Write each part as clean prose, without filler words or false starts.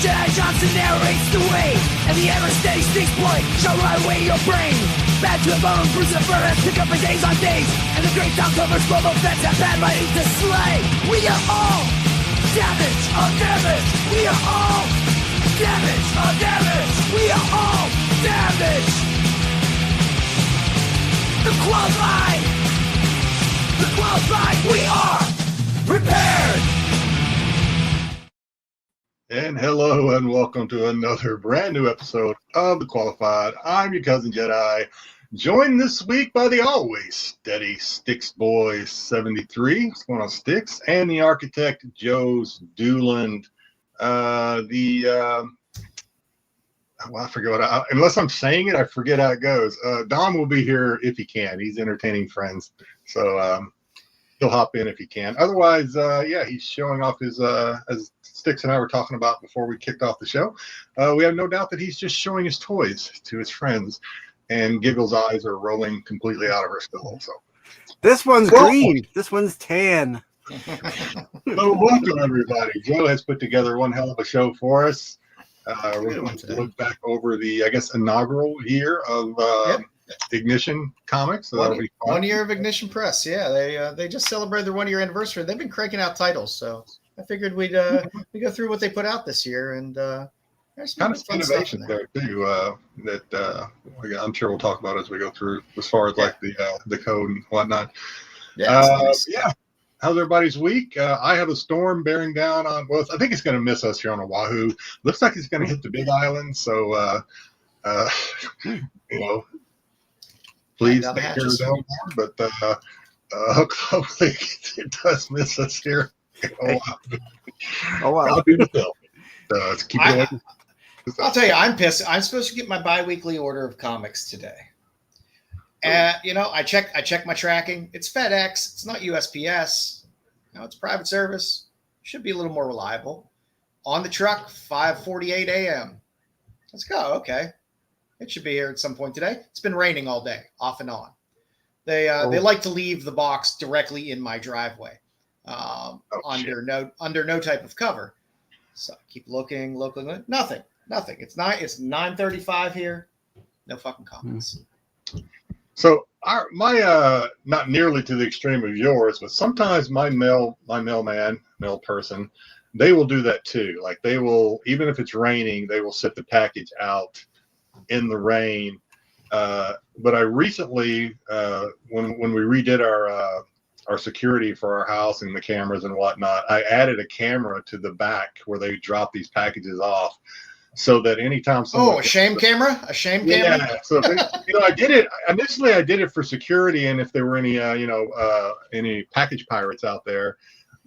Jedi Johnson narrates the way, and the ever-steady Styx boy shall ride away your brain. Bad to the bone, bruise the furnace, pick up for days on days, and the great Tom Clover's Boba Fett's have bad writing to slay. We are all damage on damage. We are all damage on damage. We are all damage. The qualified, we are prepared. And hello and welcome to another brand new episode of The Qualified. I'm your cousin Jedi, joined this week by the always steady Styx Boy 73. What's going on, Styx? And the architect joesduelin. I forget what unless I'm saying it, I forget how it goes. Dom will be here if he can. He's entertaining friends, so he'll hop in if he can. Otherwise, he's showing off his as Styx and I were talking about before we kicked off the show. We have no doubt that he's just showing his toys to his friends, and Giggle's eyes are rolling completely out of her skull. So this one's green. This one's tan. So welcome everybody. Joe has put together one hell of a show for us. We're going to look back over the, I guess, inaugural year of Ignition Comics. So that'll be fun. 1 year of Ignition Press. Yeah, they just celebrated their 1 year anniversary. They've been cranking out titles, so I figured we'd go through what they put out this year, and there's kind of some innovation there too. That I'm sure we'll talk about as we go through, as far as like the code and whatnot. Nice. How's everybody's week? I have a storm bearing down on. Well, I think it's going to miss us here on Oahu. Looks like it's going to hit the Big Island. So, please take care of them. But hopefully it does miss us here. I'll do the film. Let's keep going. I'll tell you, I'm pissed. I'm supposed to get my bi-weekly order of comics today. I check my tracking. It's FedEx. It's not USPS. It's private service. Should be a little more reliable. On the truck, 5:48 a.m. Let's go. Okay. It should be here at some point today. It's been raining all day, off and on. They like to leave the box directly in my driveway, under no type of cover. So I keep looking. Nothing. It's 9:35 here. No fucking comments. So my not nearly to the extreme of yours, but sometimes my mail person, they will do that too. Like they will, even if it's raining, they will set the package out in the rain. But I recently, when we redid our security for our house and the cameras and whatnot, I added a camera to the back where they drop these packages off. So that anytime someone a shame camera. Yeah. So I did it initially. I did it for security, and if there were any any package pirates out there.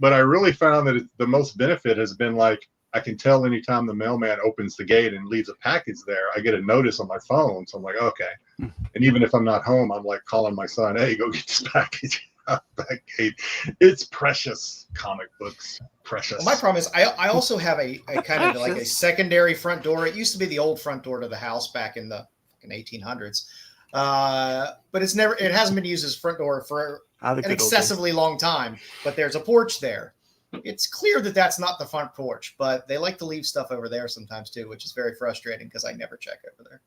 But I really found that the most benefit has been like I can tell anytime the mailman opens the gate and leaves a package there, I get a notice on my phone. So I'm like, okay. And even if I'm not home, I'm like calling my son, hey, go get this package out that gate. It's precious. Comic books. Precious. Well, my problem is I also have a kind of like a secondary front door. It used to be the old front door to the house back in the 1800s, but it hasn't been used as front door for an excessively long time. But there's a porch there. It's clear that that's not the front porch, but they like to leave stuff over there sometimes too, which is very frustrating because I never check over there.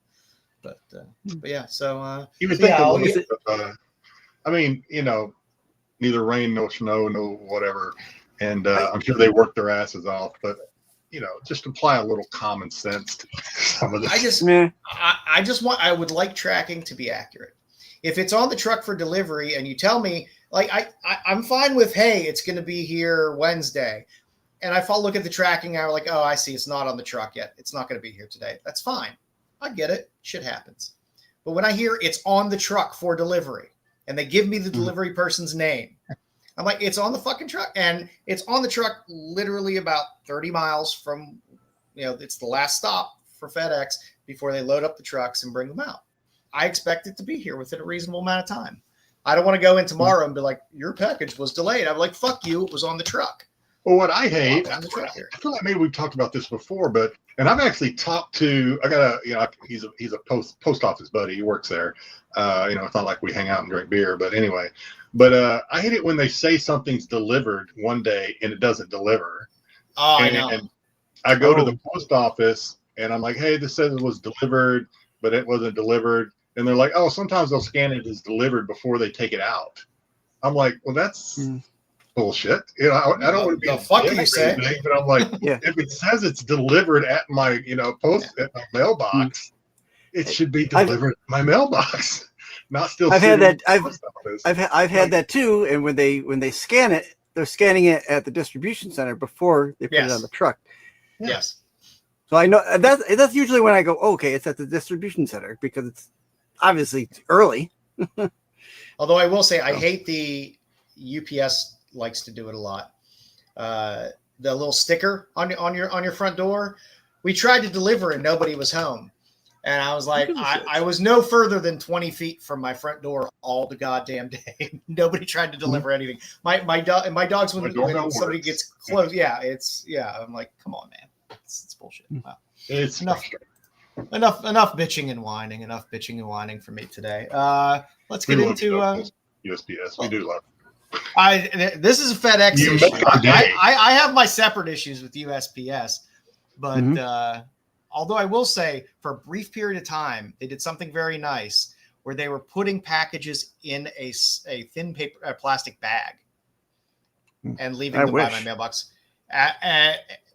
But yeah, so you would think I mean, neither rain, no snow, no whatever. And I'm sure they work their asses off, but just apply a little common sense to some of this. I would like tracking to be accurate. If it's on the truck for delivery and you tell me, like, I'm fine with, hey, it's going to be here Wednesday. And I look at the tracking, I'm like, oh, I see, it's not on the truck yet. It's not going to be here today. That's fine. I get it. Shit happens. But when I hear it's on the truck for delivery and they give me the delivery person's name, I'm like, it's on the fucking truck. And it's on the truck literally about 30 miles from, it's the last stop for FedEx before they load up the trucks and bring them out. I expect it to be here within a reasonable amount of time. I don't want to go in tomorrow and be like, your package was delayed. I'm like, fuck you. It was on the truck. Well, what I hate, I feel like maybe we've talked about this before, and I've actually talked to, he's a post office buddy. He works there. It's not like we hang out and drink beer, but anyway. But I hate it when they say something's delivered one day and it doesn't deliver. Oh, I know. I go to the post office and I'm like, hey, this says it was delivered, but it wasn't delivered. And they're like, oh, sometimes they'll scan it as delivered before they take it out. I'm like, well, that's bullshit. You know, I don't want to be the fuck you say, but I'm like, if it says it's delivered at my, post at my mailbox, it should be delivered at my mailbox, not still. I've had that. I've had that too. And when they scan it, they're scanning it at the distribution center before they put it on the truck. Yes. So I know that's usually when I go, okay, it's at the distribution center because it's obviously early. Although I will say I hate the UPS likes to do it a lot. The little sticker on your front door. We tried to deliver and nobody was home. And I was like, I was no further than 20 feet from my front door all the goddamn day. Nobody tried to deliver anything. My dogs when somebody gets close, I'm like, come on, man, it's bullshit. Wow. It's enough bitching and whining. Enough bitching and whining for me today. Let's get into USPS. We do love it. This is a FedEx issue. I have my separate issues with USPS, but although I will say for a brief period of time, they did something very nice where they were putting packages in a thin paper, plastic bag and leaving them by my mailbox,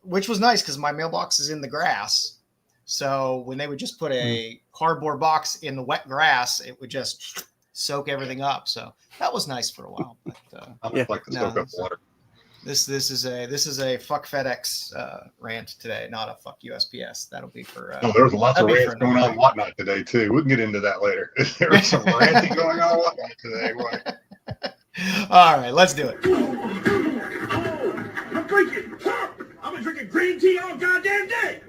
which was nice because my mailbox is in the grass. So when they would just put a cardboard box in the wet grass, it would just soak everything up. So that was nice for a while. But I like to soak up water. This is a fuck FedEx rant today, not a fuck USPS. That'll be for. There was lots of rants going on whatnot today too. We can get into that later. There was some ranting going on whatnot today. All right, let's do it. I'm drinking. I've been drinking green tea all goddamn day.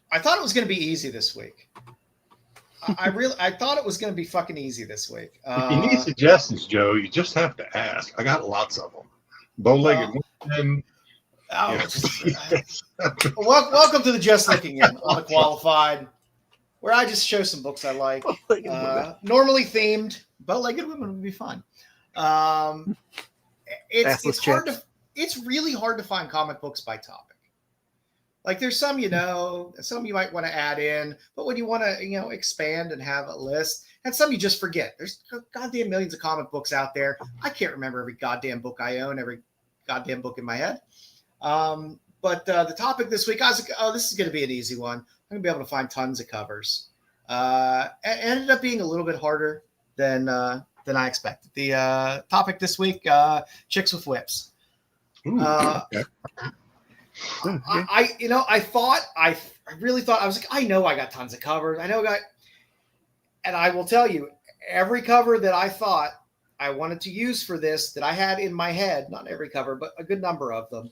I thought it was going to be easy this week. I thought it was going to be fucking easy this week. If you need suggestions, Joe, you just have to ask. I got lots of them. Bow-legged women. Welcome to the Just Looking In, Unqualified, where I just show some books I like. Normally themed. Bow-legged women would be fun. It's really hard to find comic books by topic. Like there's some, some you might want to add in, but when you want to, expand and have a list, and some you just forget. There's goddamn millions of comic books out there. I can't remember every goddamn book I own, every goddamn book in my head. But the topic this week, I was like, oh, this is going to be an easy one. I'm going to be able to find tons of covers. It ended up being a little bit harder than I expected. The topic this week, chicks with whips. Ooh, okay. I really thought, I was like, I know I got tons of covers. And I will tell you, every cover that I thought I wanted to use for this that I had in my head, not every cover, but a good number of them,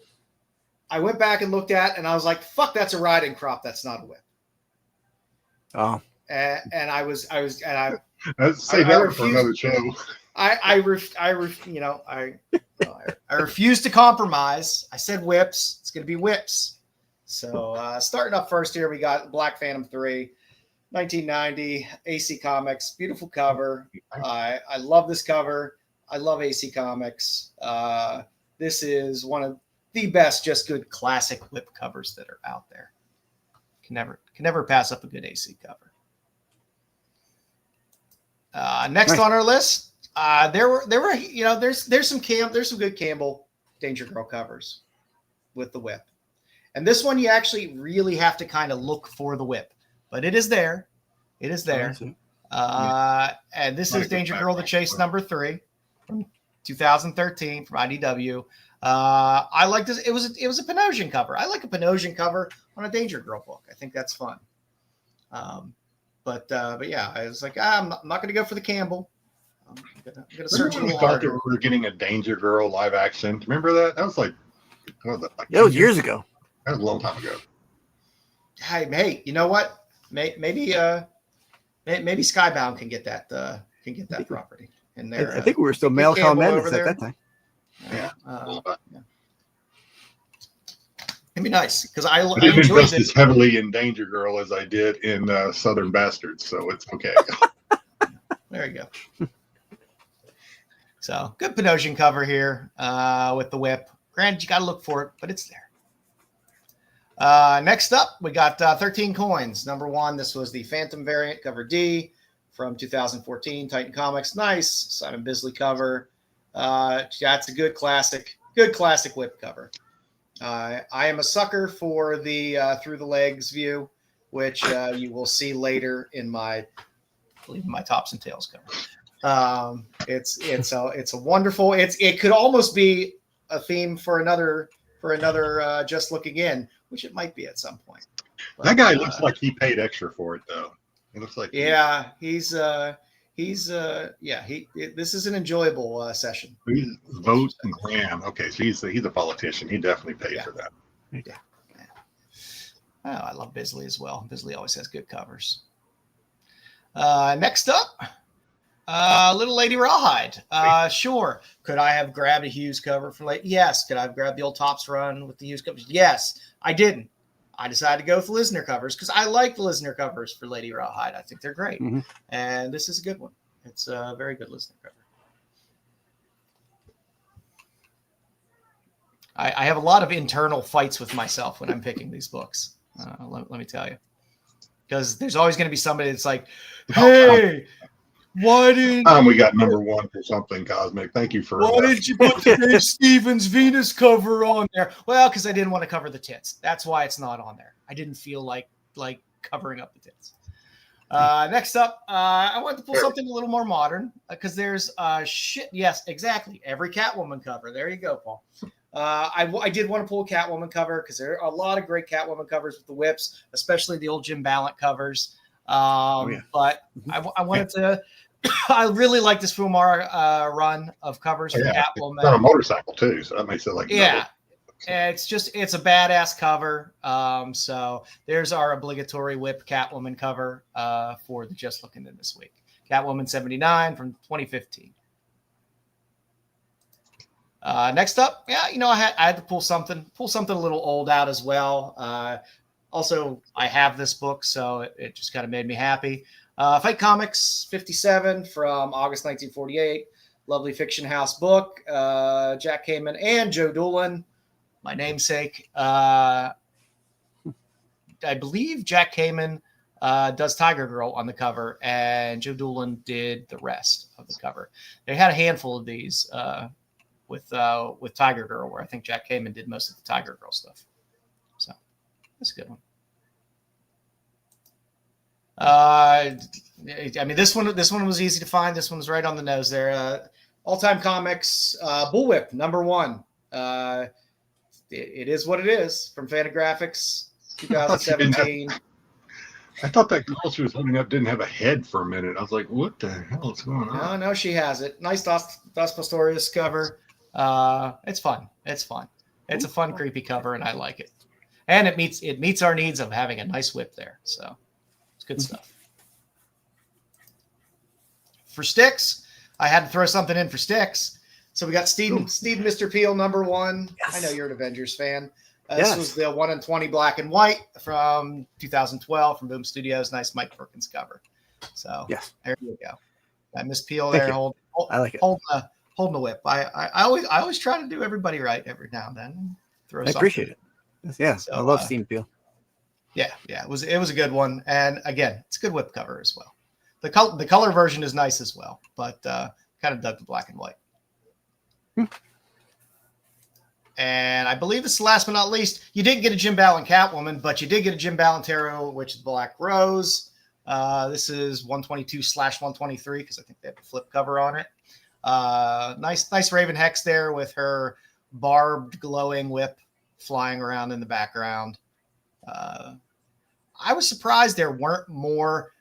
I went back and looked at, and I was like, fuck, that's a riding crop. That's not a whip. Oh. And I refused. Say that for another show. I refused to compromise. I said whips. It's going to be whips. So starting up first here, we got Black Phantom 3, 1990, AC Comics. Beautiful cover. I love this cover. I love AC Comics. This is one of the best, just good classic whip covers that are out there. Can never pass up a good AC cover. Next on our list. There's some good Campbell Danger Girl covers with the whip. And this one you actually really have to kind of look for the whip, but it is there. It is there. And this is Danger Girl: The Chase number 3 from 2013 from IDW. I like this. It was a Panosian cover. I like a Panosian cover on a Danger Girl book. I think that's fun. But yeah, I was like, I'm not going to go for the Campbell. I'm gonna search a little harder. We were getting a Danger Girl live action. Remember that? That was like that was years ago. That was a long time ago. Hey, you know what? Maybe Skybound can get that property. And I think we were still Mail-Call Madness at that time. Yeah. It'd be nice because I didn't enjoyed invest it. as heavily in Danger Girl as I did in Southern Bastards, so it's okay. There you go. So good Panosian cover here with the whip. Granted, you got to look for it, but it's there. Next up, we got 13 coins. Number 1, this was the Phantom variant, cover D from 2014, Titan Comics. Nice Simon Bisley cover. That's a good classic whip cover. I am a sucker for the through the legs view, which you will see later in my tops and tails cover. It's a wonderful. It could almost be a theme for another Just Looking In, which it might be at some point. But, that guy looks like he paid extra for it, though. It looks like this is an enjoyable session. He's vote and glam. Okay, so he's a politician. He definitely paid for that. Yeah. Oh, I love Bisley as well. Bisley always has good covers. Next up, Little Lady Rawhide. Sure. Could I have grabbed a Hughes cover for late? Yes. Could I have grabbed the old Topps run with the Hughes covers? Yes. I didn't. I decided to go with the Lisner covers because I like the Lisner covers for Lady Rawhide. I think they're great. Mm-hmm. And this is a good one. It's a very good Lisner cover. I have a lot of internal fights with myself when I'm picking these books. Let me tell you. Because there's always going to be somebody that's like, hey, why didn't we got number 1 for something cosmic? Thank you for why didn't you put the Dave Stevens Venus cover on there? Well, because I didn't want to cover the tits. That's why it's not on there. I didn't feel like covering up the tits. Next up, I wanted to pull something a little more modern because there's yes, exactly. Every Catwoman cover. There you go, Paul. I did want to pull a Catwoman cover because there are a lot of great Catwoman covers with the whips, especially the old Jim Ballant covers. But I wanted to. I really like this Fumar run of covers for Catwoman. It's on a motorcycle too, so that makes it like it's a badass cover. So there's our obligatory whip Catwoman cover for the Just Looking In this week. Catwoman 79 from 2015. Next up, I had to pull something a little old out as well. Also, I have this book, so it just kind of made me happy. Fight Comics 57 from August 1948. Lovely Fiction House book. Jack Kamen and Joe Doolin, my namesake. I believe Jack Kamen does Tiger Girl on the cover, and Joe Doolin did the rest of the cover. They had a handful of these with Tiger Girl, where I think Jack Kamen did most of the Tiger Girl stuff. So that's a good one. This one was easy to find. This one was right on the nose there. All-time comics, Bullwhip #1. It is what it is from Fantagraphics 2017. I thought that girl she was holding up didn't have a head for a minute. I was like, what the hell is going on? No, she has it. Nice Dos Pastorius cover. It's fun. It's a fun, creepy cover, and I like it. And it meets our needs of having a nice whip there. So it's good stuff. For Styx, I had to throw something in for Styx. So we got Steve Mr. Peel #1. Yes. I know you're an Avengers fan. This was the 1 in 20 black and white from 2012 from Boom Studios. Nice Mike Perkins cover. So there you go. That Miss Peel there. I like it. Holding the whip. I always try to do everybody right every now and then. I appreciate it. Yeah, so, I love Steam Peel. Yeah, it was a good one, and again, it's a good whip cover as well. The color version is nice as well, but kind of dug the black and white. And I believe this is last but not least. You didn't get a Jim Ballant Catwoman, but you did get a Jim Ballant Tarot, which is Black Rose. This is 122/123 because I think they have a flip cover on it. Nice Raven Hex there with her barbed glowing whip flying around in the background. I was surprised there weren't more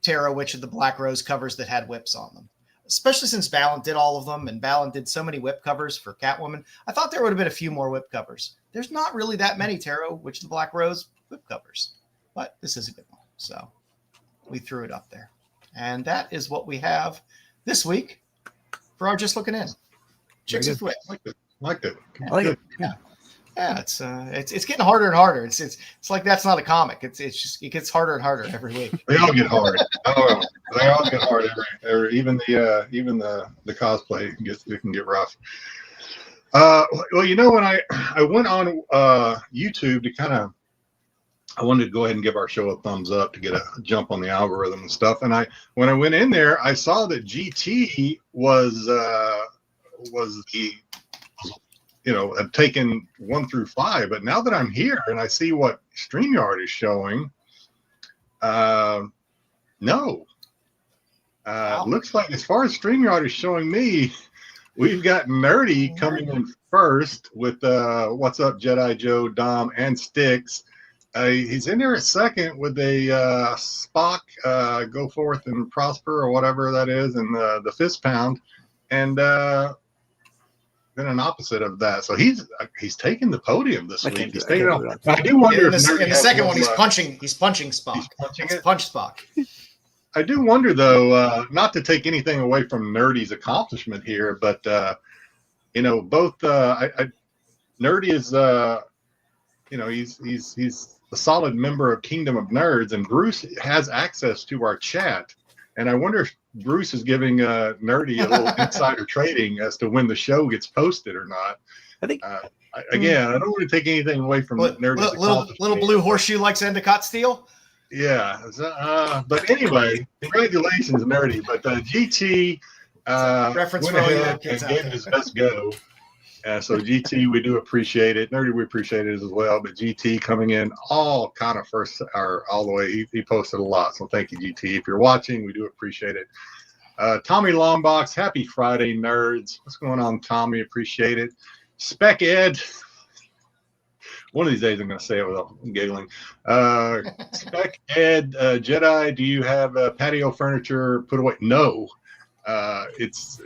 Tarot Witch of the Black Rose covers that had whips on them, especially since Ballant did all of them and Ballant did so many whip covers for Catwoman. I thought there would have been a few more whip covers. There's not really that many Tarot Witch of the Black Rose whip covers, but this is a good one. So we threw it up there. And that is what we have this week for our Just Looking In. Chicks with Whip. Liked it. I like it. Yeah. Yeah, it's getting harder and harder. It's like that's not a comic. It's just it gets harder and harder every week. They all get hard. Oh, they all get hard even the cosplay it can get rough. Well, when I went on YouTube to I wanted to go ahead and give our show a thumbs up to get a jump on the algorithm and stuff. And when I went in there, I saw that GT was the had taken 1 through 5. But now that I'm here and I see what StreamYard is showing, no. Wow. Looks like as far as StreamYard is showing me, we've got Nerdy coming in first with What's Up, Jedi, Joe, Dom, and Styx. He's in there at second with a Spock, Go Forth and Prosper, or whatever that is, and the Fist Pound. And then an opposite of that. So he's taking the podium this week. He's taking it. I do wonder in the second one, he's punching Spock. He's punching it. Punch Spock. I do wonder, though, not to take anything away from Nerdy's accomplishment here, but both Nerdy is he's a solid member of Kingdom of Nerds, and Bruce has access to our chat. And I wonder if Bruce is giving Nerdy a little insider trading as to when the show gets posted or not. I think. I don't want to take anything away from Nerdy's little blue horseshoe likes Endicott Steel. Yeah, but anyway, congratulations, Nerdy. But GT reference went for all ahead you kids and out gave it his best go. So GT, we do appreciate it. Nerdy, we appreciate it as well. But GT coming in all kind of first, or all the way. He posted a lot, so thank you, GT. If you're watching, we do appreciate it. Tommy Longbox, happy Friday, nerds. What's going on, Tommy? Appreciate it. Spec Ed. One of these days I'm going to say it without giggling. Spec Ed, Jedi, do you have patio furniture put away? No, it's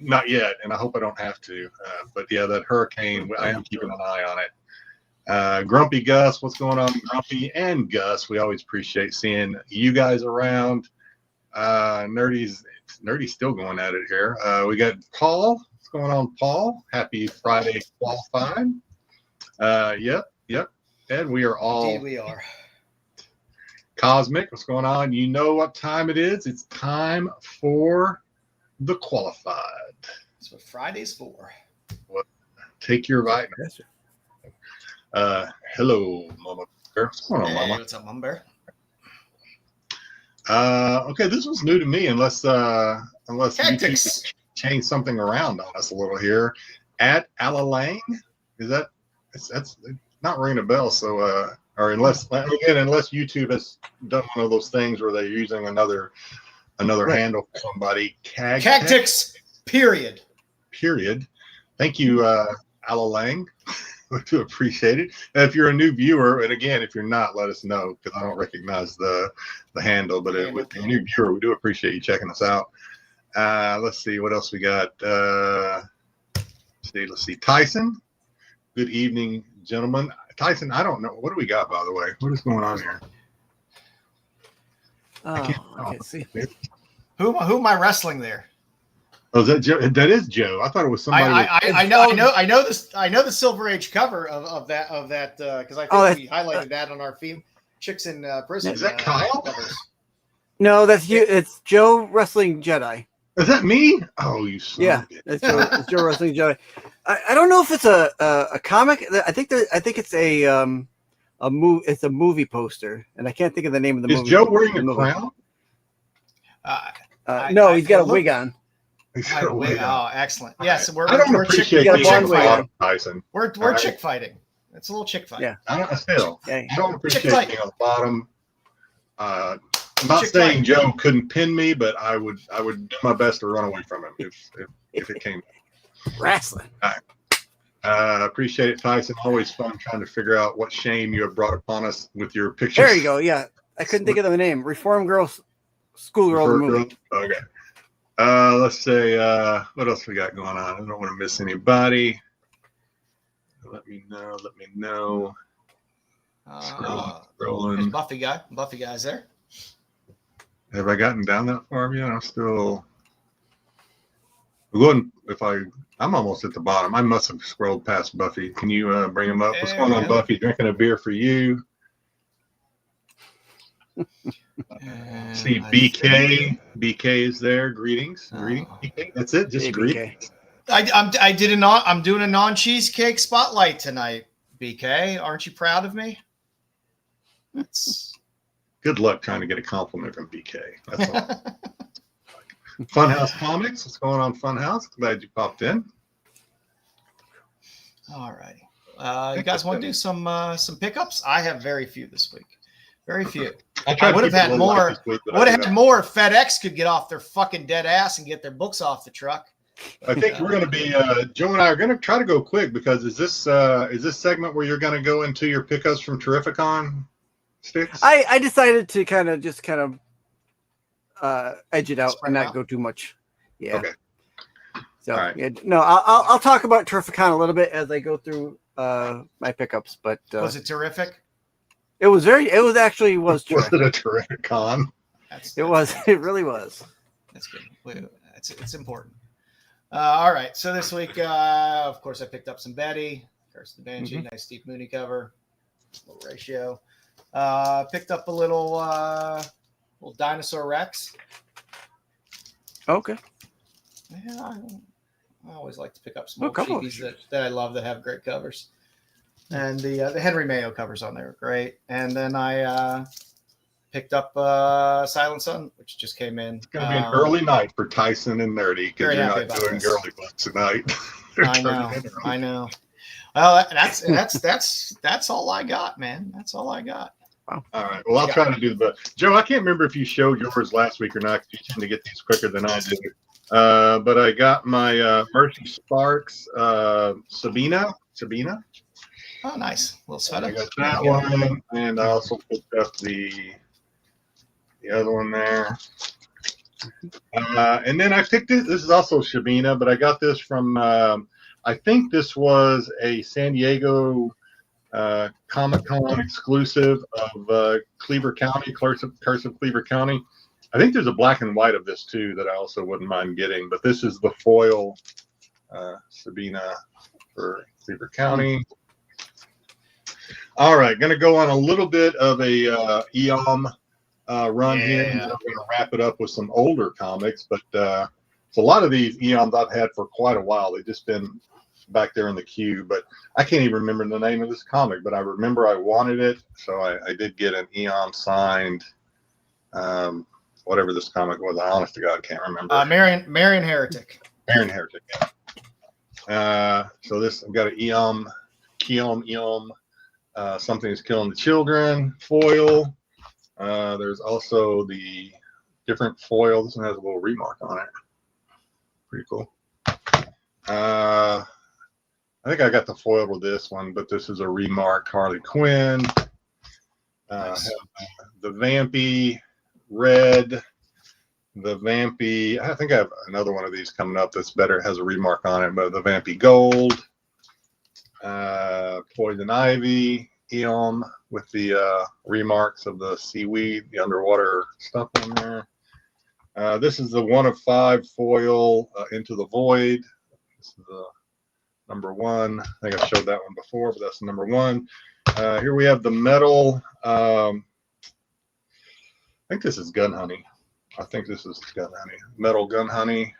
not yet, and I hope I don't have to. But yeah, that hurricane, I am keeping an eye on it. Grumpy Gus, what's going on, Grumpy and Gus? We always appreciate seeing you guys around. Nerdy's still going at it here. We got Paul. What's going on, Paul? Happy Friday qualified. Yep. Ed, we are all. Indeed, we are. Cosmic, what's going on? You know what time it is? It's time for the qualified. That's what Friday's for. Well, take your vitamin. Hello, Mama Bear. What's going on, Mama? What's up, Mama Bear? Okay, this was new to me, unless Tactics. you change something around on us a little here. At Alalang, is that? That's not ringing a bell. So, or unless YouTube has done one of those things where they're using another handle for somebody. Tactics. Period. Thank you, Alalang. We do appreciate it. If you're a new viewer, and again, if you're not, let us know, because I don't recognize the handle. But with a new viewer, we do appreciate you checking us out. Let's see what else we got. Let's see. Tyson. Good evening, gentlemen. Tyson, I don't know. What do we got, by the way? What is going on here? I can't see. Who am I wrestling there? Oh, is that Joe? That is Joe. I thought it was somebody. I know this. I know the Silver Age cover of that because I think we highlighted that on our theme Chicks in Prison. Is that Kyle? Covers. No, that's you. It's Joe Wrestling Jedi. Is that me? Oh, you son of a bitch. It's Joe Wrestling Jedi. I don't know if it's a comic. I think it's a movie poster, and I can't think of the name of the movie. Is Joe wearing a crown? No, he's got a wig on. Oh, excellent. Yes, I don't appreciate chick fighting, Tyson. We're chick fighting. It's a little chick fight. Yeah. I don't appreciate being on the bottom. I'm not Chick saying fight. Joe couldn't pin me, but I would do my best to run away from him if it came. Wrestling. Appreciate it, Tyson. Always fun trying to figure out what shame you have brought upon us with your pictures. There you go. Yeah, I couldn't think of the name. Reform Girls, Schoolgirl the movie. Okay. Let's say what else we got going on. I don't want to miss anybody. Let me know. Scrolling. Buffy guy's there. Have I gotten down that far yet? I'm still. We'll I'm almost at the bottom. I must have scrolled past Buffy. Can you bring him up? What's going on, Buffy? Drinking a beer for you. See BK. BK is there. Greetings. Greetings, BK. That's it. Just greetings. I'm doing a non-cheesecake spotlight tonight, BK. Aren't you proud of me? Good luck trying to get a compliment from BK. That's all. Funhouse Comics. What's going on, Funhouse? Glad you popped in. All righty. You guys want to do some pickups? I have very few this week. Very few. I would have had more. Would have had more if FedEx could get off their fucking dead ass and get their books off the truck. I think we're going to be Joe and I are going to try to go quick because is this segment where you're going to go into your pickups from Terrificon, Styx? I decided to kind of edge it out and not go too much. Yeah. Okay. So right. Yeah, no, I'll talk about Terrificon a little bit as I go through my pickups. But was it terrific? It was terrific. Was it a terrific con? It was. It really was. That's good. It's important. All right. So this week, of course, I picked up some Betty. Curse the Banshee. Nice Steve Mooney cover. Little ratio. Picked up a little Dinosaur Rex. Okay. Yeah, I always like to pick up some old cheapies that I love that have great covers. And the Henry Mayo covers on there are great. And then I picked up Silent Sun, which just came in. It's going to be an early night for Tyson and Nerdy because you're not doing girly books tonight. I know. Well, that's all I got, man. That's all I got. Wow. All right. Well, I'll try to do the Joe. I can't remember if you showed yours last week or not. You tend to get these quicker than I do. But I got my Mercy Sparks Sabina. Oh, nice. Little sweater. I got that one, and I also picked up the other one there. And then I picked it. This is also Shabina, but I got this from. I think this was a San Diego Comic-Con exclusive of Cleaver County, Curse of Cleaver County. I think there's a black and white of this too that I also wouldn't mind getting, but this is the foil Sabina for Cleaver County. All right, going to go on a little bit of a EOM run here. And I'm going to wrap it up with some older comics, but so a lot of these EOMs I've had for quite a while. They've just been back there in the queue, but I can't even remember the name of this comic, but I remember I wanted it, so I did get an EOM signed, whatever this comic was. I honest to God can't remember. Marion Heretic. Marion Heretic, yeah. So this, I've got an EOM, Something is Killing the Children foil. There's also the different foil. This one has a little remark on it. Pretty cool. I think I got the foil with this one, but this is a remarked Harley Quinn. Nice. The Vampy Red, the Vampy. I think I have another one of these coming up that's better. It has a remark on it, but the Vampy Gold, Poison Ivy, EOM with the remarks of the seaweed, the underwater stuff on there. This is the 1 of 5 foil Into the Void. This is the number 1. I think I showed that one before, but that's the number 1. Here we have the metal. I think this is Gun Honey. Metal Gun Honey.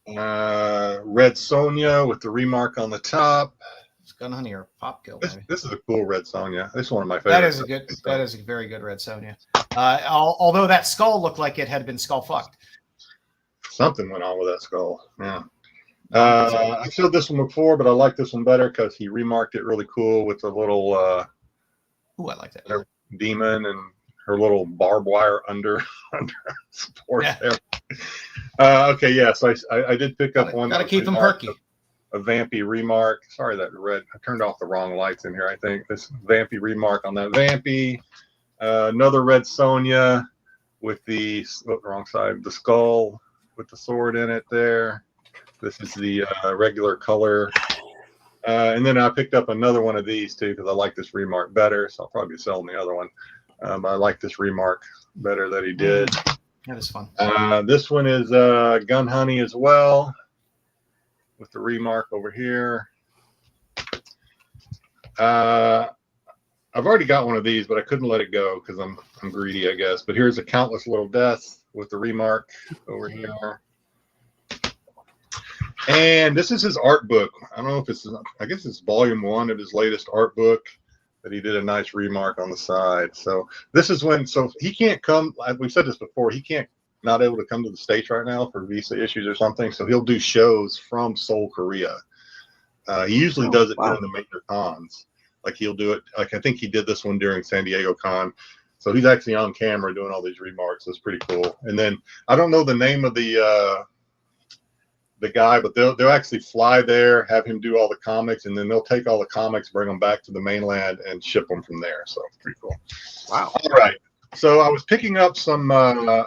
Red Sonja with the remark on the top. It's Gun Honey or Pop Kill. This is a cool Red Sonja. This is one of my favorites. That is a very good Red Sonja. Although that skull looked like it had been skull fucked. Something went on with that skull. Yeah. I showed this one before, but I like this one better because he remarked it really cool with the little I like that. Demon and her little barbed wire under support there. Okay, yeah. So I did pick up one. Gotta keep them perky. A Vampy remark. Sorry, that red. I turned off the wrong lights in here. I think this Vampy remark on that Vampy. Another Red Sonja with the wrong side, the skull with the sword in it there. This is the regular color. And then I picked up another one of these too because I like this remark better. So I'll probably be selling the other one. I like this remark better that he did. That is fun. This one is Gun Honey as well, with the remark over here. I've already got one of these, but I couldn't let it go because I'm greedy, I guess. But here's a Countless Little Deaths with the remark over here. And this is his art book. I don't know if it's, I guess it's volume 1 of his latest art book, but he did a nice remark on the side. So this is when, so he can't come, we've said this before, he can't, not able to come to the States right now for visa issues or something. So he'll do shows from Seoul, Korea. He usually does it during the major cons. Like he'll do it, like I think he did this one during San Diego Con. So he's actually on camera doing all these remarks. It's pretty cool. And then I don't know the name of the guy, but they'll actually fly there, have him do all the comics, and then they'll take all the comics, bring them back to the mainland, and ship them from there. So pretty cool. Wow. All right. So I was picking up some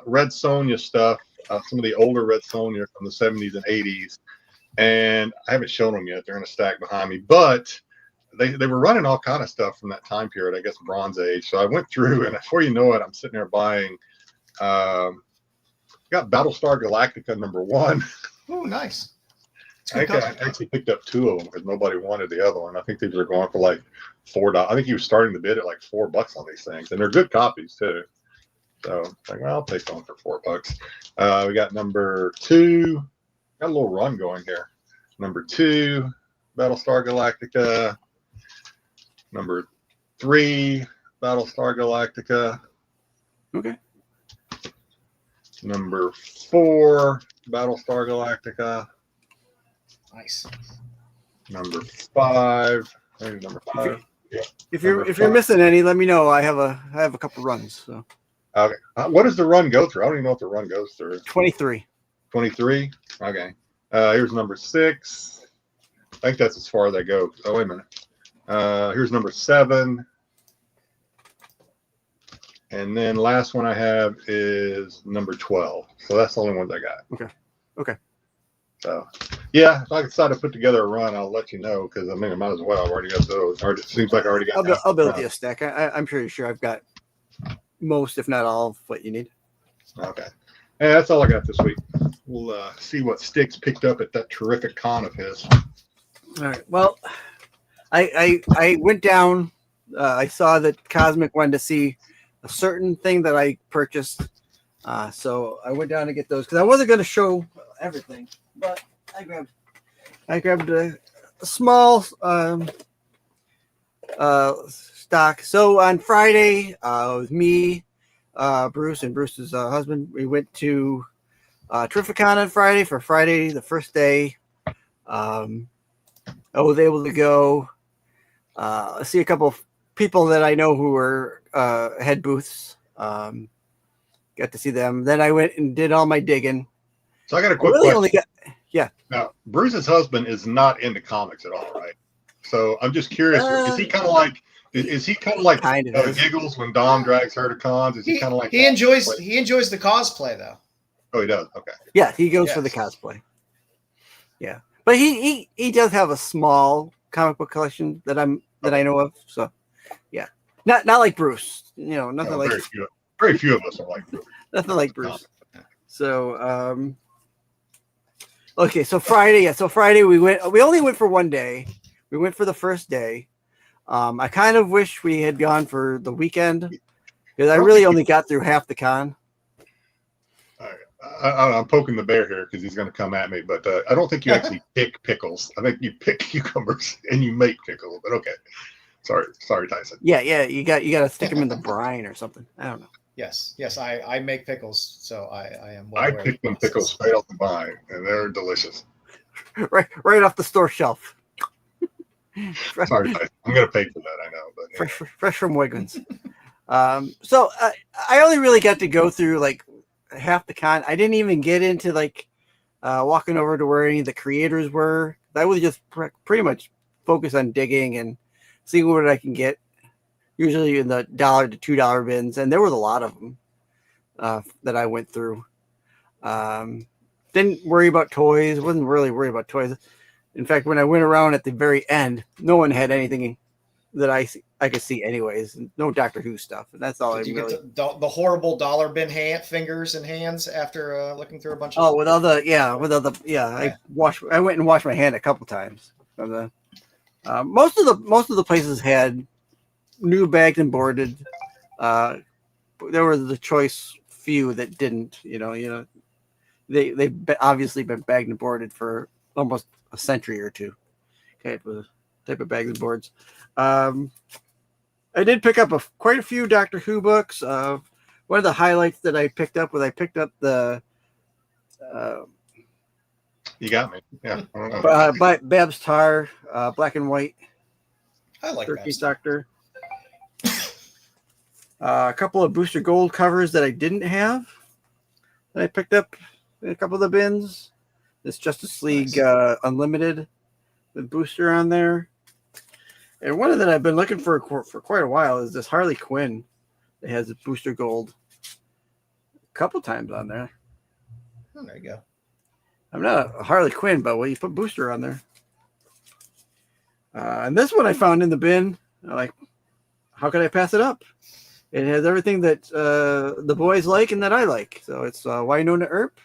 Red Sonja stuff, some of the older Red Sonja from the 70s and 80s, and I haven't shown them yet. They're in a stack behind me, but they were running all kind of stuff from that time period, I guess Bronze Age. So I went through, and before you know it, I'm sitting there buying. Got Battlestar Galactica #1. Oh, nice. I actually picked up 2 of them because nobody wanted the other one. I think these were going for like $4. I think he was starting to bid at like $4 on these things, and they're good copies too. So like, well, I'll take one for $4. We got #2. Got a little run going here. #2, Battlestar Galactica. #3, Battlestar Galactica. Okay. #4, Battlestar Galactica. Nice. #5. I think #5. Yeah. If you're missing any, let me know. I have a couple runs. So. Okay. What does the run go through? I don't even know what the run goes through. 23. 23. Okay. Here's #6. I think that's as far as I go. Oh, wait a minute. Here's #7. And then last one I have is #12. So that's the only ones I got. Okay. So, yeah, if I decide to put together a run, I'll let you know because I mean, I might as well. I've already got those. It seems like I already got. I'll build you a stack. I'm pretty sure I've got most, if not all, of what you need. Okay. Yeah, that's all I got this week. We'll see what Styx picked up at that terrific con of his. All right. Well, I went down. I saw that Cosmic wanted to see a certain thing that I purchased. So I went down to get those because I wasn't going to show everything, but I grabbed a small stock. So on Friday, with me, Bruce, and Bruce's husband, we went to Terrificon on Friday for Friday, the first day. I was able to go see a couple of people that I know who were head booths. Got to see them. Then I went and did all my digging. So I got a quick question. Now, Bruce's husband is not into comics at all, right? So I'm just curious. Is he kind of like? Is he kind of like Giggles when Dom drags her to cons? Is he kind of like he enjoys the cosplay though? Oh, he does. Okay. Yeah, he goes for the cosplay. Yeah, but he does have a small comic book collection that I know of. So yeah, not like Bruce. You know, nothing like very few of us are like Bruce. Nothing like Bruce. So okay, so Friday. Yeah, so Friday we only went for one day. We went for the first day. I kind of wish we had gone for the weekend because I really only got through half the con. I'm poking the bear here because he's going to come at me, but I don't think you actually pick pickles. I think you pick cucumbers and you make pickles. But okay, sorry, Tyson. Yeah, you got to stick them in the brine or something. I don't know. Yes, I make pickles, so I am. I pick them pickles straight off the vine, and they're delicious. Right off the store shelf. Sorry, Tyson. I'm going to pay for that. I know, but fresh from Wegmans. So I only really got to go through like half the con. I didn't even get into like walking over to where any of the creators were. I was just pretty much focused on digging and seeing what I can get. Usually in the $1 to $2 bins, and there was a lot of them that I went through. Didn't worry about toys. Wasn't really worried about toys. In fact, when I went around at the very end, no one had anything that I could see anyways. No Doctor Who stuff, and that's all. Did you really... get the horrible dollar bin fingers and hands after looking through a bunch of? Oh, with all the I went and washed my hand a couple times. From the most of the places had new bagged and boarded. There were the choice few that didn't. They've obviously been bagged and boarded for almost a century or two. Okay, with type of bags and boards. I did pick up quite a few Doctor Who books. One of the highlights that I picked up was the. You got me. Yeah. By Babs Tarr, black and white. I like 13th Doctor. A couple of Booster Gold covers that I didn't have. That I picked up in a couple of the bins. This Justice League Unlimited with Booster on there. And one of that I've been looking for quite a while is this Harley Quinn that has a Booster Gold a couple times on there. Oh, there you go. I'm not a Harley Quinn, but you put Booster on there. And this one I found in the bin. I'm like, how could I pass it up? It has everything that the boys like and that I like. So it's Winona Earp.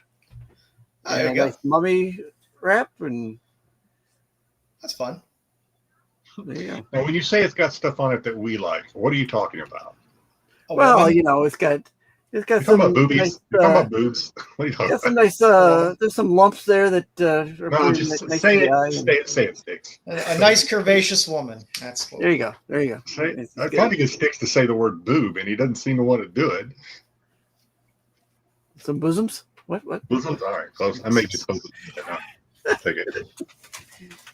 Oh, there you go. Nice mummy wrap, and that's fun. There you go. Now, when you say it's got stuff on it that we like, what are you talking about? Well, it's got some about boobies. Nice, You're talking about boobs. What are you talking about? Some nice. There's some lumps there that. No, just nice say it. Say it, Styx. A nice curvaceous woman. That's what there you go. There you go. I tried to get Styx to say the word boob, and he doesn't seem to want to do it. Some bosoms. What? Bosoms. All right, close. I made you close. Take it.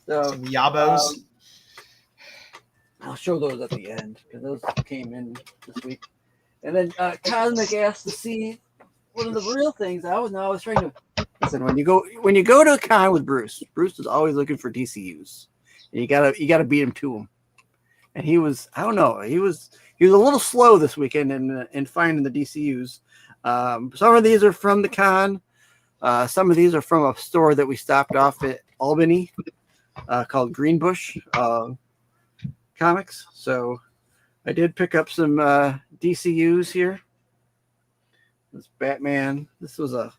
some yabos. I'll show those at the end because those came in this week. And then Cosmic asked to see one of the real things. I was trying to listen when you go to a con with Bruce. Bruce is always looking for DCUs, and you gotta beat him to him. And he was a little slow this weekend in finding the DCUs. Some of these are from the con. Some of these are from a store that we stopped off at Albany called Greenbush Comics. So I did pick up some DCUs here. This Batman. This was a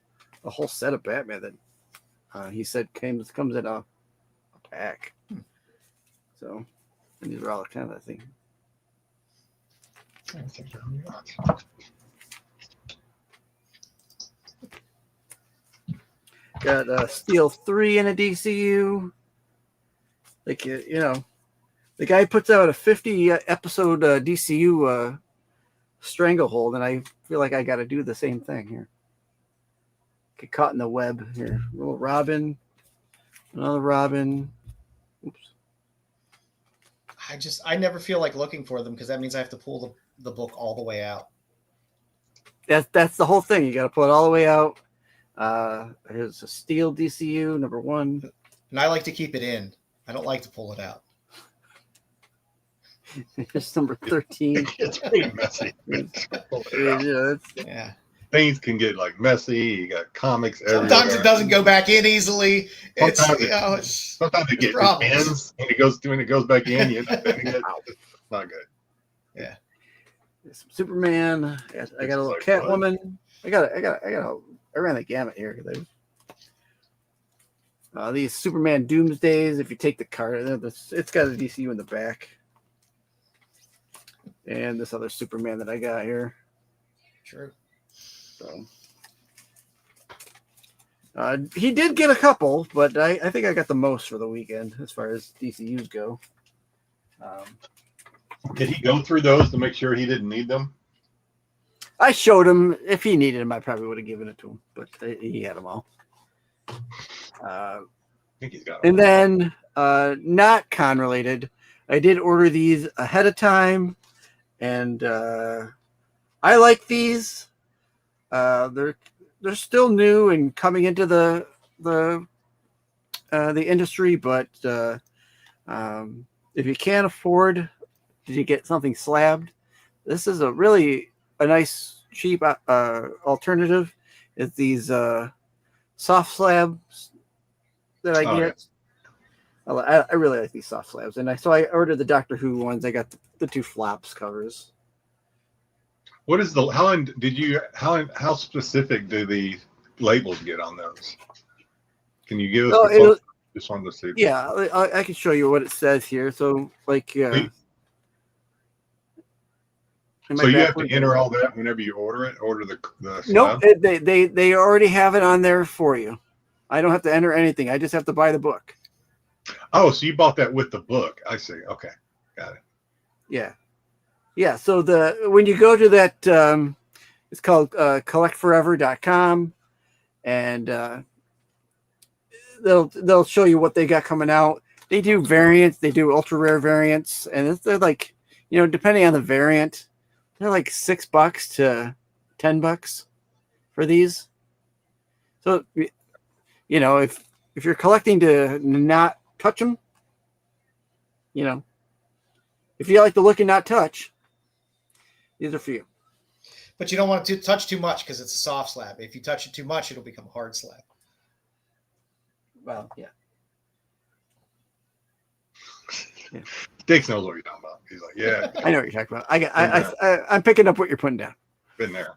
whole set of Batman that he said comes in a pack. So and these are all kind of, I think. Got Steel 3 in a DCU. Like, the guy puts out a 50 episode DCU Stranglehold, and I feel like I got to do the same thing here. Get caught in the web here. Little Robin, another Robin. Oops. I never feel like looking for them because that means I have to pull the book all the way out. That's the whole thing. You got to pull it all the way out. Here's a Steel DCU number 1, and I like to keep it in. I don't like to pull it out. Here's number 13. It's pretty messy. Yeah. Things can get like messy. You got comics everywhere. Sometimes it doesn't go back in easily. Sometimes it gets ends when it goes back in. It's not good. Yeah. Some Superman. I got a little Catwoman. I ran the gamut here. These Superman Doomsdays. If you take the card, it's got a DCU in the back. And this other Superman that I got here. True. So he did get a couple, but I think I got the most for the weekend as far as DCUs go. Did he go through those to make sure he didn't need them? I showed him. If he needed them, I probably would have given it to him, but he had them all. I think he's got them. And then, not con related, I did order these ahead of time, and I like these. They're still new and coming into the industry, but if you can't afford to get something slabbed, this is a nice cheap alternative. It's these soft slabs that I get. I really like these soft slabs, and so I ordered the Doctor Who ones. I got the 2 flaps covers. What is how specific do the labels get on those? Can you give us just on the see? Yeah, I can show you what it says here. So like so you have to enter all that whenever you order it. Order the nope. They already have it on there for you. I don't have to enter anything. I just have to buy the book. Oh, so you bought that with the book? I see. Okay, got it. Yeah. So when you go to that, it's called collectforever.com, and they'll show you what they got coming out. They do variants. They do ultra rare variants, and they're like, depending on the variant, they're like $6 to $10 for these. So, if you're collecting to not touch them, if you like the look and not touch, these are for you. But you don't want to touch too much because it's a soft slab. If you touch it too much, it'll become a hard slab. Well, yeah. Styx knows what you're talking about. He's like, yeah. I know what you're talking about. I'm picking up what you're putting down. Been there.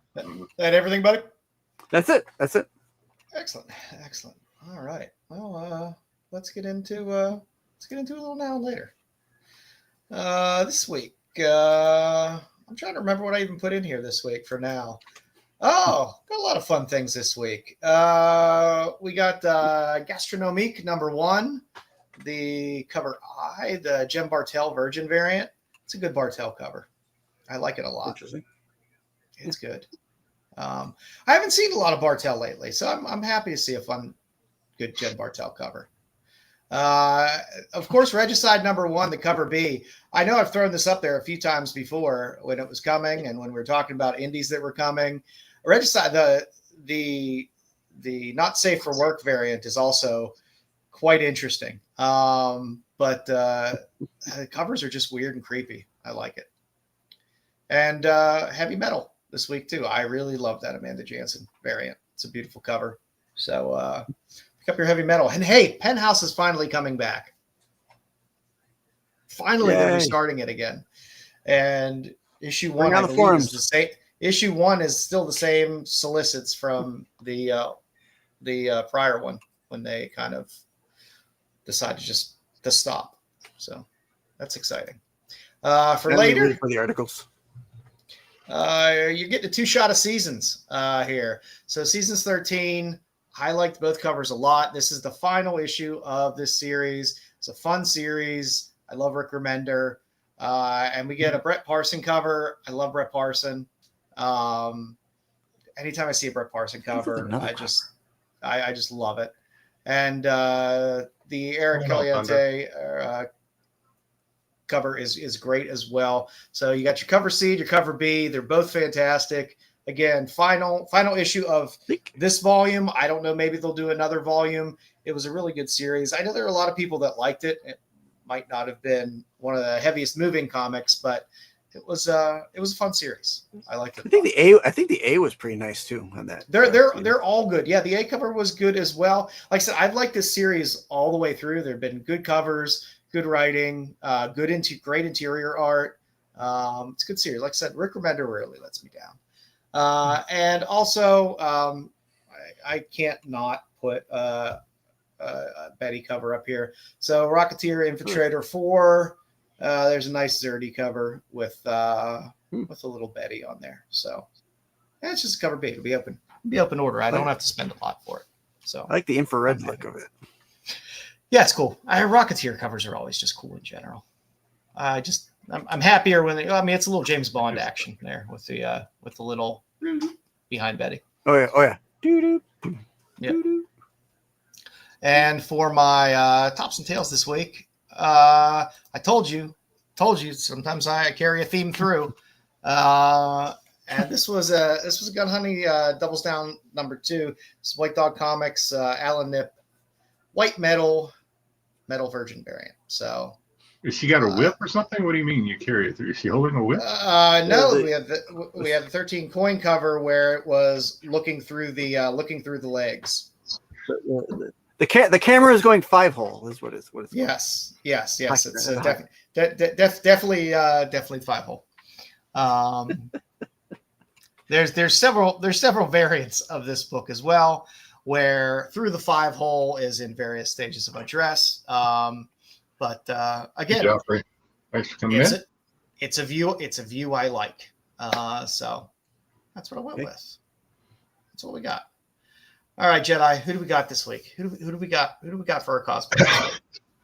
That everything, buddy? That's it. Excellent. All right. Well, let's get into a little now and later. This week, I'm trying to remember what I even put in here this week for now. Oh, got a lot of fun things this week. We got Gastronomique #1, the cover I, the Jem Bartel Virgin variant. It's a good Bartel cover. I like it a lot. Interesting. It's good. I haven't seen a lot of Bartel lately, so I'm happy to see a fun, good Jem Bartel cover. Of course, Regicide #1, the cover B. I know I've thrown this up there a few times before when it was coming and when we were talking about indies that were coming. Regicide, the not safe for work variant is also quite interesting. But the covers are just weird and creepy. I like it. And Heavy Metal this week too. I really love that Amanda Jansen variant. It's a beautiful cover. So pick up your Heavy Metal. And hey, Penthouse is finally coming back. Finally, they're restarting it again. And issue 1 I believe is the same. Issue 1 is still the same solicits from the prior one when they kind of decided just to stop. So that's exciting. For later, for the articles, you're getting a 2-shot of Seasons here. So Seasons 13, I liked both covers a lot. This is the final issue of this series. It's a fun series. I love Rick Remender. And we get a Brett Parson cover. I love Brett Parson. Anytime I see a Brett Parson cover, I just love it. And the Eric Caliente cover is great as well. So you got your cover C, your cover B. They're both fantastic. Again, final issue of this volume. I don't know. Maybe they'll do another volume. It was a really good series. I know there are a lot of people that liked it. It might not have been one of the heaviest moving comics, but it was a fun series. I liked it. I think the A was pretty nice too on that. They're all good. Yeah, the A cover was good as well. Like I said, I've liked this series all the way through. There've been good covers, good writing, great interior art. It's a good series. Like I said, Rick Remender really lets me down. And also, I can't not put a Betty cover up here. So Rocketeer Infiltrator 4. There's a nice Zerdy cover with a little Betty on there. So it's just a cover B. It'll be open order. I don't have to spend a lot for it. So I like the infrared look of it. Yeah, it's cool. Rocketeer covers are always just cool in general. I'm happier when it's a little James Bond action there with the little behind Betty. Oh yeah. Yeah. And for my tops and tails this week, I told you. Sometimes I carry a theme through, and this was a Gun Honey Doubles Down #2. This is White Dog Comics, Alan Nip, White Metal Virgin variant. So. Has she got a whip or something? What do you mean you carry it through? Is she holding a whip? No, we had the 13 coin cover where it was looking through the legs. The camera is going 5-hole. Is what it's. Yes. It's definitely 5-hole. There's several variants of this book as well, where through the 5-hole is in various stages of undress. But again, Joffrey, thanks for coming in. It's a view I like. So that's what I went with. That's what we got. All right, Jedi. Who do we got this week? Who do we got? Who do we got for our cosplay?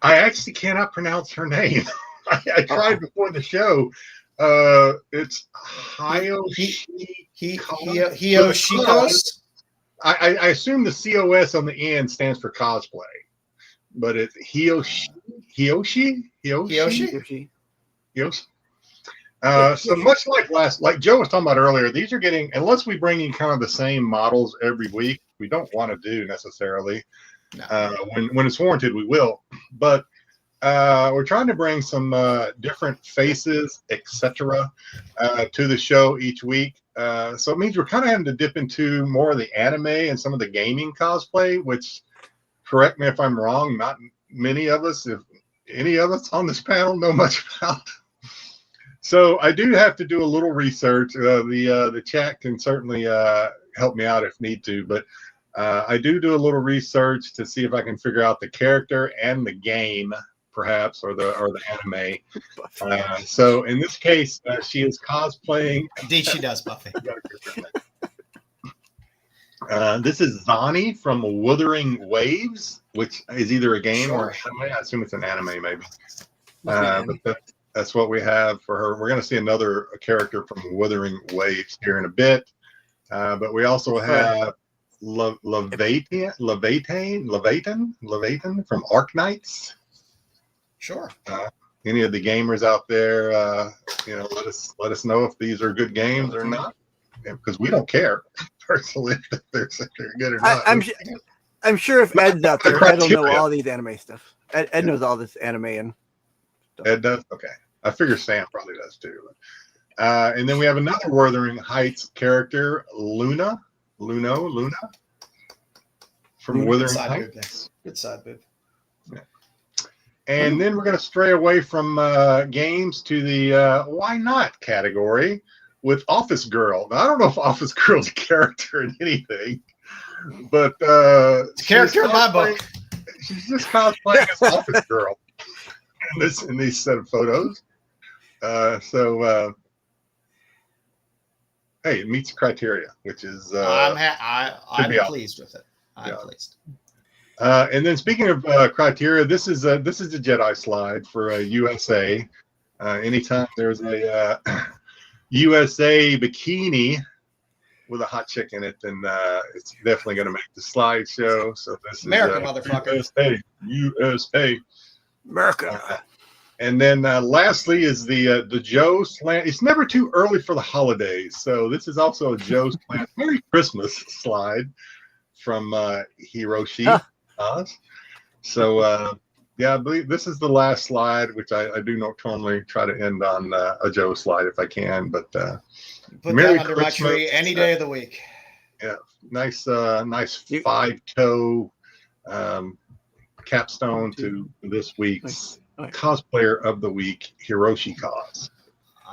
I actually cannot pronounce her name. I tried before the show. It's Hioshikos. I assume the COS on the end stands for cosplay, but it's Hiyoshi. So much like Joe was talking about earlier, these are getting, unless we bring in kind of the same models every week, we don't want to do necessarily. No. When it's warranted, we will. But we're trying to bring some different faces, etc., to the show each week. So it means we're kind of having to dip into more of the anime and some of the gaming cosplay, which, correct me if I'm wrong, not many of us, if any of us on this panel, know much about. So I do have to do a little research. The chat can certainly help me out if need to, but I do a little research to see if I can figure out the character and the game, perhaps, or the anime. So in this case, she is cosplaying. Indeed, she does, Buffy. This is Zani from Wuthering Waves, which is either a game or an anime. I assume it's an anime, maybe. But that's what we have for her. We're going to see another character from Wuthering Waves here in a bit. But we also have Leviathan from Arknights. Sure. Any of the gamers out there, let us know if these are good games or not, because we don't care personally if they're good or not. I'm sure if Ed's out there, Ed will know all these anime stuff. Ed knows all this anime and stuff. Ed does? Okay. I figure Sam probably does too. And then we have another Wuthering Heights character, Luna from Wuthering Heights. Good side boob. Yeah. And then we're going to stray away from games to the why not category with Office Girl. Now, I don't know if Office Girl's a character in anything, but it's a character in my book. She's just cosplaying as Office Girl in these set of photos. Hey, it meets the criteria, which is I'm pleased with it. I'm pleased. And then speaking of criteria, this is the Jedi slide for USA. Anytime there's a USA bikini with a hot chick in it, then it's definitely going to make the slideshow. So this America, is motherfucker. USA, America. And then lastly is the Joe Slant. It's never too early for the holidays, so this is also a Joe Slant Merry Christmas slide from Hiroshi. So I believe this is the last slide, which I do normally try to end on a Joe slide if I can. But put Merry that under Christmas, my tree any day of the week. Yeah, nice 5-toe capstone to this week's cosplayer of the week, Hiroshi Cos.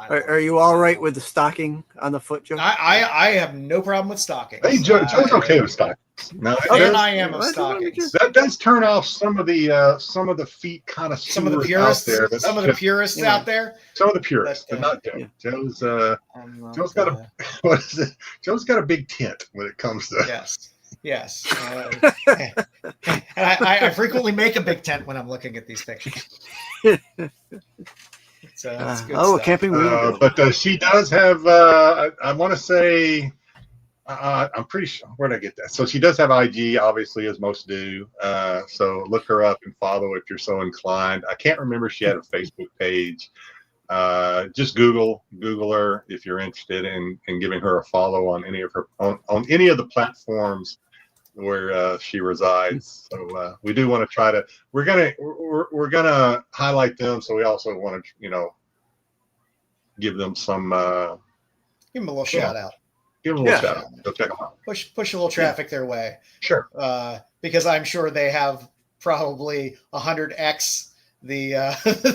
Are you all right with the stocking on the foot, Joe? I have no problem with stockings. Hey, Joe's okay with stockings. No, I am of stockings. That does turn off some of the feet kind of some of the purists out there. Some of the purists, but not Joe. Yeah. Joe's got a what is it? Joe's got a big tent when it comes to Yes. And I frequently make a big tent when I'm looking at these pictures. So that's good stuff. Camping wheel. But she does have. I want to say. I'm pretty sure. Where did I get that? So she does have IG, obviously, as most do. So look her up and follow if you're so inclined. I can't remember if she had a Facebook page. Just Google her if you're interested in giving her a follow on any of her on any of the platforms where she resides. So we do want to try to. We're gonna highlight them. So we also want to give them some. Give them a little shout out. Give them a little shout out. Go check them out. Push a little traffic their way. Sure. Because I'm sure they have probably 100x the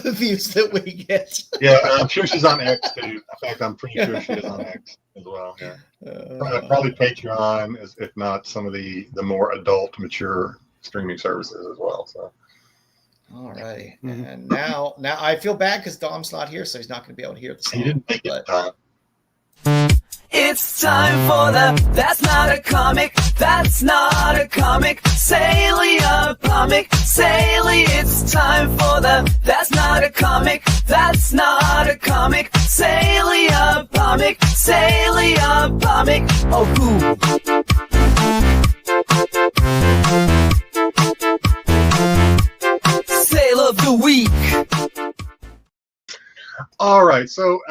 the views that we get. Yeah, I'm sure she's on X too. In fact, I'm pretty sure she is on X as well. Yeah. Probably Patreon, if not some of the more adult, mature streaming services as well. So. All righty. And now I feel bad because Dom's not here, so he's not going to be able to hear the song. He didn't make it. It's time for the That's Not a Comic, That's Not a Comic, Salia Comic, Salia. It's time for the That's Not a Comic, That's Not a Comic, Salia Comic, Salia Comic. Oh, who? Sale of the week. All right, so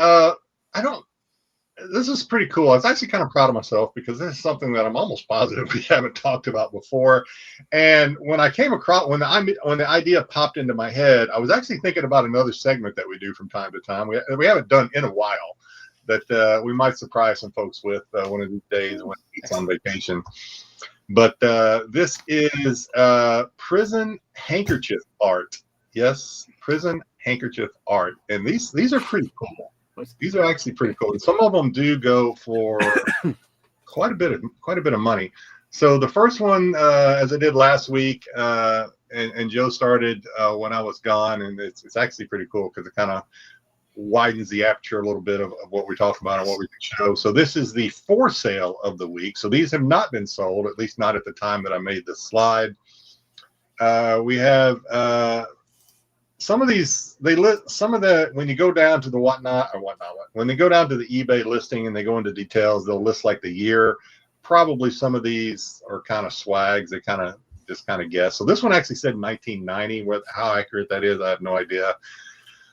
this is pretty cool. I was actually kind of proud of myself because this is something that I'm almost positive we haven't talked about before. And when I came across, when the idea popped into my head, I was actually thinking about another segment that we do from time to time. We haven't done in a while that we might surprise some folks with one of these days when it's on vacation. But this is prison handkerchief art. Yes, prison handkerchief art, and these are pretty cool. These are actually pretty cool. Some of them do go for quite a bit of money. So the first one, as I did last week, and Joe started when I was gone, and it's actually pretty cool because it kind of widens the aperture a little bit of what we talk about and what we can show. So this is the for sale of the week. So these have not been sold, at least not at the time that I made this slide. We have some of these, they list some of the, when you go down to the when they go down to the eBay listing and they go into details, they'll list like the year. Probably some of these are kind of swags. They just guess. So this one actually said 1990. How accurate that is, I have no idea.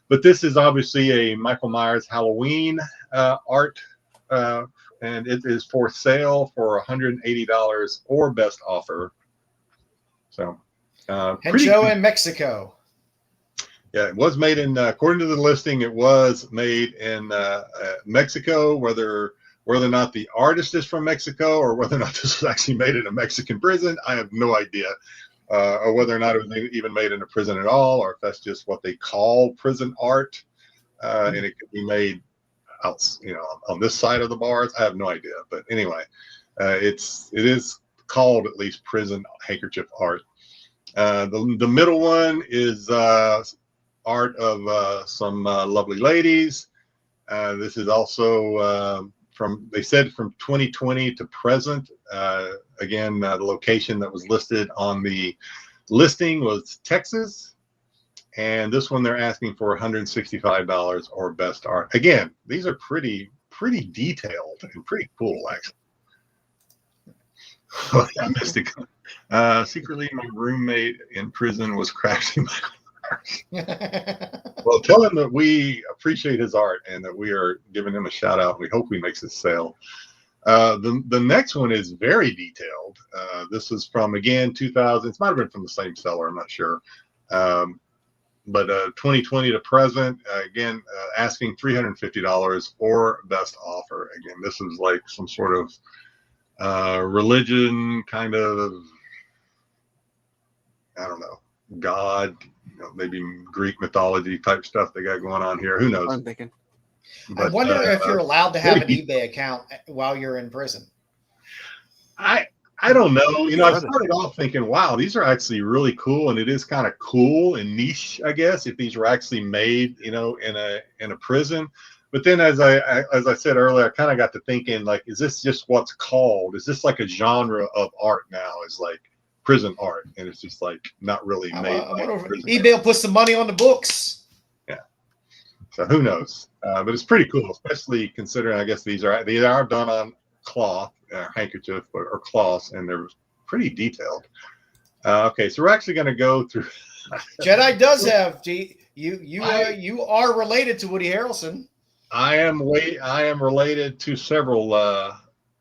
But this is obviously a Michael Myers Halloween art, and it is for sale for $180 or best offer. So, and Joe in Mexico. Yeah, it was made in, according to the listing, it was made in Mexico. Whether or not the artist is from Mexico or whether or not this was actually made in a Mexican prison, I have no idea. Or whether or not it was even made in a prison at all, or if that's just what they call prison art, and it could be made out, on this side of the bars. I have no idea. But anyway, it is called at least prison handkerchief art. The middle one is art of some lovely ladies. This is also they said from 2020 to present. Again, the location that was listed on the listing was Texas. And this one they're asking for $165 or best art. Again, these are pretty detailed and pretty cool, actually. I missed it. Secretly, my roommate in prison was crashing my Well, tell him that we appreciate his art and that we are giving him a shout out. We hope he makes his sale. The next one is very detailed. This is from, again, 2000. It might have been from the same seller. I'm not sure. But 2020 to present, again, asking $350 or best offer. Again, this is like some sort of religion kind of, I don't know, God, maybe Greek mythology type stuff they got going on here. Who knows? I'm thinking. But, I wonder if you're allowed to have an eBay account while you're in prison. I don't know. I started off thinking, wow, these are actually really cool, and it is kind of cool and niche, I guess, if these were actually made, in a prison. But then, as I said earlier, I kind of got to thinking, like, is this just what's called? Is this like a genre of art now? Is like prison art, and it's just like not really made. eBay will put some money on the books. Yeah. So who knows? But it's pretty cool, especially considering, I guess these are done on cloth, handkerchief or cloths, and they're pretty detailed. Okay, so we're actually going to go through. Jedi does have you are related to Woody Harrelson. I am related to several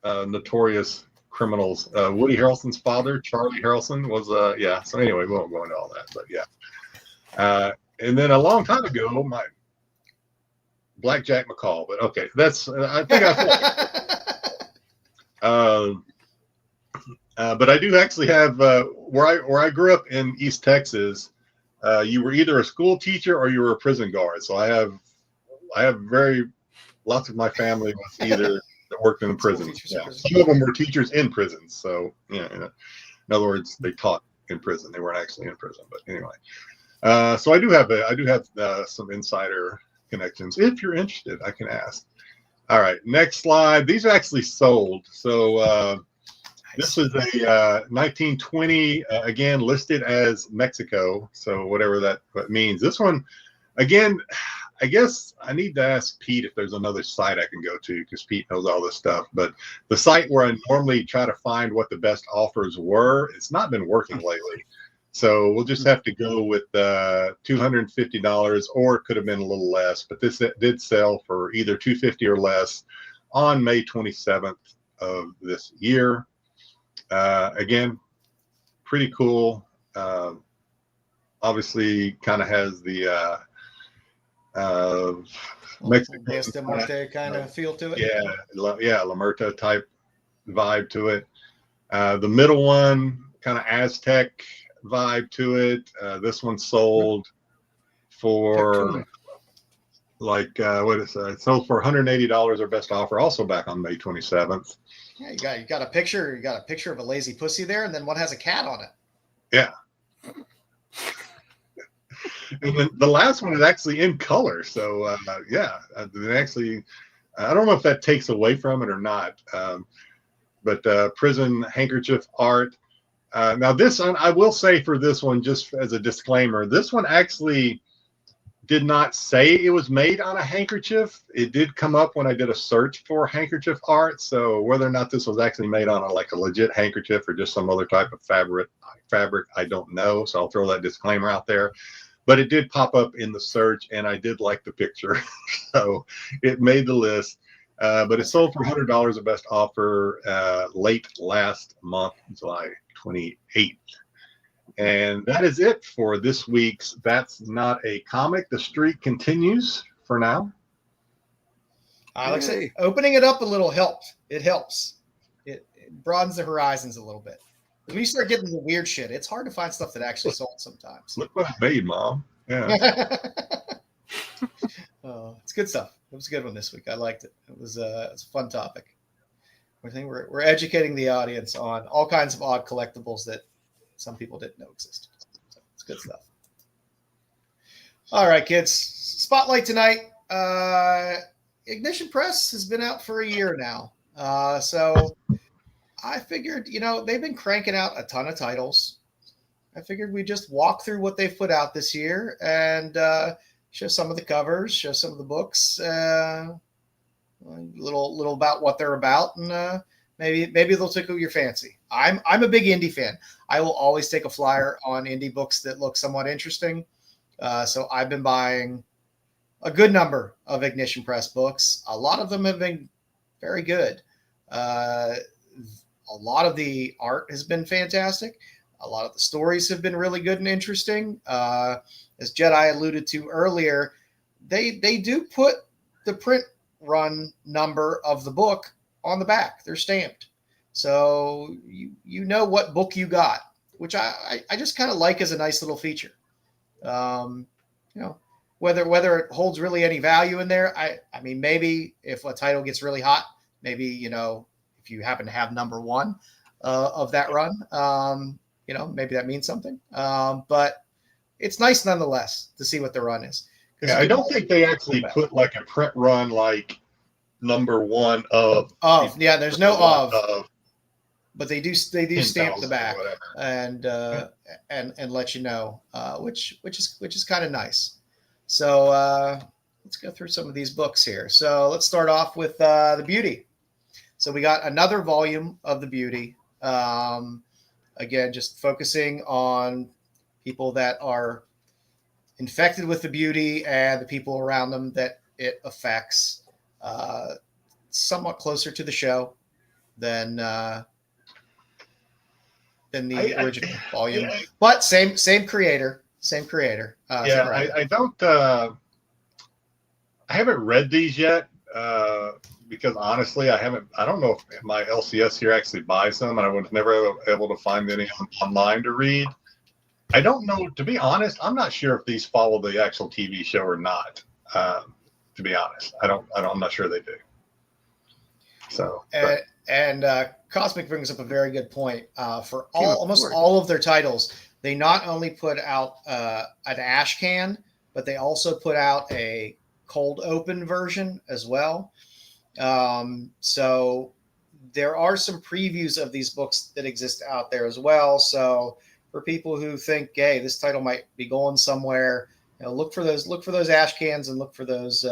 notorious criminals. Woody Harrelson's father, Charlie Harrelson, was yeah. So anyway, we won't go into all that, but yeah. And then a long time ago, my Blackjack McCall. But okay, that's I think I But I do actually have where I grew up in East Texas. You were either a school teacher or you were a prison guard. So I have lots of my family was either that worked in prisons. Yeah. Some of them were teachers in prisons. So yeah, in other words, they taught in prison. They weren't actually in prison, but anyway. So I do have some insider connections. If you're interested, I can ask. All right, next slide. These are actually sold. So this is a 1920, again, listed as Mexico. So whatever that means. This one, again, I guess I need to ask Pete if there's another site I can go to because Pete knows all this stuff. But the site where I normally try to find what the best offers were, it's not been working lately. So we'll just have to go with $250, or it could have been a little less. But this did sell for either $250 or less on May 27th of this year. Again, pretty cool. Obviously, kind of has the Mexican kind of feel to it. Yeah, La Muerta type vibe to it. The middle one, kind of Aztec vibe to it. This one sold for like what is it? Sold for $180, our best offer, also back on May 27th. Yeah, you got a picture. You got a picture of a lazy pussy there, and then one has a cat on it. Yeah. And then the last one is actually in color. So actually, I don't know if that takes away from it or not. But prison handkerchief art. Now this one, I will say for this one, just as a disclaimer, this one actually did not say it was made on a handkerchief. It did come up when I did a search for handkerchief art. So whether or not this was actually made on a legit handkerchief or just some other type of fabric, I don't know. So I'll throw that disclaimer out there. But it did pop up in the search, and I did like the picture, so it made the list. But it sold for $100, the best offer, late last month, July 28th. And that is it for this week's That's Not a Comic. The streak continues for now. Like I say, opening it up a little helped. It helps. It broadens the horizons a little bit. When you start getting the weird shit, it's hard to find stuff that actually sold sometimes. Look what I made, Mom. Yeah. It's good stuff. It was a good one this week. I liked it. It's a fun topic. We're educating the audience on all kinds of odd collectibles that some people didn't know existed. So it's good stuff. All right, kids. Spotlight tonight. Ignition Press has been out for a year now. So I figured, they've been cranking out a ton of titles. I figured we'd just walk through what they've put out this year and show some of the covers, show some of the books, a little about what they're about, and maybe they'll tickle your fancy. I'm a big indie fan. I will always take a flyer on indie books that look somewhat interesting. So I've been buying a good number of Ignition Press books. A lot of them have been very good. A lot of the art has been fantastic. A lot of the stories have been really good and interesting. As Jedi alluded to earlier, they do put the print run number of the book on the back. They're stamped. So you know what book you got, which I just kind of like as a nice little feature. Whether it holds really any value in there, I mean, maybe if a title gets really hot, maybe, if you happen to have number one of that run, maybe that means something. But it's nice nonetheless to see what the run is. Yeah, I don't think they actually put like a print run like number one of. Yeah, there's no of. But they do stamp the back and let you know, which is kind of nice. So let's go through some of these books here. So let's start off with The Beauty. So we got another volume of The Beauty. Again, just focusing on people that are infected with the beauty and the people around them that it affects. Somewhat closer to the show than the original volume, but same creator. I don't. I haven't read these yet, because honestly, I don't know if my LCS here actually buys them, and I was never able to find any online to read. I don't know, to be honest. I'm not sure if these follow the actual TV show or not. To be honest, I'm not sure they do. So, and Cosmic brings up a very good point. For almost all of their titles, they not only put out an ash can, but they also put out a cold open version as well. So there are some previews of these books that exist out there as well. So for people who think, hey, this title might be going somewhere, look for those ash cans and look for those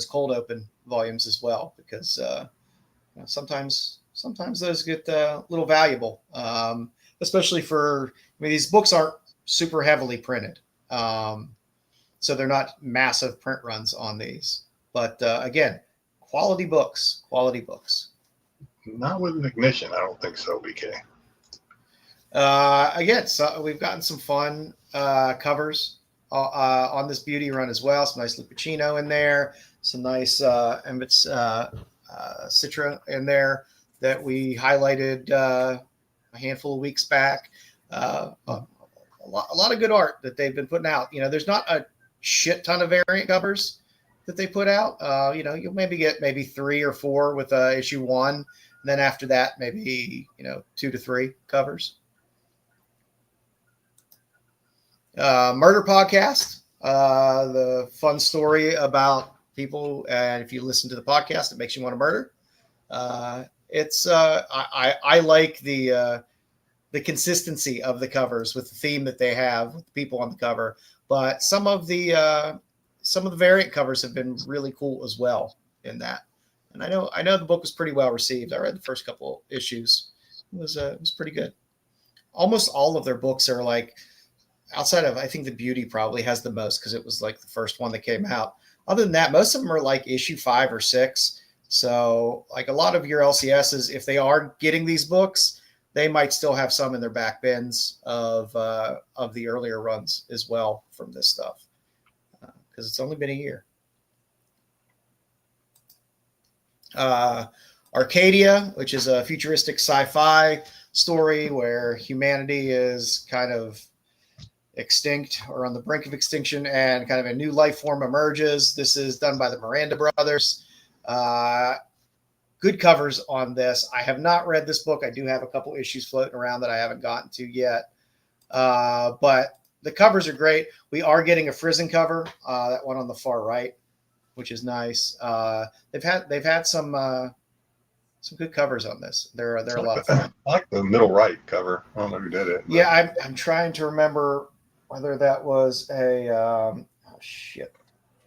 cold open volumes as well, because sometimes those get a little valuable, especially for, these books aren't super heavily printed. So they're not massive print runs on these, but again, quality books. Not with an ignition, I don't think so, BK. Again, so we've gotten some fun covers on this beauty run as well. Some nice Lupacino in there, some nice Citra in there that we highlighted a handful of weeks back. A lot of good art that they've been putting out. There's not a shit ton of variant covers that they put out. You'll maybe get 3 or 4 with issue 1. And then after that, maybe 2 to 3 covers. Murder Podcast, the fun story about people, and if you listen to the podcast, it makes you want to murder. I like the consistency of the covers with the theme that they have with the people on the cover, but some of the variant covers have been really cool as well in that. And I know the book was pretty well received. I read the first couple issues. It was pretty good. Almost all of their books are like, outside of, I think the Beauty probably has the most because it was like the first one that came out. Other than that, most of them are like issue 5 or 6. So like a lot of your LCSs, if they are getting these books, they might still have some in their back bins of the earlier runs as well from this stuff, because it's only been a year. Arcadia, which is a futuristic sci-fi story where humanity is kind of extinct or on the brink of extinction, and kind of a new life form emerges. This is done by the Miranda brothers. Good covers on this. I have not read this book. I do have a couple issues floating around that I haven't gotten to yet. But the covers are great. We are getting a Frizen cover, that one on the far right, which is nice. They've had some good covers on this. They're a lot of fun. I like the middle right cover. I don't know who did it. But. Yeah, I'm trying to remember whether that was a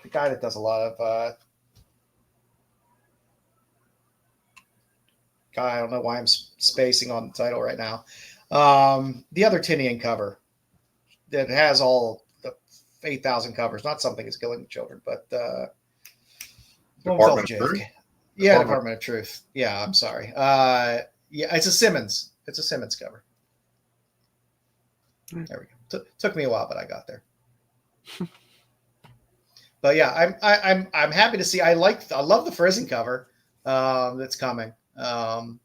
the guy that does a lot of I don't know why I'm spacing on the title right now. The other Tinian cover that has all the 8,000 covers, not Something is Killing the Children, but Department of Truth. Yeah, Department of Truth. Yeah, I'm sorry. Yeah, it's a Simmons. It's a Simmons cover. There we go. Took me a while, but I got there. But yeah, I'm happy to see. I love the Frizen cover that's coming. And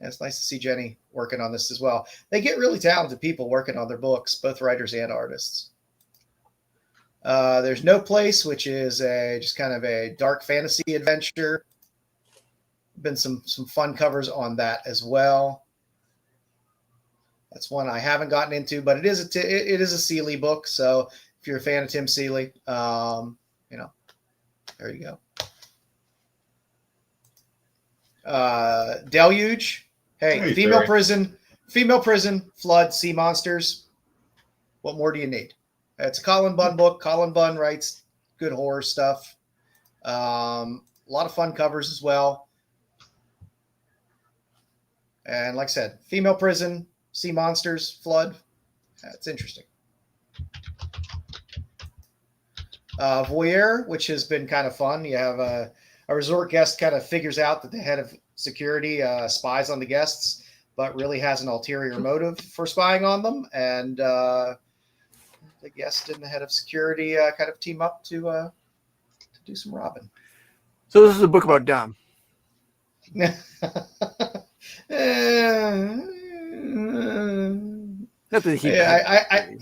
it's nice to see Jenny working on this as well. They get really talented people working on their books, both writers and artists. There's No Place, which is just kind of a dark fantasy adventure. Been some fun covers on that as well. That's one I haven't gotten into, but it is a Seeley book. So if you're a fan of Tim Seeley, there you go. Deluge. Hey, female prison, flood, sea monsters. What more do you need? It's a Colin Bunn book. Colin Bunn writes good horror stuff. A lot of fun covers as well. And like I said, female prison, sea monsters, flood. That's interesting. Voyeur, which has been kind of fun. You have a resort guest kind of figures out that the head of security spies on the guests, but really has an ulterior motive for spying on them. And the guest and the head of security kind of team up to do some robbing. So this is a book about Dom. Nothing to keep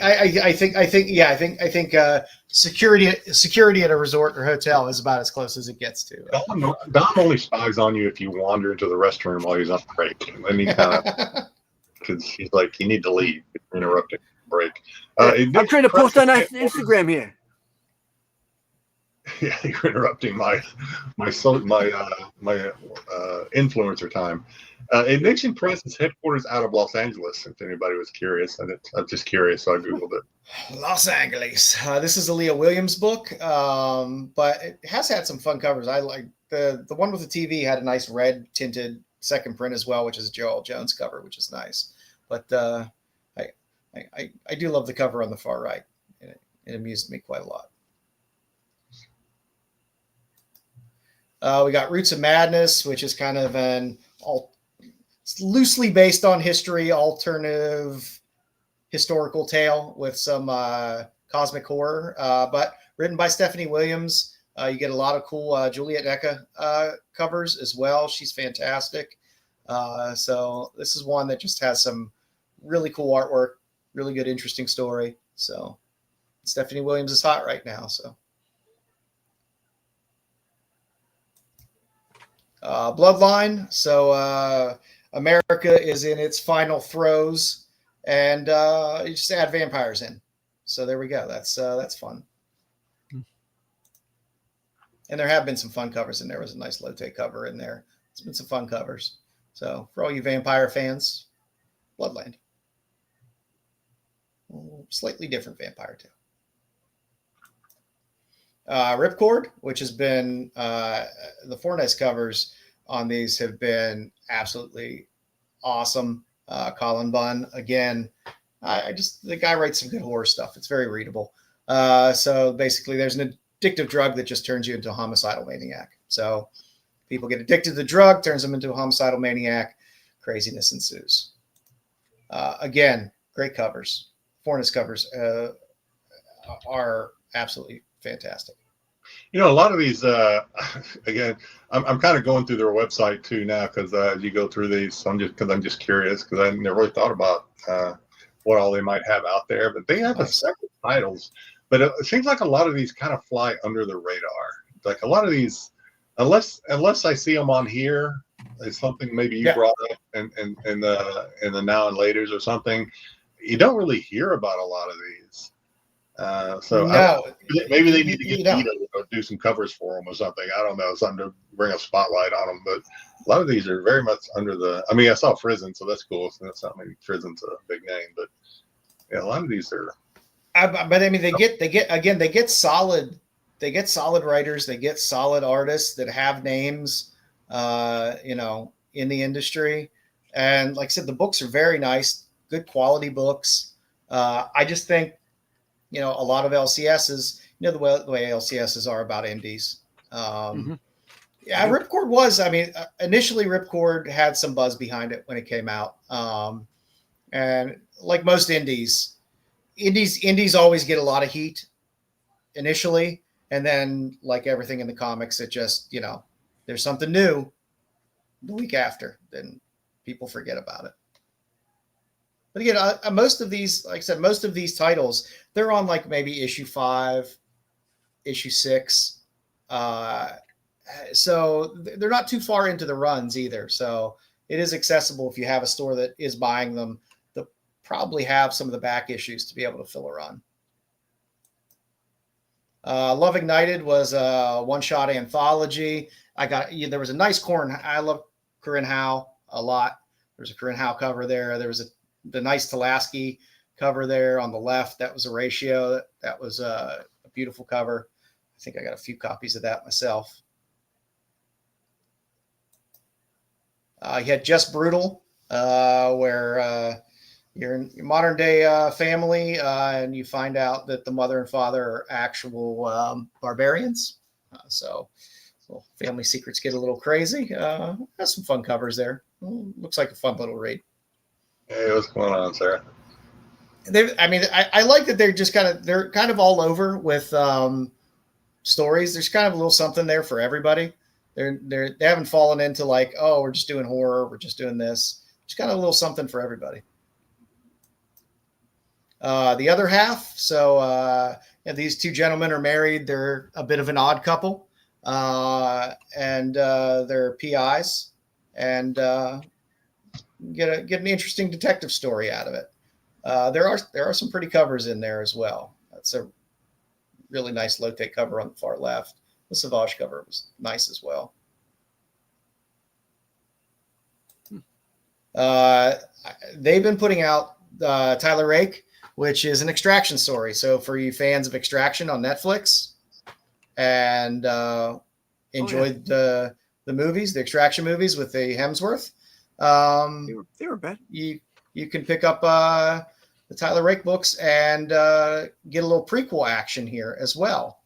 I think security at a resort or hotel is about as close as it gets to. Dom only spies on you if you wander into the restroom while he's on break. And then he kind of, because he's like, you need to leave. You're interrupting the break. I'm trying to post on Instagram here. Yeah, you're interrupting my influencer time. Ignition Press is headquarters out of Los Angeles. If anybody was curious, and I'm just curious, so I googled it. Los Angeles. This is a Leah Williams book, but it has had some fun covers. I like the one with the TV had a nice red tinted second print as well, which is a Joel Jones cover, which is nice. But I do love the cover on the far right. It amused me quite a lot. We got Roots of Madness, which is kind of it's loosely based on history, alternative historical tale with some cosmic horror, but written by Stephanie Williams. You get a lot of cool Juliet Eka covers as well. She's fantastic. So this is one that just has some really cool artwork, really good, interesting story. So Stephanie Williams is hot right now. So Bloodline. So America is in its final throes, and you just add vampires in. So there we go. That's fun. And there have been some fun covers in there. Was a nice Lotte cover in there. It's been some fun covers. So for all you vampire fans, Bloodline. Slightly different vampire too. Ripcord, which has been the Fortnite covers on these have been absolutely awesome. Colin Bunn, again, the guy writes some good horror stuff. It's very readable. So basically there's an addictive drug that just turns you into a homicidal maniac. So people get addicted to the drug, turns them into a homicidal maniac, craziness ensues. Again, great covers. Fortnite covers are absolutely fantastic. You know, a lot of these, again, I'm kind of going through their website too now because as you go through these, I'm just curious because I never really thought about what all they might have out there. But they have several titles, but it seems like a lot of these kind of fly under the radar. Like a lot of these, unless I see them on here, it's something maybe you brought up in the now and laters or something. You don't really hear about a lot of these. So no, maybe they need to get Vito to do some covers for them or something. I don't know, something to bring a spotlight on them. But a lot of these are very much under the. I mean, I saw Frizen, so that's cool. So that's not maybe Frizen's a big name, but yeah, a lot of these are. But I mean, they get solid. They get solid writers. They get solid artists that have names, in the industry. And like I said, the books are very nice, good quality books. I just think. A lot of LCSs, the way LCSs are about indies. Yeah, Ripcord was, initially Ripcord had some buzz behind it when it came out. And like most indies always get a lot of heat initially. And then like everything in the comics, it just, there's something new the week after, then people forget about it. But again, most of these, like I said, most of these titles, they're on like maybe issue 5, issue 6. So they're not too far into the runs either. So it is accessible if you have a store that is buying them. They'll probably have some of the back issues to be able to fill a run. Love Ignited was a one-shot anthology. There was a nice I love Corinne Howe a lot. There's a Corinne Howe cover there. There was the nice Talaski cover there on the left. That was a ratio. That was a beautiful cover. I think I got a few copies of that myself. You had Just Brutal, where you're in your modern day family and you find out that the mother and father are actual barbarians. So family secrets get a little crazy. Has some fun covers there. Looks like a fun little read. Hey, what's going on, Sarah? I like that they're kind of all over with stories. There's kind of a little something there for everybody. They haven't fallen into like, oh, we're just doing horror, we're just doing this. Just kind of a little something for everybody. The other half, so these two gentlemen are married. They're a bit of an odd couple, and they're PIs, and get an interesting detective story out of it. There are some pretty covers in there as well. That's a really nice Lotte cover on the far left. The Savage cover was nice as well. They've been putting out Tyler Rake, which is an Extraction story. So for you fans of Extraction on Netflix and enjoyed the movies, the Extraction movies with the Hemsworth, they were bad. You can pick up the Tyler Rake books and get a little prequel action here as well.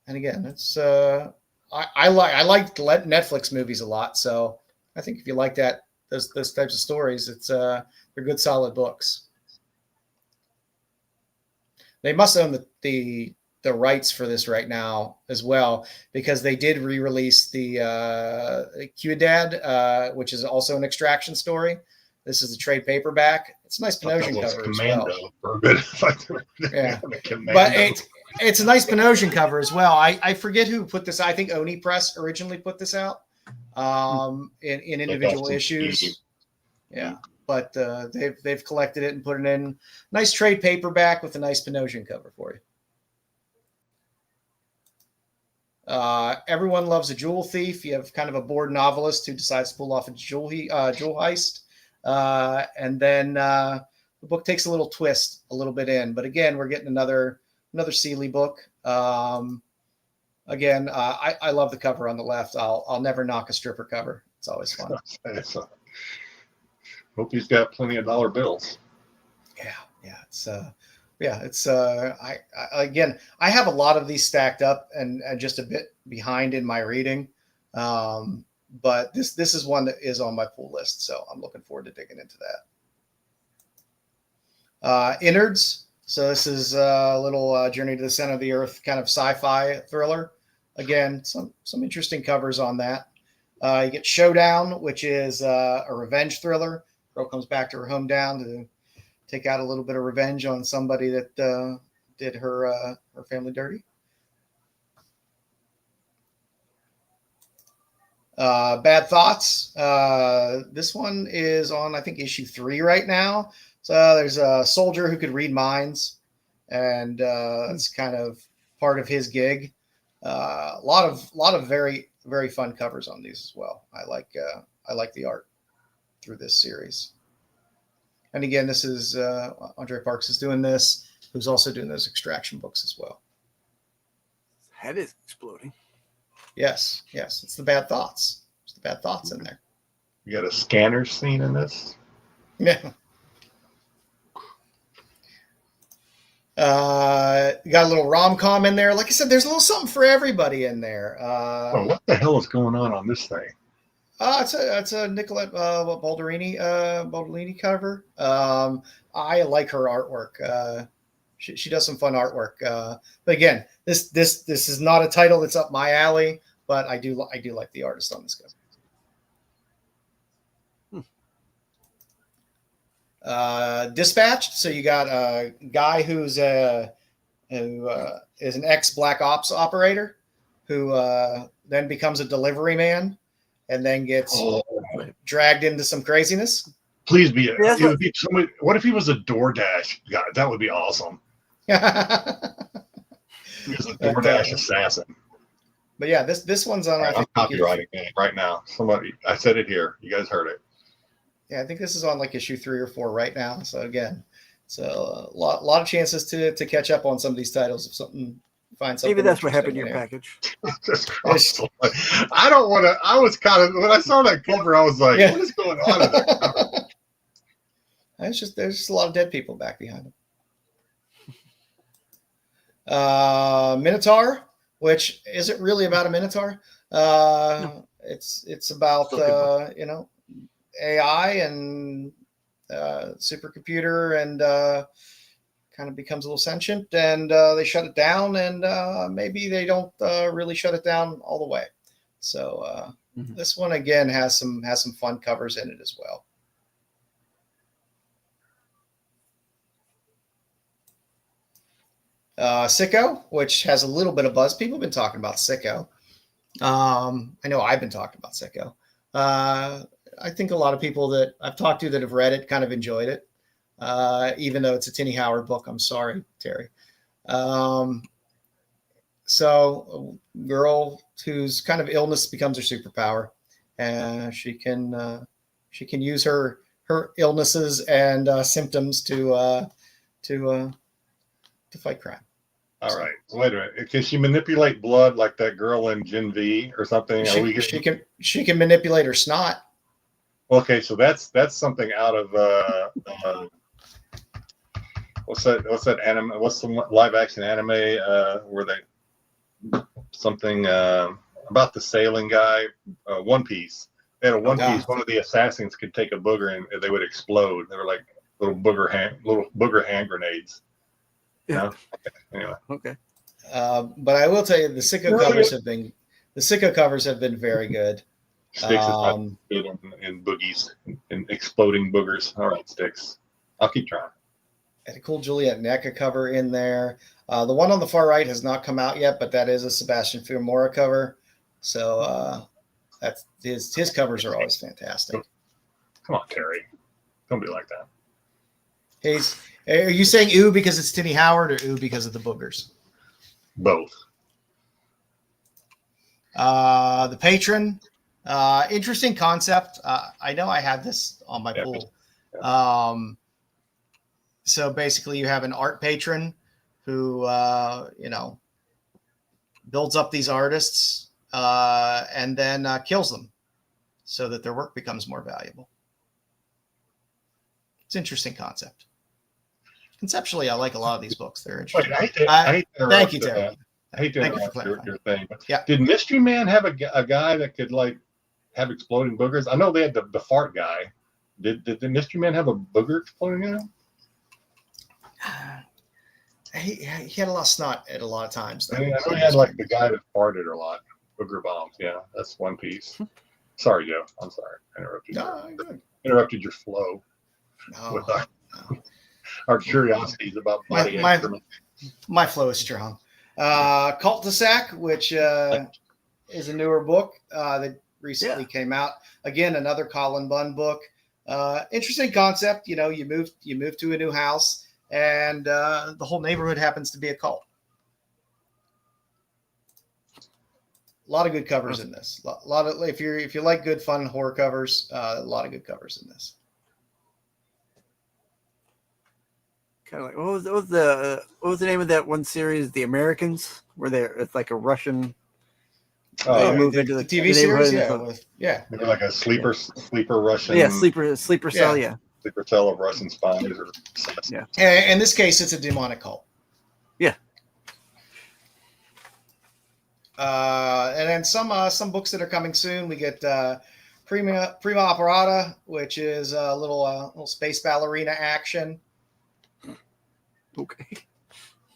And again, it's I like Netflix movies a lot, so I think if you like those types of stories, they're good, solid books. They must own the rights for this right now as well, because they did re-release the Q-Dad, which is also an Extraction story. This is a trade paperback. It's a nice Panosian cover Commando as well. For a bit. Yeah, but it's a nice Panosian cover as well. I forget who put this. I think Oni Press originally put this out in individual issues. Yeah, but they've collected it and put it in nice trade paperback with a nice Panosian cover for you. Everyone loves a jewel thief. You have kind of a bored novelist who decides to pull off a jewel heist, and then the book takes a little twist a little bit in. But again, we're getting another Seeley book. Again, I love the cover on the left. I'll never knock a stripper cover. It's always fun. Hope he's got plenty of dollar bills. I have a lot of these stacked up and just a bit behind in my reading. But this is one that is on my pull list, so I'm looking forward to digging into that. Innards. So this is a little Journey to the Center of the Earth kind of sci-fi thriller. Again, some interesting covers on that. You get Showdown, which is a revenge thriller. Girl comes back to her hometown to take out a little bit of revenge on somebody that did her family dirty. Bad Thoughts. This one is on, I think, issue 3 right now. So there's a soldier who could read minds, and it's kind of part of his gig. A lot of very, very fun covers on these as well. I like the art through this series. And again, this is Andre Parks is doing this, who's also doing those Extraction books as well. His head is exploding. Yes, it's the Bad Thoughts. There's the Bad Thoughts in there. You got a scanner scene in this? Yeah. You got a little rom-com in there. Like I said, there's a little something for everybody in there. What the hell is going on this thing? It's a Nicolette Baldini cover. I like her artwork. She does some fun artwork. But again, this is not a title that's up my alley, but I do like the artist on this cover. Dispatched. So you got a guy who is an ex Black Ops operator who then becomes a delivery man and then gets dragged into some craziness. Please be. It would be somebody. What if he was a DoorDash guy? That would be awesome. He was a DoorDash assassin. But yeah, this one's on. I'm copywriting it right now. Somebody, I said it here. You guys heard it. Yeah, I think this is on like issue 3 or 4 right now. So again, a lot of chances to catch up on some of these titles if something. Find something. Maybe that's what happened in your package. I don't want to. I was kind of when I saw that cover, I was like, "What is going on?" In that there's just a lot of dead people back behind them. Minotaur, which isn't really about a Minotaur. No. It's about AI and supercomputer and kind of becomes a little sentient, and they shut it down, and maybe they don't really shut it down all the way. So this one again has some fun covers in it as well. Sicko, which has a little bit of buzz. People have been talking about Sicko. I know I've been talking about Sicko. I think a lot of people that I've talked to that have read it kind of enjoyed it, even though it's a Tinny Howard book. I'm sorry, Terry. So a girl whose kind of illness becomes her superpower, and she can use her illnesses and symptoms to fight crime. All right. Wait a minute. Can she manipulate blood like that girl in Gen V or something? She can manipulate her snot. Okay, so that's something out of what's that anime? What's the live action anime where they something about the sailing guy? One Piece. They had a One Piece. One of the assassins could take a booger and they would explode. They were like little booger hand grenades. Yeah. No? Anyway. Okay. But I will tell you, the Sicko covers have been very good. Styx is not good in boogies and exploding boogers. All right, Styx. I'll keep trying. Had a cool Juliet NECA cover in there. The one on the far right has not come out yet, but that is a Sebastian Fiumara cover. So that's his covers are always fantastic. Come on, Terry. Don't be like that. Are you saying ooh because it's Tinny Howard or ooh because of the boogers? Both. The Patron. Interesting concept. I know I had this on my pool. Yeah. So basically you have an art patron who, builds up these artists and then kills them so that their work becomes more valuable. It's an interesting concept. Conceptually, I like a lot of these books. They're interesting. Thank you, Terry. I hate to interrupt your thing. But yeah. Did Mystery Man have a guy that could have exploding boogers? I know they had the fart guy. Did the Mystery Man have a booger exploding guy? He had a lot of snot at a lot of times. I know he had the guy that farted a lot. Booger bombs. Yeah, that's One Piece. Sorry, Joe. I'm sorry. I interrupted your flow. With our curiosities about body excrement. My flow is strong. Cul-de-sac, which is a newer book that recently came out. Again, another Colin Bunn book. Interesting concept. You move to a new house, and the whole neighborhood happens to be a cult. A lot of good covers in this. A lot of if you like good fun horror covers, a lot of good covers in this. Kind of like what was the name of that one series, The Americans, where it's like a Russian move into the TV series, maybe like a sleeper Russian, sleeper cell, sleeper cell of Russian spies, or in this case, it's a demonic cult. Yeah. And then some books that are coming soon. We get Prima Operata, which is a little space ballerina action. Okay.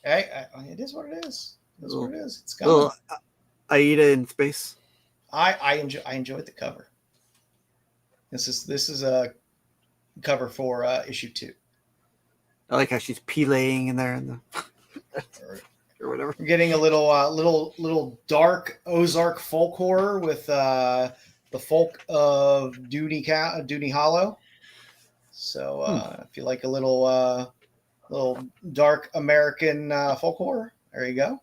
Hey, it is what it is. It's what it is. It's coming. Little Aida in space. I enjoyed the cover. This is a cover for issue 2. I like how she's peeling in there or whatever. We're getting a little dark Ozark folk horror with the folk of Dooney Hollow. So if you like a little dark American folk horror, there you go.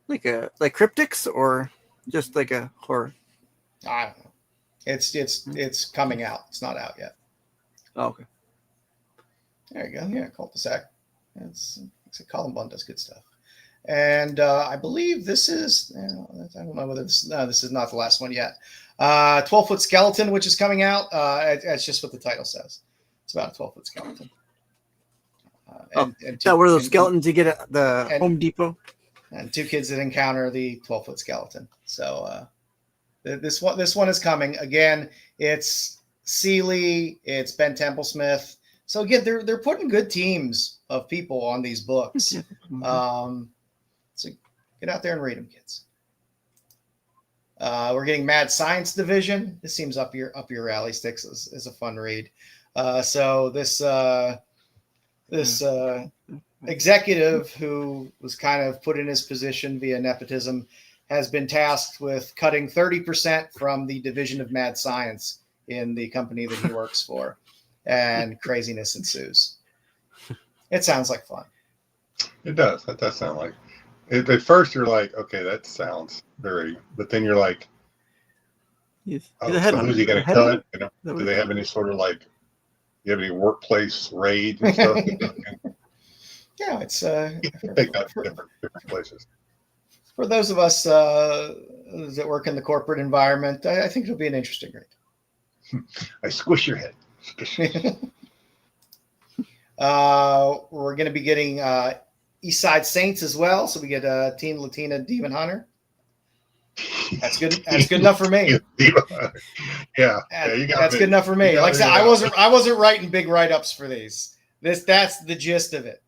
Like cryptics or just like a horror? I don't know. It's coming out. It's not out yet. Oh, okay. There you go. Yeah, Cul-de-sac. It's Colin Bunn does good stuff. And I believe this is, I don't know whether this is not the last one yet. 12-foot skeleton, which is coming out. That's just what the title says. It's about a 12-foot skeleton. Is that one of those skeletons you get at the Home Depot? And 2 kids that encounter the 12-foot skeleton. So this one is coming. Again, it's Seeley, it's Ben Templesmith. So again, they're putting good teams of people on these books. So get out there and read them, kids. We're getting Mad Science Division. This seems up your alley. Styx is a fun read. So this executive who was kind of put in his position via nepotism has been tasked with cutting 30% from the division of Mad Science in the company that he works for, and craziness ensues. It sounds like fun. It does. That does sound like. At first, you're like, okay, that sounds very. But then you're like, He's oh, ahead so of who's he going to cut? You know, do they have any sort of like? Do you have any workplace raids and stuff? Yeah, it's Take that to different places. For those of us that work in the corporate environment, I think it'll be an interesting read. I squish your head. We're going to be getting East Side Saints as well, so we get Teen Latina Demon Hunter. That's good. That's good enough for me. Yeah, you got that's good enough for me. Like I said, I wasn't writing big write-ups for these. That's the gist of it.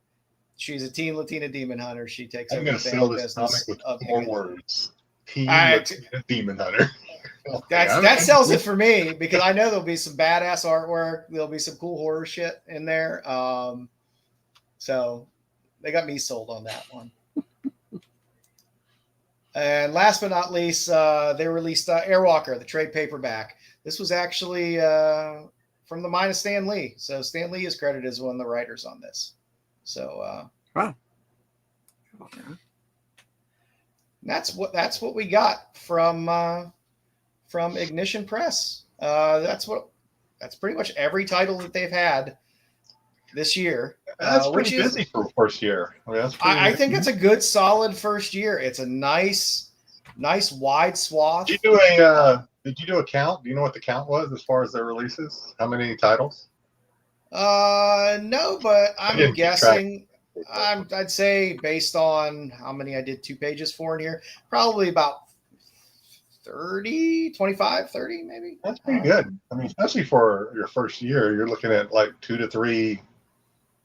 She's a Teen Latina Demon Hunter. She takes over the family business with of 4 words. Teen Latina Demon Hunter. That sells it for me, because I know there'll be some badass artwork. There'll be some cool horror shit in there. So they got me sold on that one. And last but not least, they released Airwalker, the trade paperback. This was actually from the mind of Stan Lee. So Stan Lee is credited as one of the writers on this. So wow. That's what we got from Ignition Press. That's pretty much every title that they've had this year. That's pretty busy for first year. I think it's a good, solid first year. It's a nice wide swath. Did you do a count? Do you know what the count was as far as their releases? How many titles? No, but I'm guessing. I'd say, based on how many I did 2 pages for in here, probably about 30, 25, 30 maybe. That's pretty good. I mean, especially for your first year, you're looking at like 2 to 3,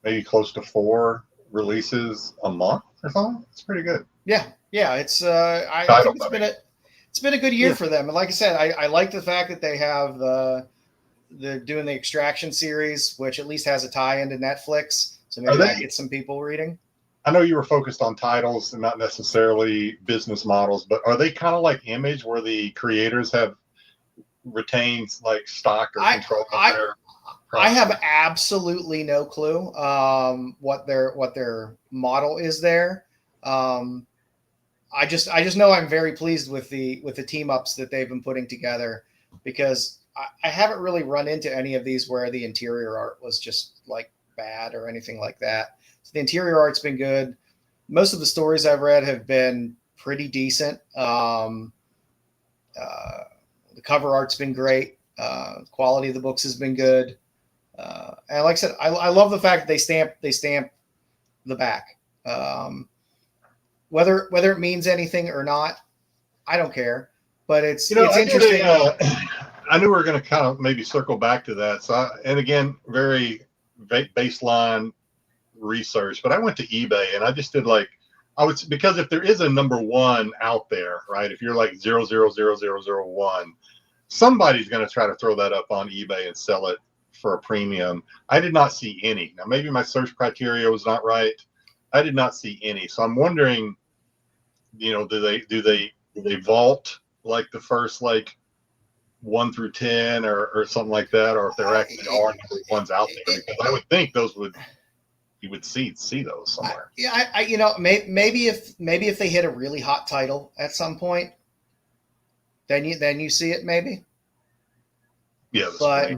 maybe close to 4 releases a month or something. It's pretty good. Yeah. It's I think it's been a good year for them. And like I said, I like the fact that they have they're doing the Extraction series, which at least has a tie into Netflix. So maybe that gets some people reading. I know you were focused on titles and not necessarily business models, but are they kind of like Image, where the creators have retained like stock or control of their process? I have absolutely no clue what their model is there. I just know I'm very pleased with the team ups that they've been putting together, because I haven't really run into any of these where the interior art was just like bad or anything like that. So the interior art's been good. Most of the stories I've read have been pretty decent. The cover art's been great. Quality of the books has been good. And like I said, I love the fact that they stamp the back. Whether it means anything or not, I don't care. But it's interesting. I knew we were going to kind of maybe circle back to that. So, and again, very baseline research, but I went to eBay and I just did because if there is a number 1 out there, right? If you're like 000001, somebody's going to try to throw that up on eBay and sell it for a premium. I did not see any. Now, maybe my search criteria was not right. I did not see any. So I'm wondering, do they vault like the first 1 through 10 or something like that, or if there actually are number 1s out there? Because I would think you would see those somewhere. Maybe if they hit a really hot title at some point, then you see it maybe. Yeah, but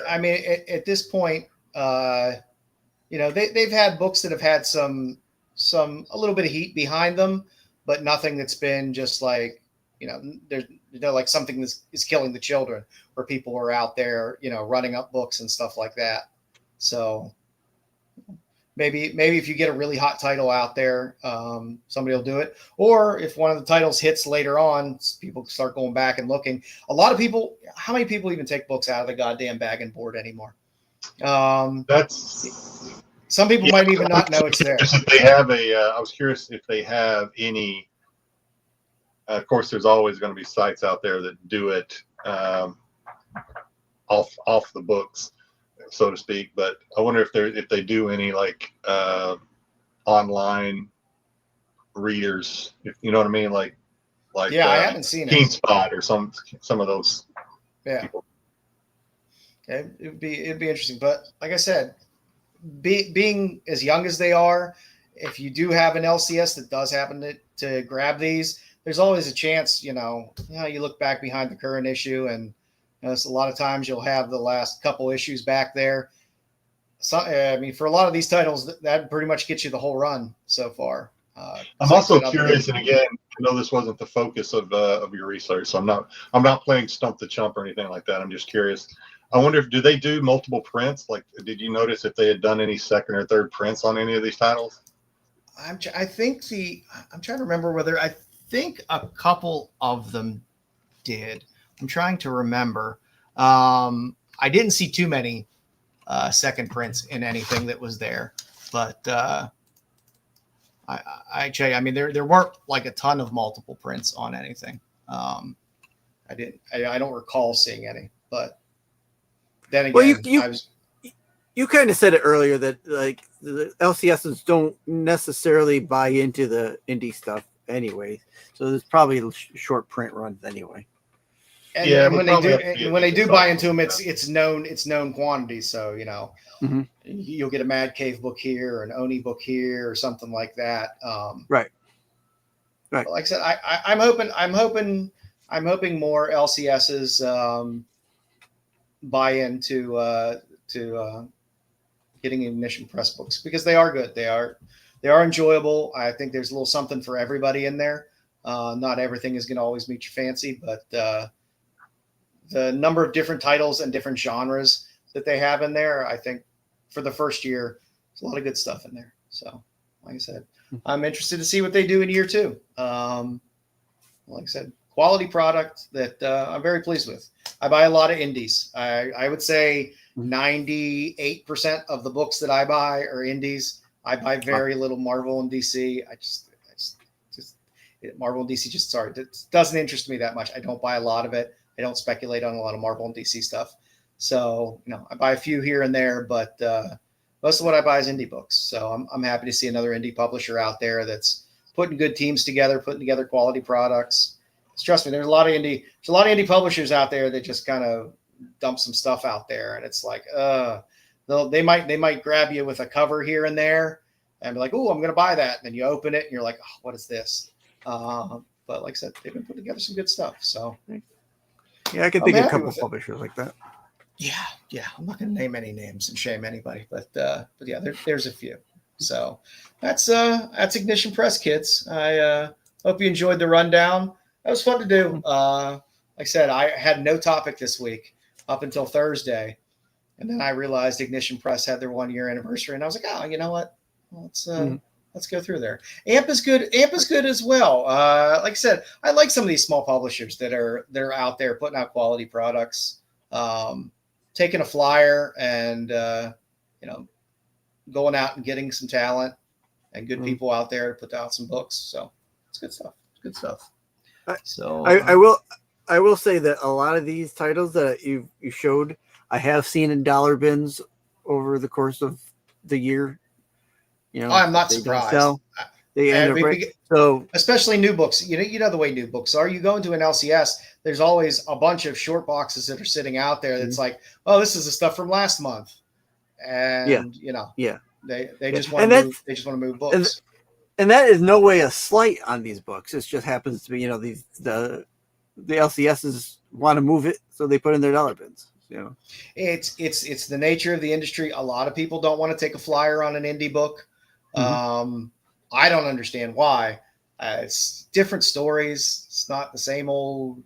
I mean, at this point, they've had books that have had some a little bit of heat behind them, but nothing that's been just like, there's like something that is killing the children, where people are out there, running up books and stuff like that. So maybe if you get a really hot title out there, somebody will do it. Or if one of the titles hits later on, people start going back and looking. A lot of people, how many people even take books out of the goddamn bag and board anymore? That's some people might even not know it's there. If they have I was curious if they have any. Of course, there's always going to be sites out there that do it off the books, so to speak. But I wonder if they do any like online readers, if you know what I mean, like yeah, I haven't seen Keen it. Spot or some of those. Yeah, people. Okay. It'd be interesting. But like I said, being as young as they are, if you do have an LCS that does happen to grab these, there's always a chance. You look back behind the current issue, and it's a lot of times you'll have the last couple issues back there. So, I mean, for a lot of these titles, that pretty much gets you the whole run so far. I'm also curious, and again, I know this wasn't the focus of your research, so I'm not playing Stump the Chump or anything like that. I'm just curious. I wonder do they do multiple prints? Like, did you notice if they had done any second or third prints on any of these titles? I'm trying to remember whether I think a couple of them did. I'm trying to remember. I didn't see too many second prints in anything that was there, but I mean, there weren't like a ton of multiple prints on anything. I don't recall seeing any, but then again, well, you kind of said it earlier that like the LCSs don't necessarily buy into the indie stuff anyway, so there's probably short print runs anyway. And when they do buy into them, it's known quantities. So you'll get a Mad Cave book here, an Oni book here, or something like that. Right. Like I said, I'm hoping more LCSs buy into getting Ignition Press books, because they are good. They are enjoyable. I think there's a little something for everybody in there. Not everything is going to always meet your fancy, but the number of different titles and different genres that they have in there, I think for the first year, there's a lot of good stuff in there. So, like I said, I'm interested to see what they do in year 2. Like I said, quality product that I'm very pleased with. I buy a lot of indies. I would say 98% of the books that I buy are indies. I buy very little Marvel and DC. Marvel and DC it doesn't interest me that much. I don't buy a lot of it. I don't speculate on a lot of Marvel and DC stuff. So, I buy a few here and there, but most of what I buy is indie books. So I'm happy to see another indie publisher out there that's putting good teams together, putting together quality products. Trust me, there's a lot of indie publishers out there that just kind of dump some stuff out there, and it's like, they might grab you with a cover here and there and be like, oh, I'm going to buy that. And then you open it and you're like, oh, what is this? But like I said, they've been putting together some good stuff. So yeah, I can think of a couple of publishers like that. Yeah. I'm not going to name any names and shame anybody, but yeah, there's a few. So that's Ignition Press, kids. I hope you enjoyed the rundown. That was fun to do. Like I said, I had no topic this week up until Thursday, and then I realized Ignition Press had their 1-year anniversary, and I was like, oh, you know what? Let's go through there. AMP is good. AMP is good as well. Like I said, I like some of these small publishers that are out there putting out quality products, taking a flyer and going out and getting some talent and good people out there to put out some books. So it's good stuff. Good stuff. So I will say that a lot of these titles that you showed, I have seen in dollar bins over the course of the year. I'm not surprised. They end up so especially new books. You know the way new books are. You go into an LCS, there's always a bunch of short boxes that are sitting out there. That's like, oh, this is the stuff from last month, and they just want to move books. And that is no way a slight on these books. It just happens to be, the LCSs want to move it, so they put in their dollar bins. It's the nature of the industry. A lot of people don't want to take a flyer on an indie book. I don't understand why. It's different stories. It's not the same old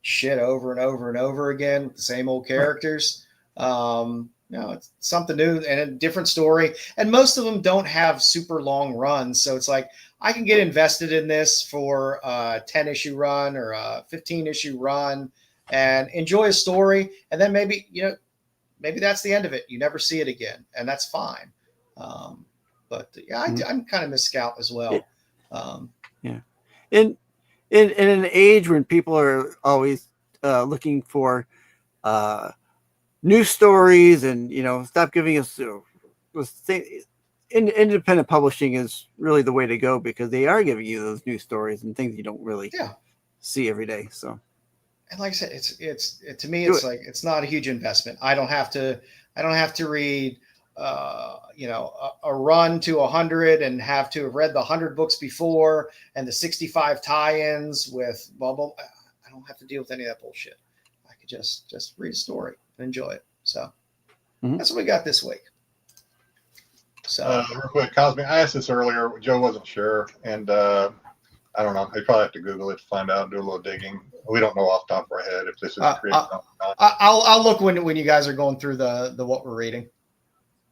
shit over and over and over again with the same old characters. It's something new and a different story. And most of them don't have super long runs. So it's like, I can get invested in this for a 10-issue run or a 15-issue run and enjoy a story. And then maybe maybe that's the end of it. You never see it again, and that's fine. But yeah, I'm kind of miss Scout as well. Yeah, in an age when people are always looking for new stories, and stop giving us independent publishing is really the way to go, because they are giving you those new stories and things you don't really see every day. So, and like I said, it's to me, it's like it's not a huge investment. I don't have to read a run to 100 and have to have read the 100 books before and the 65 tie-ins with blah blah. I don't have to deal with any of that bullshit. I could just read a story and enjoy it. So that's what we got this week. So real quick, Cosme, I asked this earlier. Joe wasn't sure, and I don't know. They probably have to Google it to find out, do a little digging. We don't know off the top of our head if this is created. I'll look when you guys are going through the what we're reading.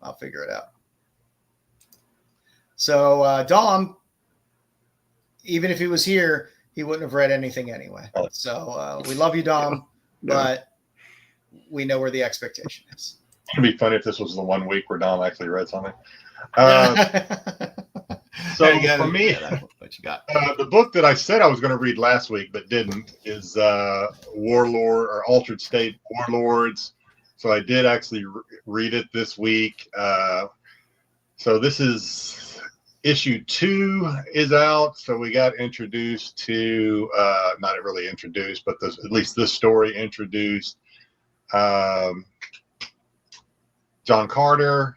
I'll figure it out. So Dom, even if he was here, he wouldn't have read anything anyway. So we love you, Dom, but we know where the expectation is. It'd be funny if this was the 1 week where Dom actually read something. So for me, what you got? The book that I said I was going to read last week but didn't is Warlord or Altered State Warlords. So I did actually read it this week. So this is issue 2 is out. So we got introduced to, not really introduced, but at least this story introduced John Carter.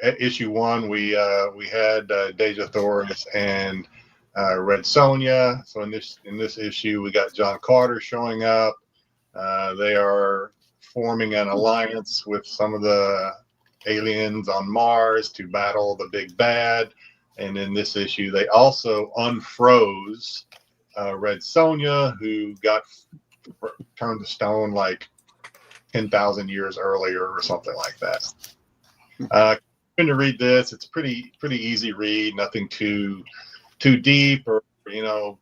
At issue 1, we had Deja Thoris and Red Sonja. So in this issue, we got John Carter showing up. They are forming an alliance with some of the aliens on Mars to battle the big bad. And in this issue, they also unfroze Red Sonja, who got turned to stone like 10,000 years earlier or something like that. Going to read this. It's pretty easy read. Nothing too deep, or a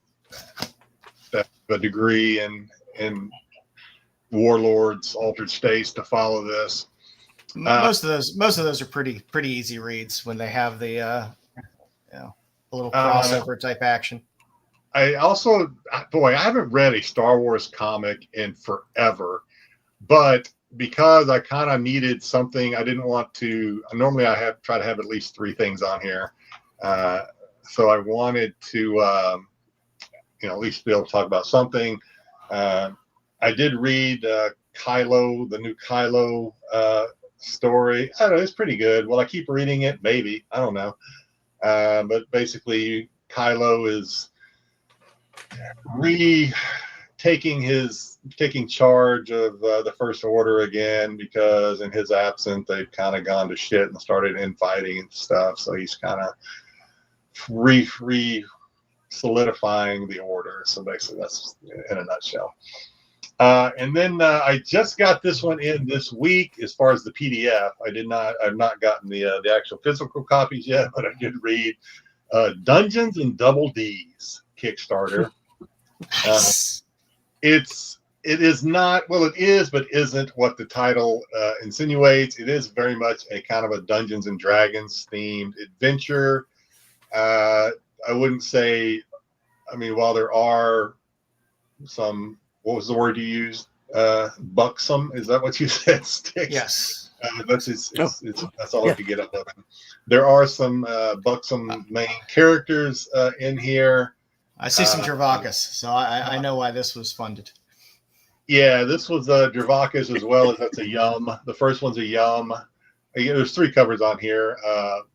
degree in Warlords, Altered States to follow this. Most of those are pretty easy reads when they have the little crossover type action. I also, I haven't read a Star Wars comic in forever, but because I kind of needed something, I didn't want to. Normally, I try to have at least 3 things on here, so I wanted to, at least be able to talk about something. I did read Kylo, the new Kylo story. I don't know, it's pretty good. Will I keep reading it? Maybe. I don't know. But basically, Kylo is taking charge of the First Order again, because in his absence, they've kind of gone to shit and started infighting and stuff. So he's kind of solidifying the Order. So basically, that's in a nutshell. And then I just got this one in this week. As far as the PDF, I've not gotten the actual physical copies yet, but I did read Dungeons and Double D's Kickstarter. Nice. It is not, well, it is, but isn't what the title insinuates. It is very much a kind of a Dungeons and Dragons themed adventure. I wouldn't say, while there are some, what was the word you used? Buxom. Is that what you said, Styx? Yes. That's all I could get up of it. There are some buxom main characters in here. I see some Dravacus, so I know why this was funded. Yeah, this was Dravacus, as well as that's a Yum. The first one's a Yum. There's 3 covers on here.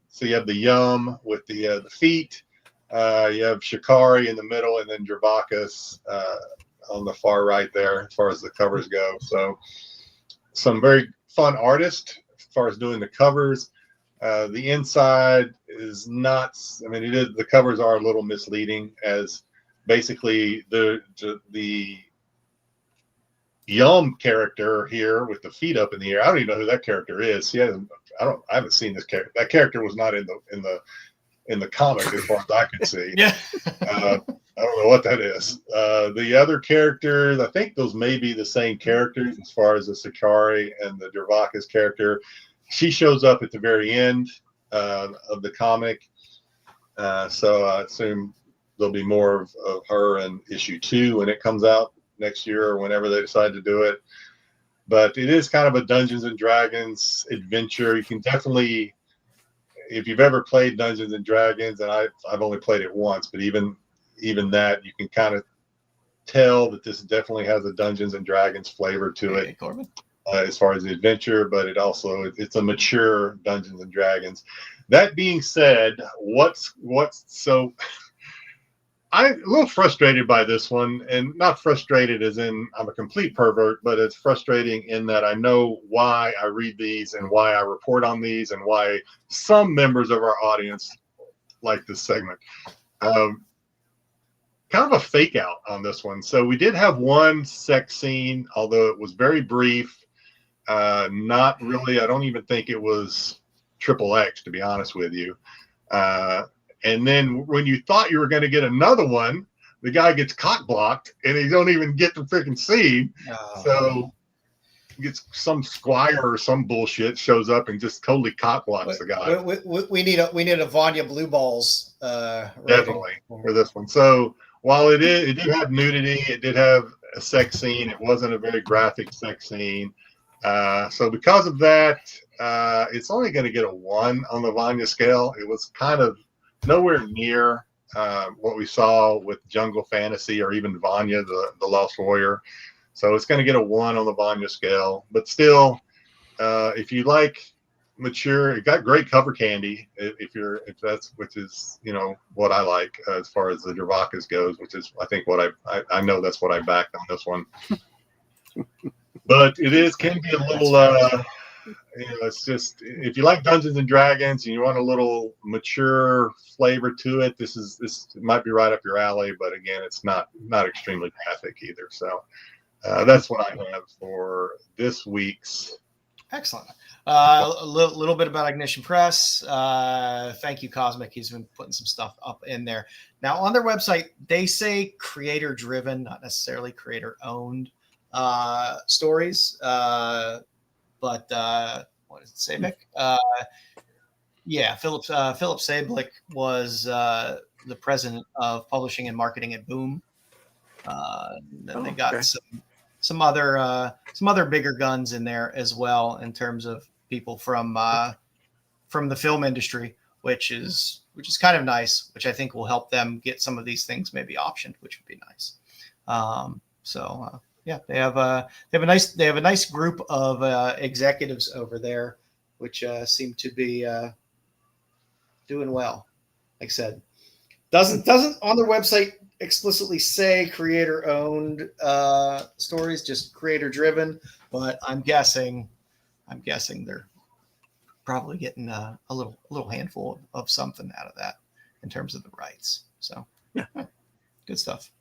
So you have the Yum with the feet. You have Shikari in the middle, and then Dravacus on the far right there, as far as the covers go. So some very fun artists as far as doing the covers. The inside is not, the covers are a little misleading, as basically the Yum character here with the feet up in the air. I don't even know who that character is. I haven't seen this character. That character was not in the in the comic, as far as I could see. Yeah. I don't know what that is. The other characters, I think those may be the same characters as far as the Sakari and the Dervakas character. She shows up at the very end of the comic. So I assume there'll be more of her in issue 2 when it comes out next year or whenever they decide to do it. But it is kind of a Dungeons and Dragons adventure. You can definitely, if you've ever played Dungeons and Dragons, and I've only played it once, but even that, you can kind of tell that this definitely has a Dungeons and Dragons flavor to it, as far as the adventure. But it's a mature Dungeons and Dragons. That being said, I'm a little frustrated by this one, and not frustrated as in I'm a complete pervert, but it's frustrating in that I know why I read these and why I report on these and why some members of our audience like this segment. Kind of a fake out on this one. So we did have one sex scene, although it was very brief. Not really, I don't even think it was XXX, to be honest with you. And then when you thought you were going to get another one, the guy gets cock blocked and he don't even get the freaking scene. So gets some squire or some bullshit shows up and just totally cock blocks the guy. We need a Vanya Blue Balls definitely for this one. So while it did have nudity, it did have a sex scene. It wasn't a very graphic sex scene. So because of that, it's only going to get a 1 on the Vanya scale. It was kind of nowhere near what we saw with Jungle Fantasy or even Vanya, the Lost Warrior. So it's going to get a 1 on the Vanya scale. But still, if you like mature, it got great cover candy. Which is what I like as far as the Dervakas goes, which is I think what I know that's what I backed on this one. But can be a little. It's just, if you like Dungeons and Dragons and you want a little mature flavor to it, this might be right up your alley. But again, it's not extremely graphic either. So that's what I have for this week's. Excellent. A little bit about Ignition Press. Thank you, Cosmic. He's been putting some stuff up in there. Now on their website, they say creator driven, not necessarily creator owned stories. But what does it say, Mick? Philip Sablick was the president of publishing and marketing at Boom. Then they got some other bigger guns in there as well in terms of people from the film industry, which is kind of nice. Which I think will help them get some of these things maybe optioned, which would be nice. Yeah, they have a nice group of executives over there, which seem to be doing well. Like I said, doesn't on their website explicitly say creator owned stories, just creator driven. But I'm guessing they're probably getting a little handful of something out of that in terms of the rights. So yeah, good stuff.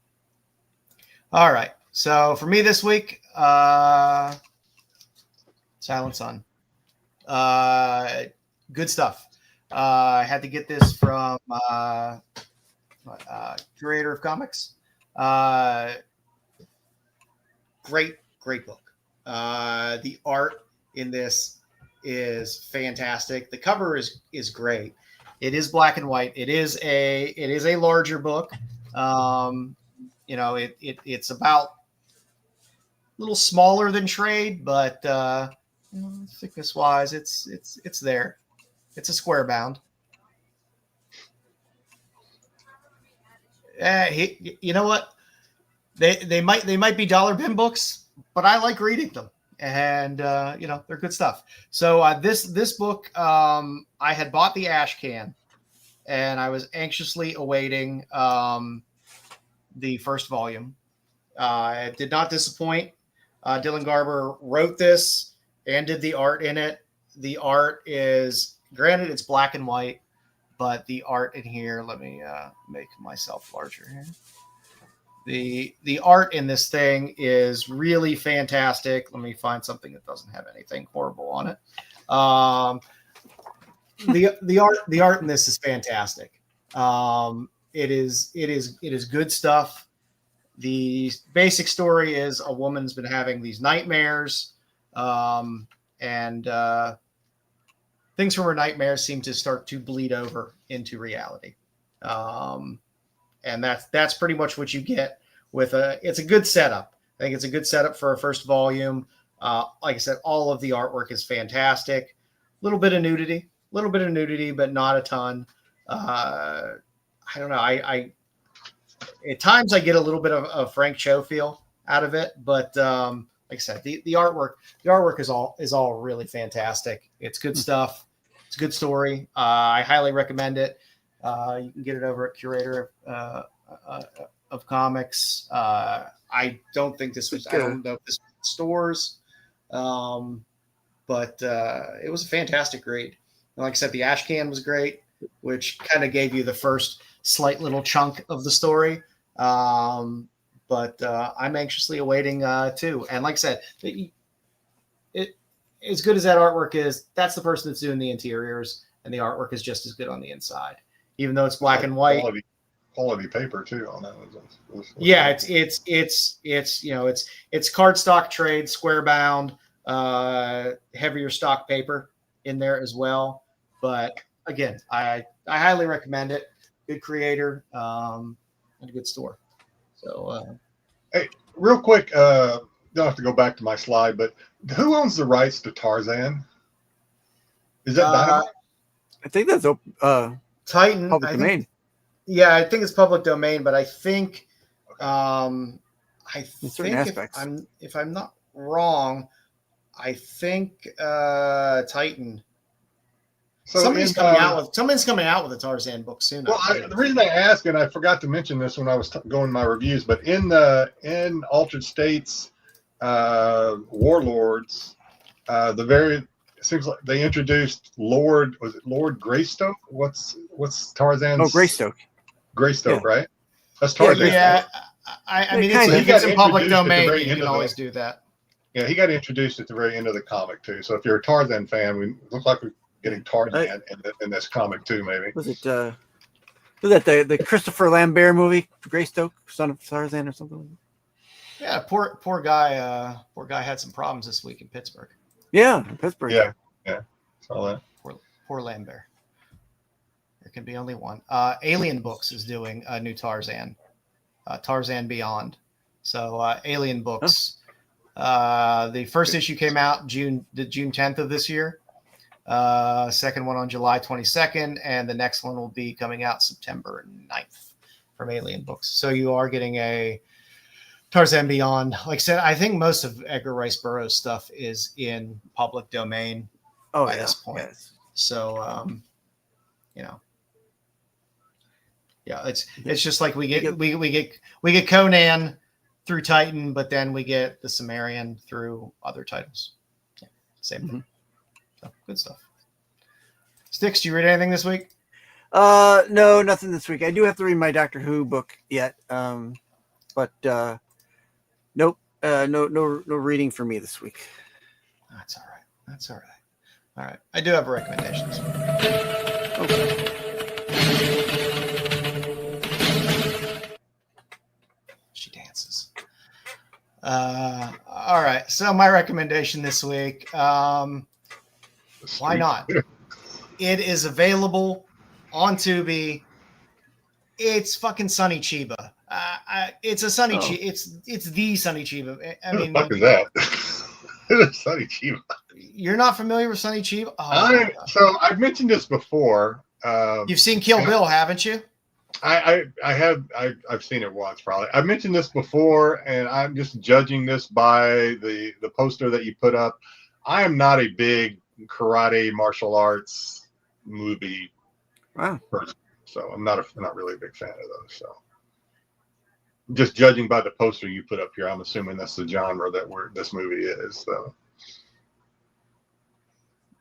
All right. So for me this week, Silent Sun. Good stuff. I had to get this from Curator of Comics. Great book. The art in this is fantastic. The cover is great. It is black and white. It is a larger book. It's about a little smaller than Trade, but thickness wise, it's there. It's a square bound. You know what? They might be dollar bin books, but I like reading them, and they're good stuff. So this book, I had bought the ash can, and I was anxiously awaiting the first volume. It did not disappoint. Dylan Garber wrote this and did the art in it. The art is, granted, it's black and white, but the art in here, let me make myself larger here. The art in this thing is really fantastic. Let me find something that doesn't have anything horrible on it. The art in this is fantastic. It is good stuff. The basic story is a woman's been having these nightmares, and things from her nightmares seem to start to bleed over into reality. And that's pretty much what you get with it's a good setup. I think it's a good setup for a first volume. Like I said, all of the artwork is fantastic. A little bit of nudity, but not a ton. I don't know. I at times I get a little bit of Frank Cho feel out of it, but like I said, the artwork is all really fantastic. It's good stuff. It's a good story. I highly recommend it. You can get it over at Curator of Comics. I don't think this was. I don't know if this was in stores, but it was a fantastic read. And like I said, the ash can was great, which kind of gave you the first slight little chunk of the story. But I'm anxiously awaiting too. And like I said, it as good as that artwork is, that's the person that's doing the interiors, and the artwork is just as good on the inside, even though it's black and white. Quality paper too on that one. Yeah, it's cardstock trade, square bound, heavier stock paper in there as well. But again, I highly recommend it. Good creator, and a good store. So, hey, real quick, don't have to go back to my slide, but who owns the rights to Tarzan? Is that Dynamite? I think that's Titan. public domain. Yeah, I think it's public domain, but I think, if I'm not wrong, I think Titan. So somebody's coming out with a Tarzan book soon. Well, the reason I ask, and I forgot to mention this when I was going my reviews, but in Altered States Warlords, it seems like they introduced Lord Greystoke? What's Tarzan's? Oh, Greystoke. Greystoke, yeah. Right? That's Tarzan. Yeah. I mean, if it's in public domain, you can always do that. Yeah, he got introduced at the very end of the comic too. So if you're a Tarzan fan, we look like we're getting Tarzan in this comic too. Maybe was that the Christopher Lambert movie, Greystoke, Son of Tarzan, or something? Yeah, poor guy. Poor guy had some problems this week in Pittsburgh. Yeah, in Pittsburgh. Yeah. Saw that. Poor Lambert. There can be only one. Alien Books is doing a new Tarzan, Tarzan Beyond. So Alien Books. The first issue came out June 10th of this year. Second one on July 22nd, and the next one will be coming out September 9th from Alien Books. So you are getting a Tarzan Beyond. Like I said, I think most of Edgar Rice Burroughs' stuff is in public domain by this point. Yes. So, it's just like we get Conan through Titan, but then we get the Sumerian through other titles. Yeah, same thing. So good stuff. Styx, did you read anything this week? No, nothing this week. I do have to read my Doctor Who book yet. But nope. No reading for me this week. That's all right. All right. I do have a recommendation this week. Okay. She dances. All right. So my recommendation this week. Why not? It is available on Tubi. It's fucking Sonny Chiba. It's a Sonny Chiba. It's the Sonny Chiba. I mean, what the fuck is that? Sonny Chiba. You're not familiar with Sonny Chiba? So I've mentioned this before. You've seen Kill Bill, haven't you? I have. I've seen it once, probably. I've mentioned this before, and I'm just judging this by the poster that you put up. I am not a big karate martial arts movie person, so I'm not really a big fan of those. So just judging by the poster you put up here, I'm assuming that's the genre that this movie is. So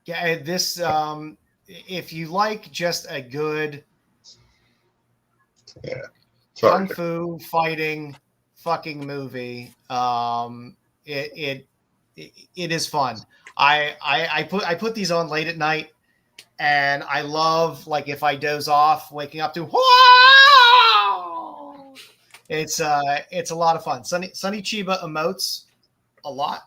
yeah, this if you like just a good kung fu fighting fucking movie, it is fun. I put these on late at night And I love, like, if I doze off, waking up to, whoa! It's a lot of fun. Sonny Chiba emotes a lot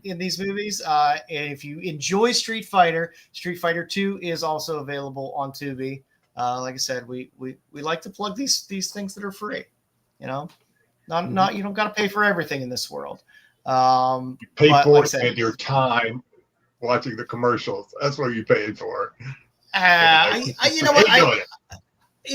in these movies. And if you enjoy Street Fighter 2 is also available on Tubi. Like I said, we like to plug these things that are free. You know, not you don't got to pay for everything in this world. You pay but for like I it said, and your time watching the commercials. That's what you paid for. You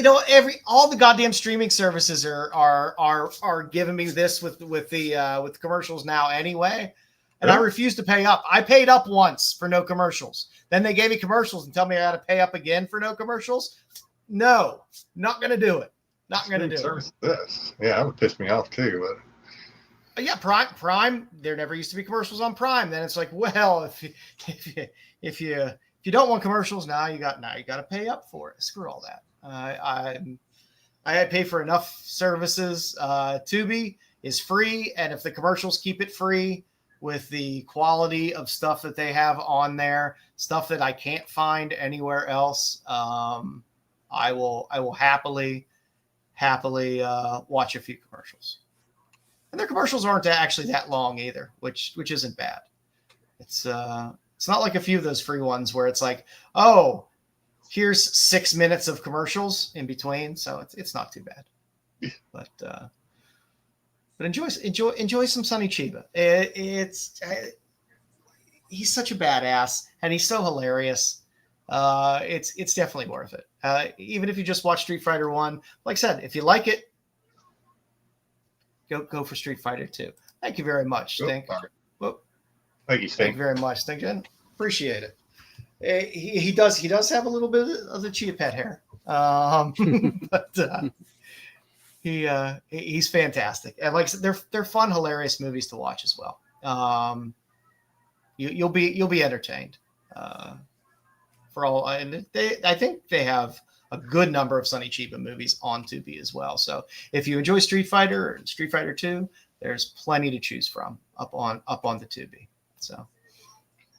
know what? All the goddamn streaming services are giving me this with the commercials now anyway, and I refuse to pay up. I paid up once for no commercials. Then they gave me commercials and tell me I got to pay up again for no commercials. No, not gonna do it. Not gonna do it. This, yeah, that would piss me off too. But yeah, Prime. There never used to be commercials on Prime. Then it's like, well, if you don't want commercials, now you got to pay up for it. Screw all that. I pay for enough services. Tubi is free, and if the commercials keep it free with the quality of stuff that they have on there, stuff that I can't find anywhere else, I will happily watch a few commercials. And their commercials aren't actually that long either, which isn't bad. It's not like a few of those free ones where it's like, oh, here's 6 minutes of commercials in between, so it's not too bad. But enjoy some Sonny Chiba. He's such a badass, and he's so hilarious. It's definitely worth it. Even if you just watch Street Fighter 1, like I said, if you like it, go for Street Fighter 2. Thank you very much, Stink. Thank you, Stink. Thank you very much, Stink. Appreciate it. He does have a little bit of the Chia Pet hair, but he's fantastic. And like I said, they're fun, hilarious movies to watch as well. You'll be entertained. For all, and I think they have a good number of Sonny Chiba movies on Tubi as well. So if you enjoy Street Fighter or Street Fighter 2, there's plenty to choose from up on the Tubi. So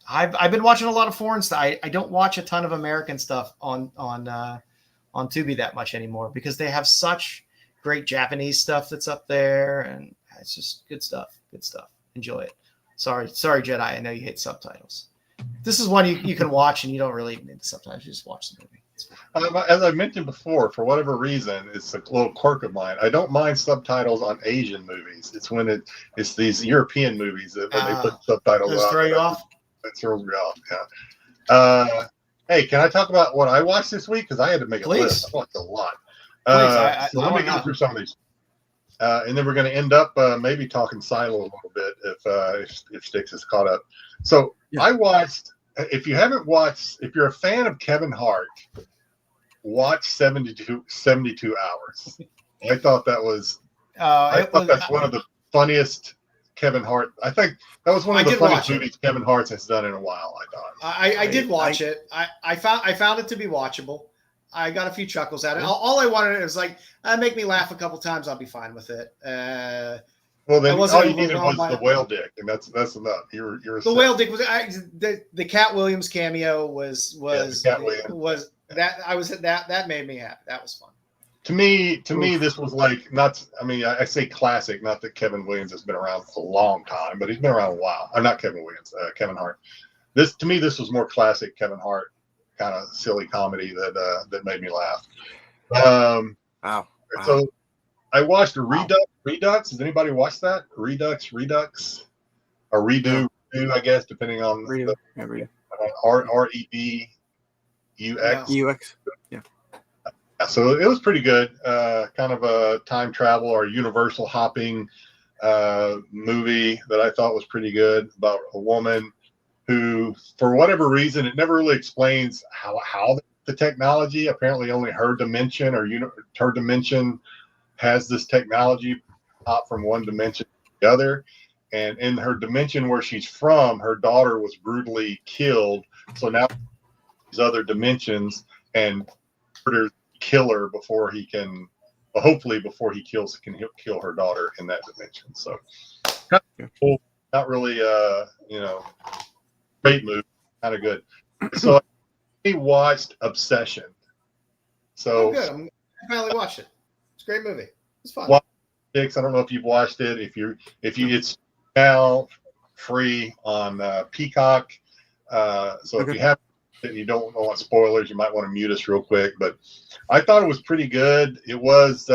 I've been watching a lot of foreign stuff. I don't watch a ton of American stuff on Tubi that much anymore because they have such great Japanese stuff that's up there, and it's just good stuff. Good stuff. Enjoy it. Sorry, Jedi. I know you hate subtitles. This is one you can watch and you don't really need the subtitles. You just watch the movie. As I mentioned before, for whatever reason, it's a little quirk of mine. I don't mind subtitles on Asian movies. It's when it's these European movies that when they put subtitles on. Throw you off? That throws me off, yeah. Hey, can I talk about what I watched this week? Because I had to make a list. I watched a lot. So let me go through some of these. And then we're going to end up maybe talking Silo a little bit if Styx is caught up. So I watched, if you're a fan of Kevin Hart, watch 72 Hours. I thought that was, that's one of the funniest Kevin Hart. I think that was one of the funniest movies Kevin Hart has done in a while, I thought. I did watch it. I found it to be watchable. I got a few chuckles at it. All I wanted was like, make me laugh a couple times. I'll be fine with it. Well, then all you needed was the whale dick, and that's enough. You're the whale dick was the Cat Williams cameo was that made me happy. That was fun. To me, this was like not. I mean, I say classic. Not that Kevin Williams has been around for a long time, but he's been around a while. I'm not Kevin Williams. Kevin Hart. This was more classic Kevin Hart kind of silly comedy that made me laugh. Wow. So I watched Redux. Has anybody watched that? Redux, or Redo, I guess, depending on Redo. REDUX. UX. Yeah. So it was pretty good. Kind of a time travel or universal hopping movie that I thought was pretty good about a woman who, for whatever reason, it never really explains how the technology, apparently only her dimension her dimension has this technology hop from one dimension to the other. And in her dimension where she's from, her daughter was brutally killed. So now these other dimensions and kill her before he can, hopefully before he can kill her daughter in that dimension. So not really, great movie, kind of good. So watched Obsession. So good. I finally watched it. It's a great movie. It's fun. Styx, I don't know if you've watched it. If you it's now free on Peacock. So if you have and you don't want spoilers, you might want to mute us real quick. But I thought it was pretty good. It was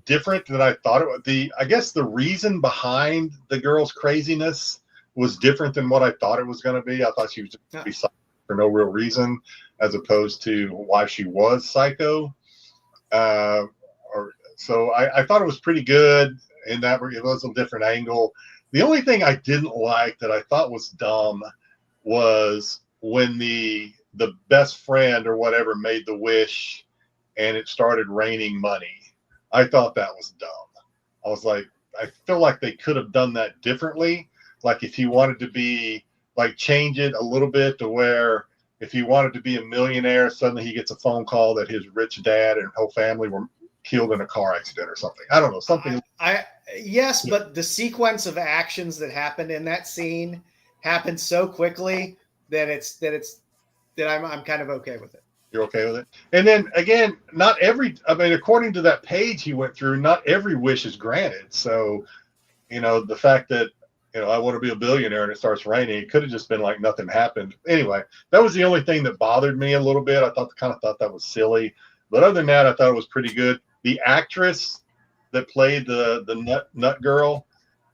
different than I thought it would. I guess the reason behind the girl's craziness was different than what I thought it was going to be. I thought she was just going to be psycho for no real reason, as opposed to why she was psycho. So I thought it was pretty good in that it was a different angle. The only thing I didn't like that I thought was dumb was when the best friend or whatever made the wish and it started raining money. I thought that was dumb. I was like, I feel like they could have done that differently. Like if he wanted to be like change it a little bit to where if he wanted to be a millionaire, suddenly he gets a phone call that his rich dad and whole family were killed in a car accident or something. I don't know, something. Yes, but the sequence of actions that happened in that scene happened so quickly that I'm kind of okay with it. You're okay with it? And then again, according to that page he went through, not every wish is granted. So, the fact that, I want to be a billionaire and it starts raining, it could have just been like nothing happened. Anyway, that was the only thing that bothered me a little bit. I kind of thought that was silly. But other than that, I thought it was pretty good. The actress that played the nut girl,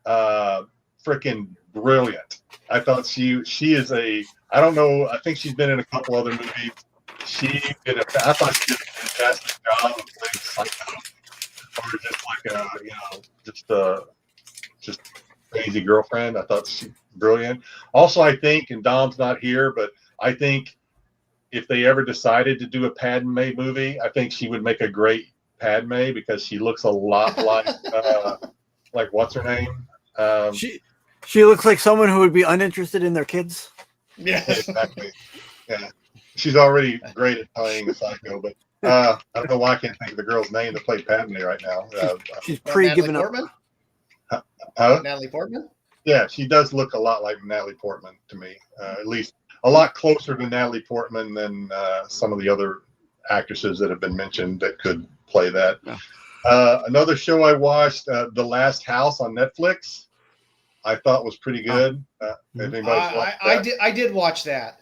freaking brilliant. I thought she is I don't know, I think she's been in a couple other movies. I thought she did a fantastic job of playing psycho, or just like just crazy girlfriend. I thought she was brilliant. Also, I think, and Dom's not here, but I think if they ever decided to do a Padme movie, I think she would make a great Padme because she looks a lot like what's her name? She looks like someone who would be uninterested in their kids. Yeah, exactly. Yeah, she's already great at playing a psycho, but I don't know why I can't think of the girl's name that played Padme right now. She's pre-given up. Natalie Portman? Yeah, she does look a lot like Natalie Portman to me. At least a lot closer to Natalie Portman than some of the other actresses that have been mentioned that could play that. Yeah. Another show I watched, The Last House on Netflix, I thought was pretty good. I did watch that.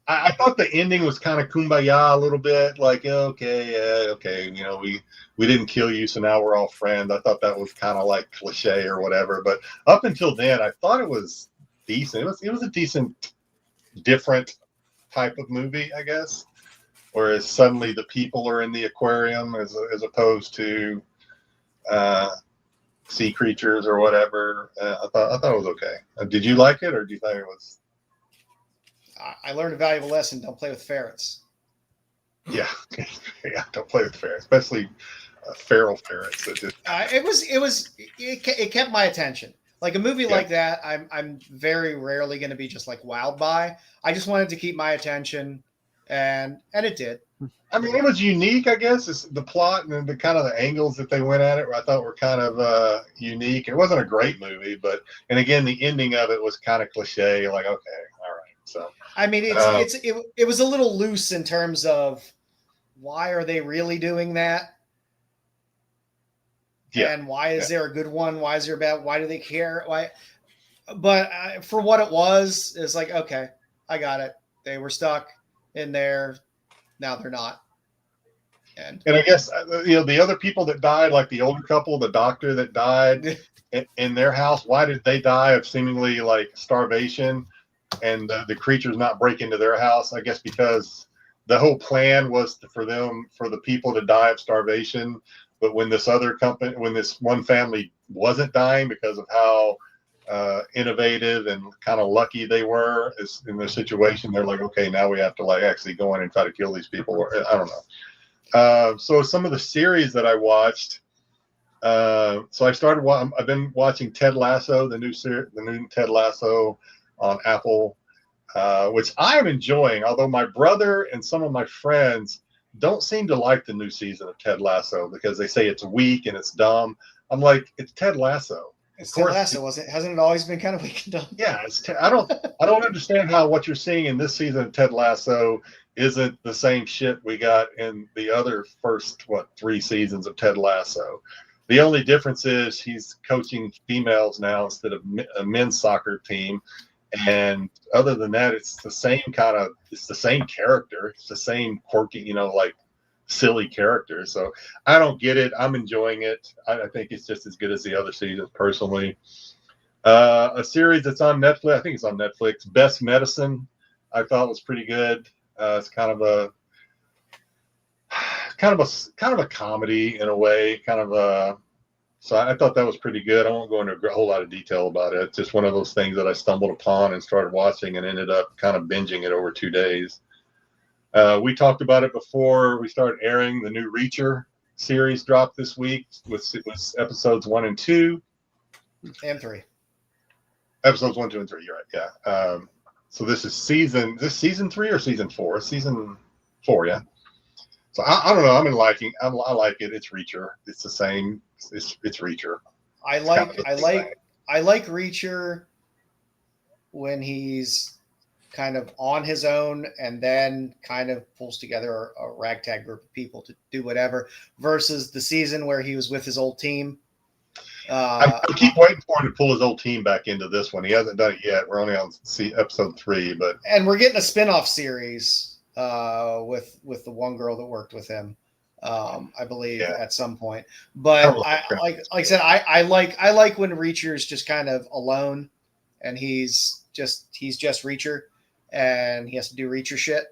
I thought the ending was kind of kumbaya a little bit, like okay, we didn't kill you, so now we're all friends. I thought that was kind of like cliche or whatever, but up until then, I thought it was decent. It was a decent, different type of movie, I guess. Whereas suddenly the people are in the aquarium as opposed to sea creatures or whatever. I thought it was okay. Did you like it, or do you think it was? I learned a valuable lesson. Don't play with ferrets. Yeah, don't play with ferrets, especially feral ferrets. It kept my attention. Like a movie like that, I'm very rarely going to be just like wowed by. I just wanted to keep my attention, and it did. I mean, it was unique, I guess. It's the plot and the kind of the angles that they went at it, I thought were kind of unique. It wasn't a great movie, and again, the ending of it was kind of cliche. Like, okay, all right. So I mean, it was a little loose in terms of why are they really doing that? Yeah. And why is there a good one? Why is there a bad? Why do they care? Why? But for what it was, it's like, okay, I got it. They were stuck in there. Now they're not. And I guess, the other people that died, like the older couple, the doctor that died in their house, why did they die of seemingly like starvation and the creatures not break into their house? I guess because the whole plan was for the people to die of starvation. But when this one family wasn't dying because of how innovative and kind of lucky they were in their situation, they're like, okay, now we have to like actually go in and try to kill these people. I don't know. So some of the series that I watched, so I've been watching Ted Lasso, the new Ted Lasso on Apple, which I am enjoying, although my brother and some of my friends don't seem to like the new season of Ted Lasso because they say it's weak and it's dumb. I'm like, it's Ted Lasso. It's of Ted course, Lasso, hasn't it always been kind of weak and done? yeah, I don't understand how what you're seeing in this season of Ted Lasso isn't the same shit we got in the other first 3 seasons of Ted Lasso. The only difference is he's coaching females now instead of a men's soccer team, and other than that, it's the same character, it's the same quirky, like silly character. So I don't get it. I'm enjoying it. I think it's just as good as the other seasons personally. A series that's on Netflix, I think it's on Netflix, Best Medicine, I thought was pretty good. It's kind of a comedy in a way, so I thought that was pretty good. I won't go into a whole lot of detail about it. It's just one of those things that I stumbled upon and started watching and ended up kind of binging it over 2 days. We talked about it before we started airing. The new Reacher series dropped this week with episodes 1 and 2. And 3. Episodes 1, 2, and 3. You're right. Yeah. So this is season 3 or season 4? Season 4, yeah. So I don't know. I like it. It's Reacher. It's the same. It's Reacher. I like Reacher when he's kind of on his own and then kind of pulls together a ragtag group of people to do whatever, versus the season where he was with his old team. I keep waiting for him to pull his old team back into this one. He hasn't done it yet. We're only on episode 3, and we're getting a spinoff series with the one girl that worked with him, I believe, at some point. But like I said, I like when Reacher's just kind of alone, and he's just Reacher, and he has to do Reacher shit.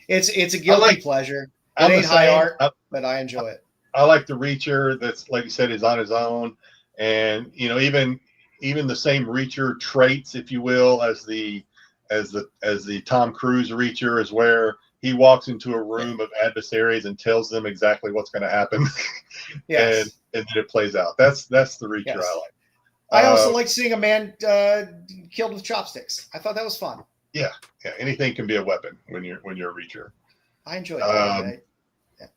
It's a guilty pleasure. It ain't high art, but I enjoy it. I like the Reacher that's, like you said, is on his own, and even the same Reacher traits, if you will, as the Tom Cruise Reacher, is where he walks into a room of adversaries and tells them exactly what's going to happen. Yes. and then it plays out. That's the Reacher I like. I also like seeing a man killed with chopsticks. I thought that was fun. Yeah. Anything can be a weapon when you're a Reacher. I enjoy it.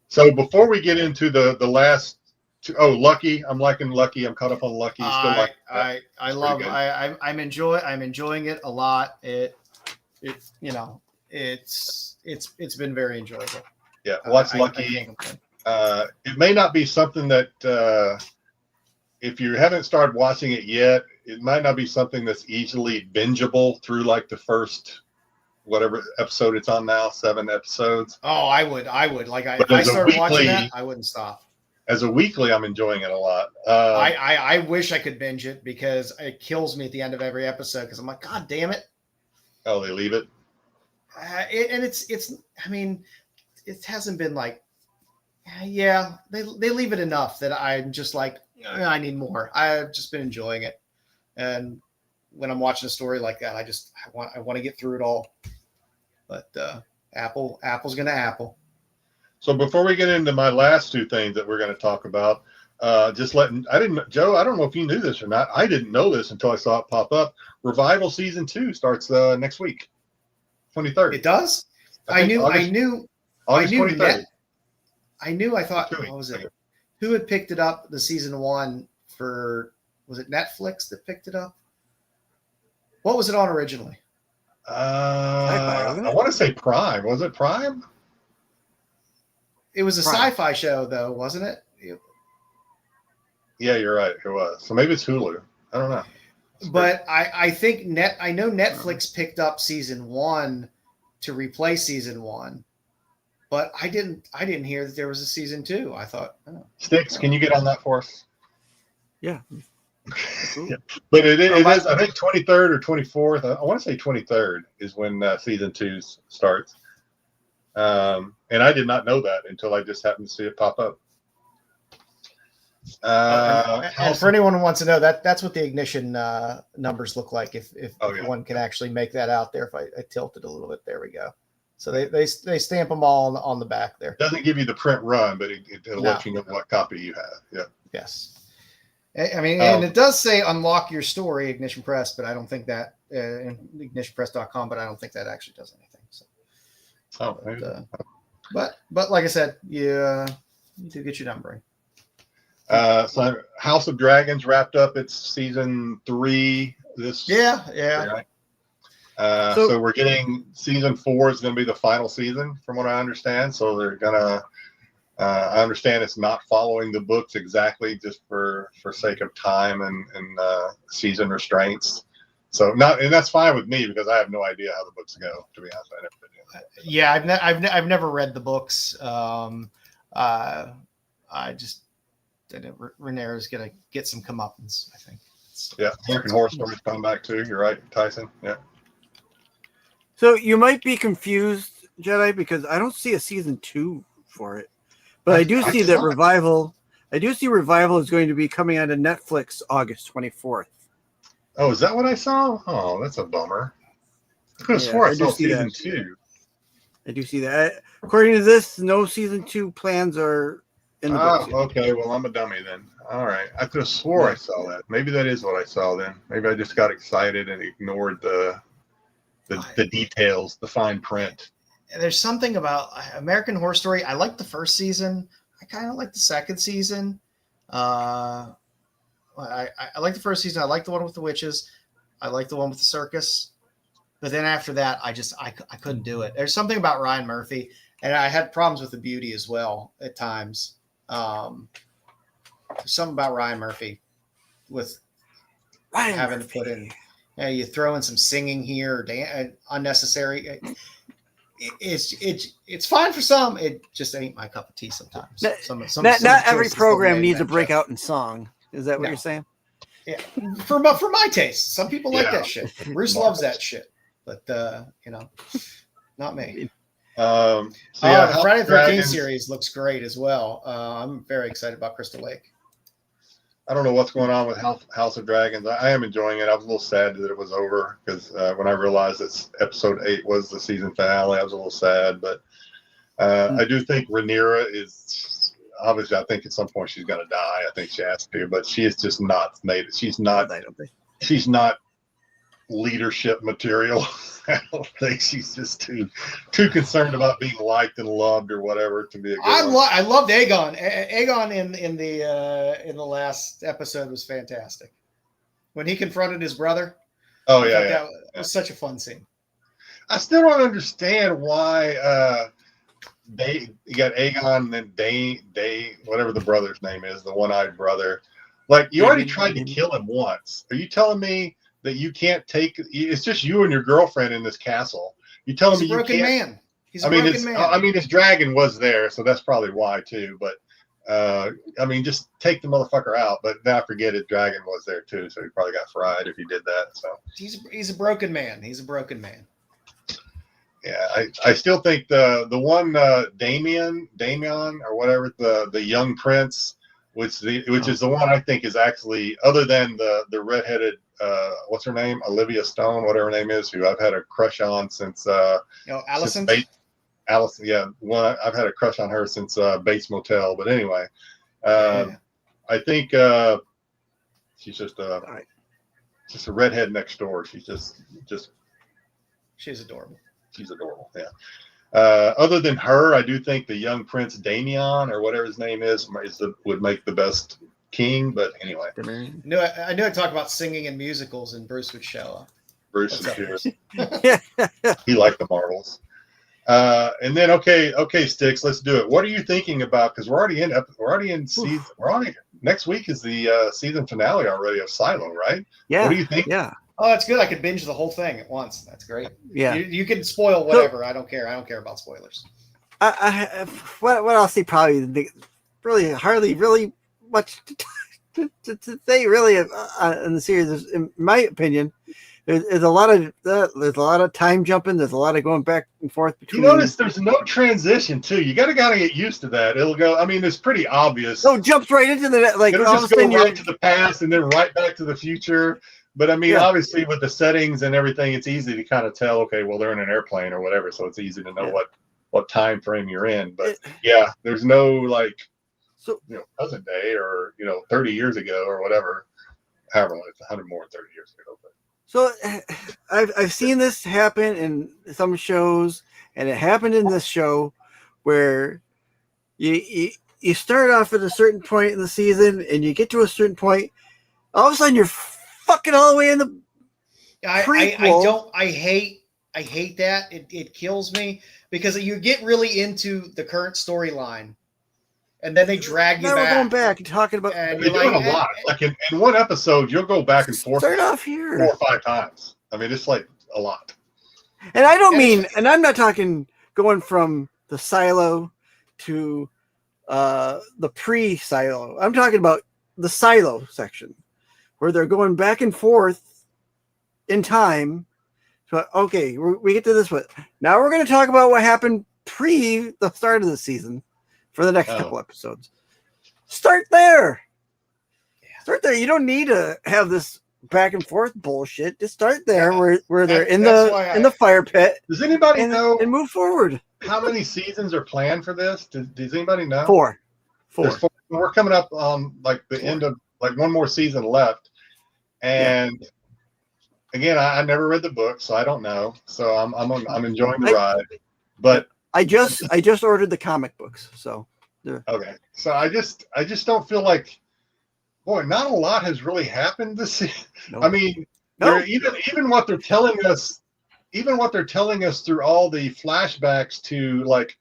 So before we get into the last two, Lucky, I'm liking Lucky. I'm caught up on Lucky. I'm enjoying it a lot. It's been very enjoyable. Yeah, watch Lucky. It may not be something that if you haven't started watching it yet, it might not be something that's easily bingeable through like the first whatever episode it's on now, 7 episodes. Oh, I would. Like if I started watching that, I wouldn't stop. As a weekly, I'm enjoying it a lot. I wish I could binge it, because it kills me at the end of every episode, because I'm like, God damn it. Oh, they leave it? It hasn't been like, they leave it enough that I'm just like, I need more. I've just been enjoying it. And when I'm watching a story like that, I want to get through it all. But Apple's going to Apple. So before we get into my last 2 things that we're going to talk about, Joe, I don't know if you knew this or not. I didn't know this until I saw it pop up. Revival season 2 starts next week, 23rd. It does? I knew. August 23rd. I thought, what was it? Who had picked it up, the season 1 for, was it Netflix that picked it up? What was it on originally? I want to say Prime. Was it Prime? It was a sci-fi show, though, wasn't it? Yeah, you're right. It was. So maybe it's Hulu. I don't know. But I think I know Netflix picked up season 1 to replace season 1, but I didn't hear that there was a season 2. I thought, Styx, can you get on that for us? Yeah. Yeah. But it is, I think, 23rd or 24th. I want to say 23rd is when season 2 starts. And I did not know that until I just happened to see it pop up. And for anyone who wants to know, that's what the ignition numbers look like. If one can actually make that out there, if I tilt it a little bit, there we go. So they stamp them all on the back there. It doesn't give you the print run, but it'll let you know what copy you have. Yeah. Yes. I mean, and it does say unlock your story, Ignition Press, but I don't think that ignitionpress.com, but I don't think that actually does anything. So, but like I said, you do get your numbering. So House of Dragons wrapped up its season 3 this. Yeah. Right? So we're getting season 4 is going to be the final season, from what I understand. So they're gonna. I understand it's not following the books exactly, just for sake of time and season restraints. So and that's fine with me because I have no idea how the books go. To be honest, I never did. Yeah, I've never read the books. I Renera's gonna get some comeuppance, I think. Yeah, American Horror Story's coming back too. You're right, Tyson. Yeah. So you might be confused, Jedi, because I don't see a season 2 for it, but I do see that Revival. I do see Revival is going to be coming out of Netflix August 24th. Oh, is that what I saw? Oh, that's a bummer. I could have swore I saw season 2. I do see that. According to this, no season 2 plans are in the books yet. Okay. Well, I'm a dummy then. All right. I could have swore I saw that. Maybe that is what I saw then. Maybe I just got excited and ignored the details, the fine print. There's something about American Horror Story. I like the first season. I kind of like the second season. I like the first season. I like the one with the witches. I like the one with the circus. But then after that, I couldn't do it. There's something about Ryan Murphy, and I had problems with the beauty as well at times. There's something about Ryan Murphy with having to put in. You throw in some singing here, unnecessary. It's fine for some. It just ain't my cup of tea sometimes. Not every program needs a breakout in song. Is that what you're saying? Yeah, for my taste, some people like that shit. Bruce loves that shit, but not me. The Friday the 13th series looks great as well. I'm very excited about Crystal Lake. I don't know what's going on with House of Dragons. I am enjoying it. I was a little sad that it was over because when I realized that episode 8 was the season finale, I was a little sad. But I do think Rhaenyra is obviously. I think at some point she's going to die. I think she has to, but she is just not made. She's not. She's not leadership material. I don't think she's just too concerned about being liked and loved or whatever to be a good I loved Aegon. Aegon in the last episode was fantastic. When he confronted his brother. Oh yeah, that was such a fun scene. I still don't understand why you got Aegon and then Day whatever the brother's name is, the one-eyed brother. Like you already tried to kill him once. Are you telling me that you can't take? It's just you and your girlfriend in this castle. You telling me you can't? He's a broken man. I mean, his dragon was there, so that's probably why too. But I mean, just take the motherfucker out. But then I forget his dragon was there too, so he probably got fried if he did that. So he's a broken man. He's a broken man. Yeah, I still think the one Damien or whatever, the young prince, which is the one I think is actually, other than the redheaded what's her name, Olivia Stone, whatever her name is, who I've had a crush on since Allison. Allison, yeah, I've had a crush on her since Bates Motel. But anyway, I think she's just a redhead next door. She's just she's adorable. She's adorable. Yeah. Other than her, I do think the young Prince Damien or whatever his name is would make the best king. But anyway, I knew I'd talk about singing in musicals, and Bruce would show up. Bruce is here. He liked the Marvels. And then okay, Styx, let's do it. What are you thinking about? Because we're already in season. Next week is the season finale already of Silo, right? Yeah. What do you think? Yeah. Oh, that's good. I could binge the whole thing at once. That's great. Yeah. You can spoil whatever. I don't care. I don't care about spoilers. What I'll say probably really hardly really much to say really in the series is, in my opinion, there's a lot of time jumping. There's a lot of going back and forth between. You notice there's no transition too. You gotta get used to that. It'll go. I mean, it's pretty obvious. No, it jumps right into the like. It'll just go right to the past and then right back to the future. But I mean, obviously, with the settings and everything, it's easy to kind of tell. Okay, well, they're in an airplane or whatever, so it's easy to know what time frame you're in. But there's no present day or 30 years ago or whatever. However, it's 100 more than 30 years ago. But. So I've seen this happen in some shows, and it happened in this show where you start off at a certain point in the season, and you get to a certain point, all of a sudden you're fucking all the way in the prequel. I hate that. It kills me because you get really into the current storyline, and then they drag you now back. We're going back and talking about. They're doing a lot. Like in one episode, you'll go back and forth. Start off here 4 or 5 times. I mean, it's like a lot. And I don't mean, and I'm not talking going from the silo to the pre-silo. I'm talking about the silo section where they're going back and forth in time. So, okay, we get to this one. Now we're going to talk about what happened pre the start of the season for the next couple episodes. Start there. Start there. You don't need to have this back and forth bullshit. Just start there where they're in the fire pit. Does anybody know and move forward? How many seasons are planned for this? Does anybody know? 4. We're coming up on like the end of like one more season left, and again, I never read the book, so I don't know. So I'm enjoying the ride, but I just ordered the comic books, so okay. So I just don't feel like. Boy, not a lot has really happened this season. Nope. I mean, even what they're telling us, through all the flashbacks to like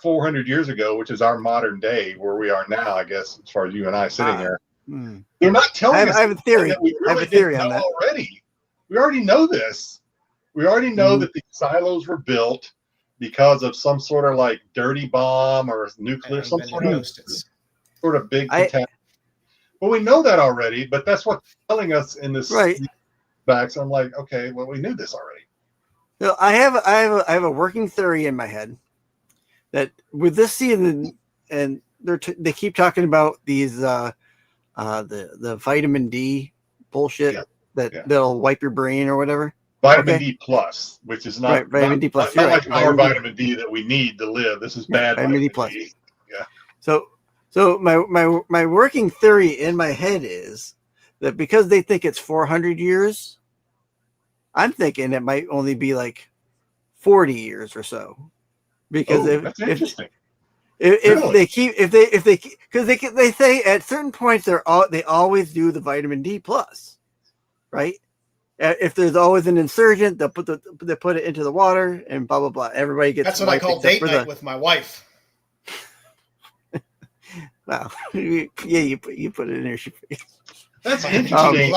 400 years ago, which is our modern day, where we are now, I guess, as far as you and I sitting here. They're not telling us. I have a theory. I have a theory on that already. We already know this. We already know that the silos were built because of some sort of like dirty bomb or nuclear, some sort of big catastrophe. Well, we know that already, but that's what they're telling us in this back. So I'm like, okay, well, we knew this already. So I have a working theory in my head that with this season, and they keep talking about these the vitamin D bullshit that'll wipe your brain or whatever. Vitamin D plus, which is not vitamin D plus. Not like our vitamin D that we need to live. This is bad vitamin D plus. Yeah. So my working theory in my head is that because they think it's 400 years, I'm thinking it might only be like 40 years or so. Because if they say at certain points they always do the vitamin D plus, right? If there's always an insurgent, they put it into the water and blah blah blah. Everybody gets. That's what I call date night with my wife. Wow. You put it in there. That's interesting.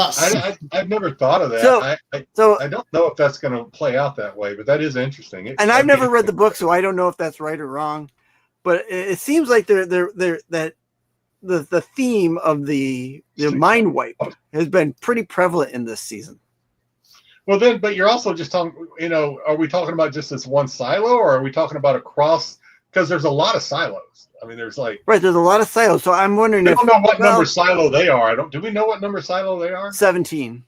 I've never thought of that. I don't know if that's going to play out that way, but that is interesting. And I've never read the book, so I don't know if that's right or wrong. But it seems like that the theme of the mind wipe has been pretty prevalent in this season. Well, but you're also just talking. Are we talking about just this one silo, or are we talking about across? Because there's a lot of silos. I mean, there's there's a lot of silos. So I'm wondering I don't know what number silo they are. Do we know what number silo they are? 17.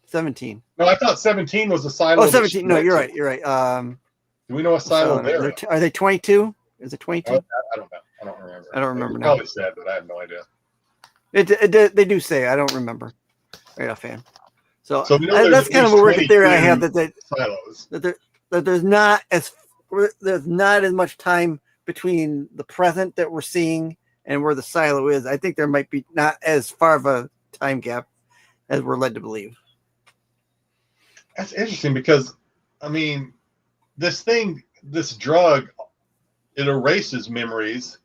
No, I thought 17 was the silo. Oh, 17. No, you're right. Do we know what silo they're? Are they 22? Is it 22? I don't know. I don't remember. I don't remember now. Probably said, but I have no idea. They do say. I don't remember. Right offhand. So that's kind of a working theory I have that there's not as much time between the present that we're seeing and where the silo is. I think there might be not as far of a time gap as we're led to believe. That's interesting because, I mean, this drug, it erases memories.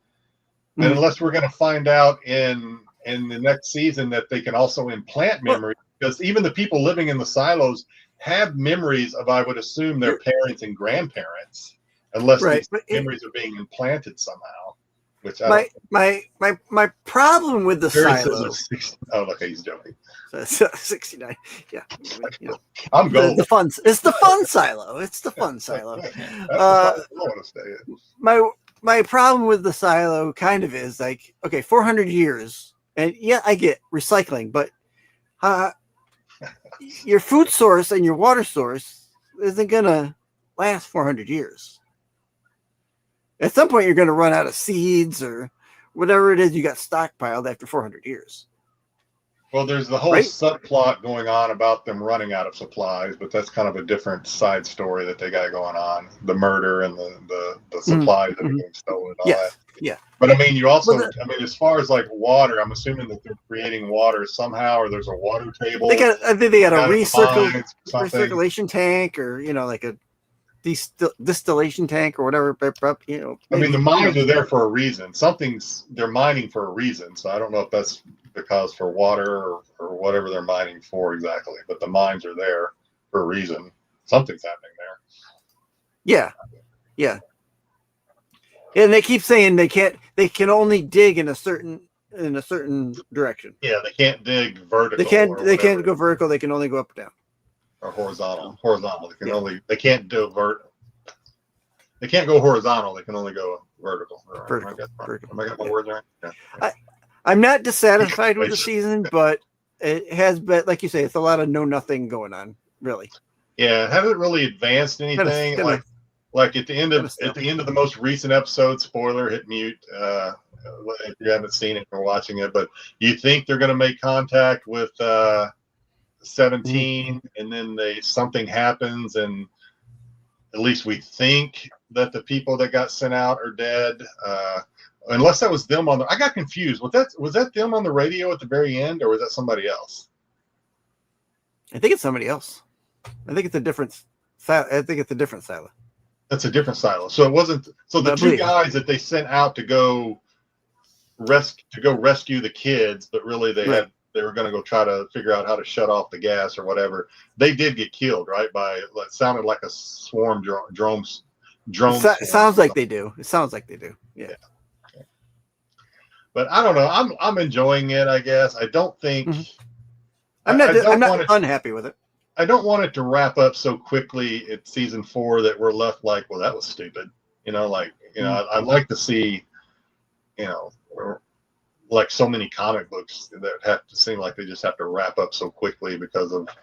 And unless we're going to find out in the next season that they can also implant memories, because even the people living in the silos have memories of, I would assume, their parents and grandparents. Unless these memories are being implanted somehow, which my problem with the silo. Oh, look, he's joking. 69. Yeah, I'm going. It's the fun silo. It's the fun silo. My problem with the silo kind of is like, okay, 400 years, and yeah, I get recycling, but your food source and your water source isn't gonna last 400 years. At some point, you're going to run out of seeds or whatever it is you got stockpiled after 400 years. Well, there's the whole subplot going on about them running out of supplies, but that's kind of a different side story that they got going on. The murder and the supplies that are being stolen and all that. Yeah. But I mean, you also, Well, I mean, as far as like water, I'm assuming that they're creating water somehow, or there's a water table. I think they got a out of the mines or something. recirculation tank, or like a distillation tank or whatever. I mean, the mines are there for a reason. They're mining for a reason. So I don't know if that's because for water or whatever they're mining for exactly. But the mines are there for a reason. Something's happening there. Yeah. Yeah. And they keep saying they can only dig in a certain direction. Yeah, they can't dig vertical. They can't go vertical. They can only go up and down. Or horizontal. They can't do they can't go horizontal. They can only go vertical. Vertical. Am I got my words right? Yeah. I'm not dissatisfied with the season, but it has been, like you say, it's a lot of nothing going on, really. Yeah, it hasn't really advanced anything. Like at the end of the most recent episode, spoiler, hit mute if you haven't seen it or watching it, but you think they're going to make contact with 17, and then something happens, and at least we think that the people that got sent out are dead. Unless that was them I got confused. Was that them on the radio at the very end, or was that somebody else? I think it's somebody else. I think it's a different silo. That's a different silo. So it wasn't. So the two guys that they sent out to go rescue the kids, but really they were going to go try to figure out how to shut off the gas or whatever. They did get killed, right? By it sounded like a swarm drones. It sounds like they do. It sounds like they do. Yeah. But I don't know. I'm enjoying it, I guess. I don't think. I'm not unhappy with it. I don't want it to wrap up so quickly at season 4 that we're left like, well, that was stupid. I'd like to see, like so many comic books that have to seem like they just have to wrap up so quickly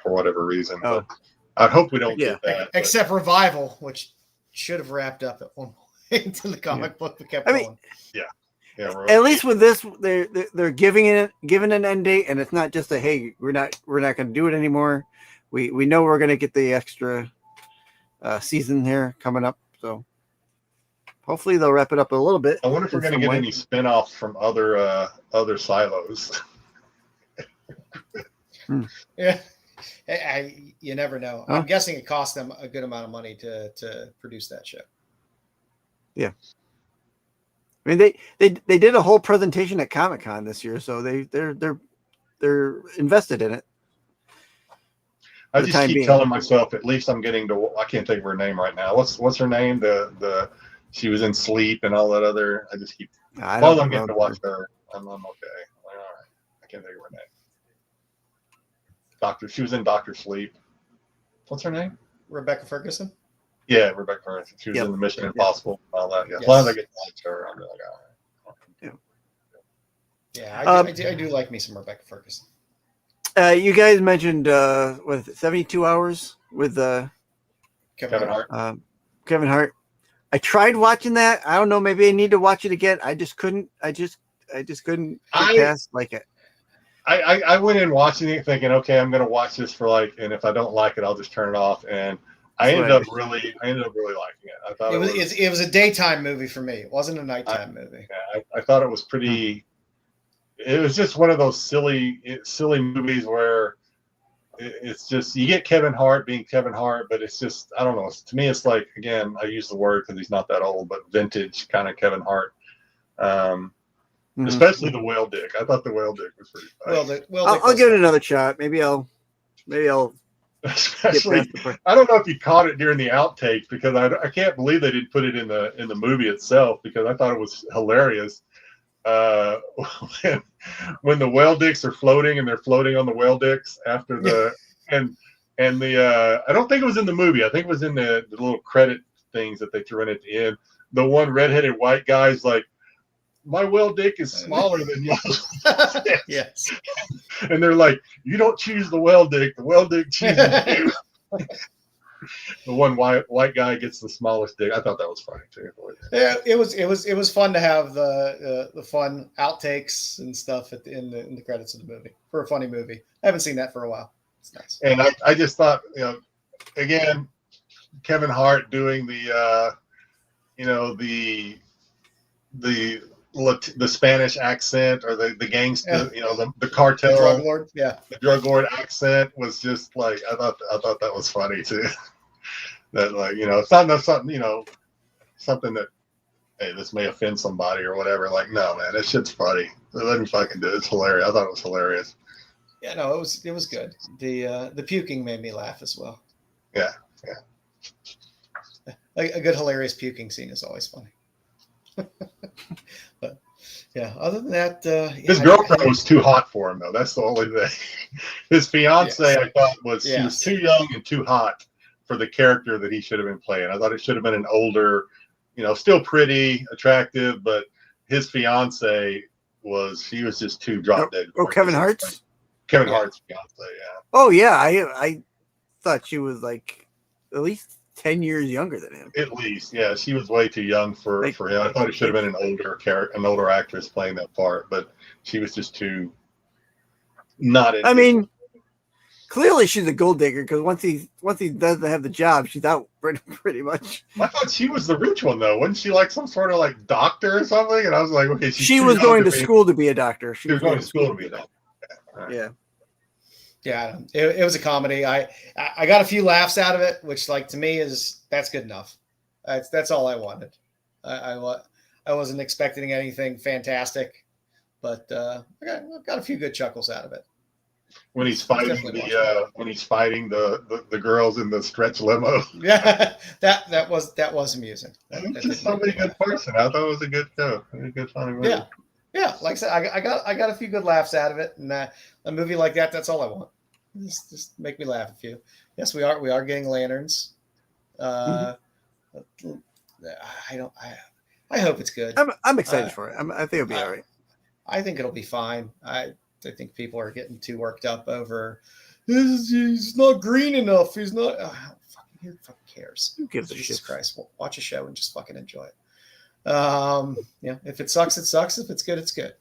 for whatever reason. Oh. But I hope we don't get that. Except Revival, which should have wrapped up at one point in the comic book that kept going. Yeah. At least with this, they're giving an end date, and it's not just hey, we're not going to do it anymore. We know we're going to get the extra season here coming up, so hopefully they'll wrap it up a little bit. I wonder if we're going to get any spin-offs from other silos. Yeah, you never know. I'm guessing it cost them a good amount of money to produce that show. Yeah. I mean, they did a whole presentation at Comic-Con this year, so they're invested in it. I just keep telling myself, at least I'm getting to. I can't think of her name right now. What's her name? She was in Sleep and all that other. I just keep. I'm getting to watch her. I'm okay. All right. I can't think of her name. She was in Doctor Sleep. What's her name? Rebecca Ferguson. Yeah, Rebecca Ferguson. She was in the Mission Impossible and all that. Yeah, yes. As long as I get to watch her, I'm like, all right. Yeah, I do like me some Rebecca Ferguson. You guys mentioned 72 hours with Kevin Hart. Kevin Hart. I tried watching that. I don't know. Maybe I need to watch it again. I just couldn't. I just couldn't get past like it. I went in watching it thinking, okay, I'm going to watch this and if I don't like it, I'll just turn it off. And I ended up really liking it. I thought it was a daytime movie for me. It wasn't a nighttime movie. Yeah, I thought it was pretty. It was just one of those silly movies where it's just you get Kevin Hart being Kevin Hart, but it's just I don't know. To me, it's like again, I use the word because he's not that old, but vintage kind of Kevin Hart. Especially the whale dick. I thought the whale dick was pretty funny. I'll give it another shot. Maybe I'll. Especially, I don't know if you caught it during the outtakes because I can't believe they didn't put it in the movie itself because I thought it was hilarious. When the whale dicks are floating and they're floating on the whale dicks after the and the I don't think it was in the movie. I think it was in the little credit things that they threw in at the end. The one redheaded white guy's like, my whale dick is smaller than yours. Yes. And they're like, you don't choose the whale dick chooses you. The one white guy gets the smallest dick. I thought that was funny too. Yeah, it was fun to have the fun outtakes and stuff in the credits of the movie for a funny movie. I haven't seen that for a while. It's nice. And I just thought, again, Kevin Hart doing the the Spanish accent or the gangster, the The cartel, drug lord. Yeah. the drug lord accent was just like I thought that was funny too. That it's not something something that, hey, this may offend somebody or whatever. Like, no, man, that shit's funny. Let me fucking do it. It's hilarious. I thought it was hilarious. Yeah, no, it was good. The puking made me laugh as well. Yeah. A good hilarious puking scene is always funny. But yeah, other than that, His girlfriend was too hot for him though. That's the only thing. His fiance, Yes. I thought, she Yes. was too young and too hot for the character that he should have been playing. I thought it should have been an older, still pretty, attractive, but his fiance was just too drop dead. Oh, Kevin Hart's? Kevin Hart's fiance, yeah. Oh yeah, I thought she was like at least 10 years younger than him. At least, yeah, she was way too young for him. I thought it should have been an older actress playing that part, but she was just too not. I mean, clearly she's a gold digger because once he doesn't have the job, she's out pretty much. I thought she was the rich one though. Wasn't she like some sort of like doctor or something? And I was like, okay, she was going to school to be a doctor. She was going to school to be a doctor. Yeah. Yeah, it was a comedy. I got a few laughs out of it, which, like, to me that's good enough. That's all I wanted. I wasn't expecting anything fantastic, but I got a few good chuckles out of it. When he's fighting the girls in the stretch limo. Yeah, that was amusing. He's just somebody good person. I thought it was a good show. It was a good funny movie. Yeah. Like I said, I got a few good laughs out of it, and a movie like that's all I want. Just make me laugh a few. Yes, we are getting lanterns. I hope it's good. I'm excited for it. I think it'll be all right. I think it'll be fine. I think people are getting too worked up over he's not green enough. He's not. Who fucking cares? Who gives a Jesus shit? Christ! Watch a show and just fucking enjoy it. Yeah. If it sucks, it sucks. If it's good, it's good.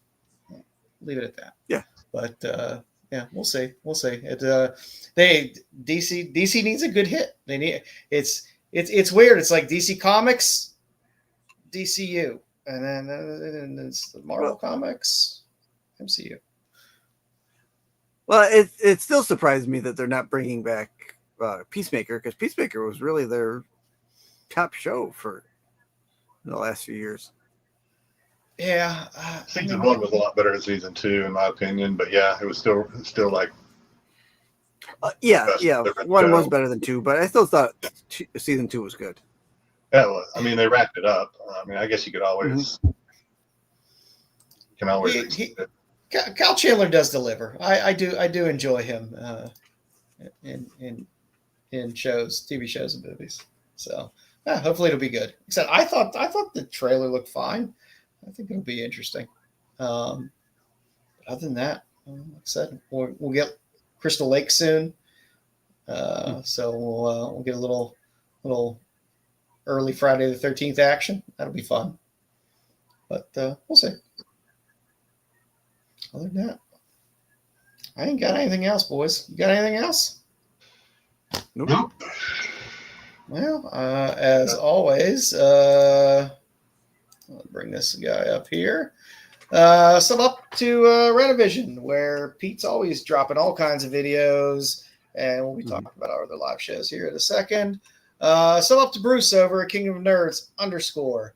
Leave it at that. Yeah. But yeah, we'll see. DC needs a good hit. They need it's weird. It's like DC Comics, DCU, and then it's the Marvel Comics, MCU. Well, it still surprised me that they're not bringing back Peacemaker, because Peacemaker was really their top show for the last few years. Yeah, season 1 was a lot better than season 2, in my opinion. But yeah, it was still like. Yeah. One was better than 2, but I still thought season 2 was good. Yeah, it was. I mean, they wrapped it up. I mean, I guess you could always. Kyle Chandler does deliver. I do enjoy him in shows, TV shows, and movies. So hopefully it'll be good. Except I thought the trailer looked fine. I think it'll be interesting. Other than that, like I said, we'll get Crystal Lake soon. So we'll get a little early Friday the 13th action. That'll be fun. But we'll see. Other than that, I ain't got anything else, boys. You got anything else? Nope. Well, as always, I'll bring this guy up here. Sum up to Rennavision, where Pete's always dropping all kinds of videos, and we'll be talking about our other live shows here in a second. Sum up to Bruce over at Kingdom of Nerds _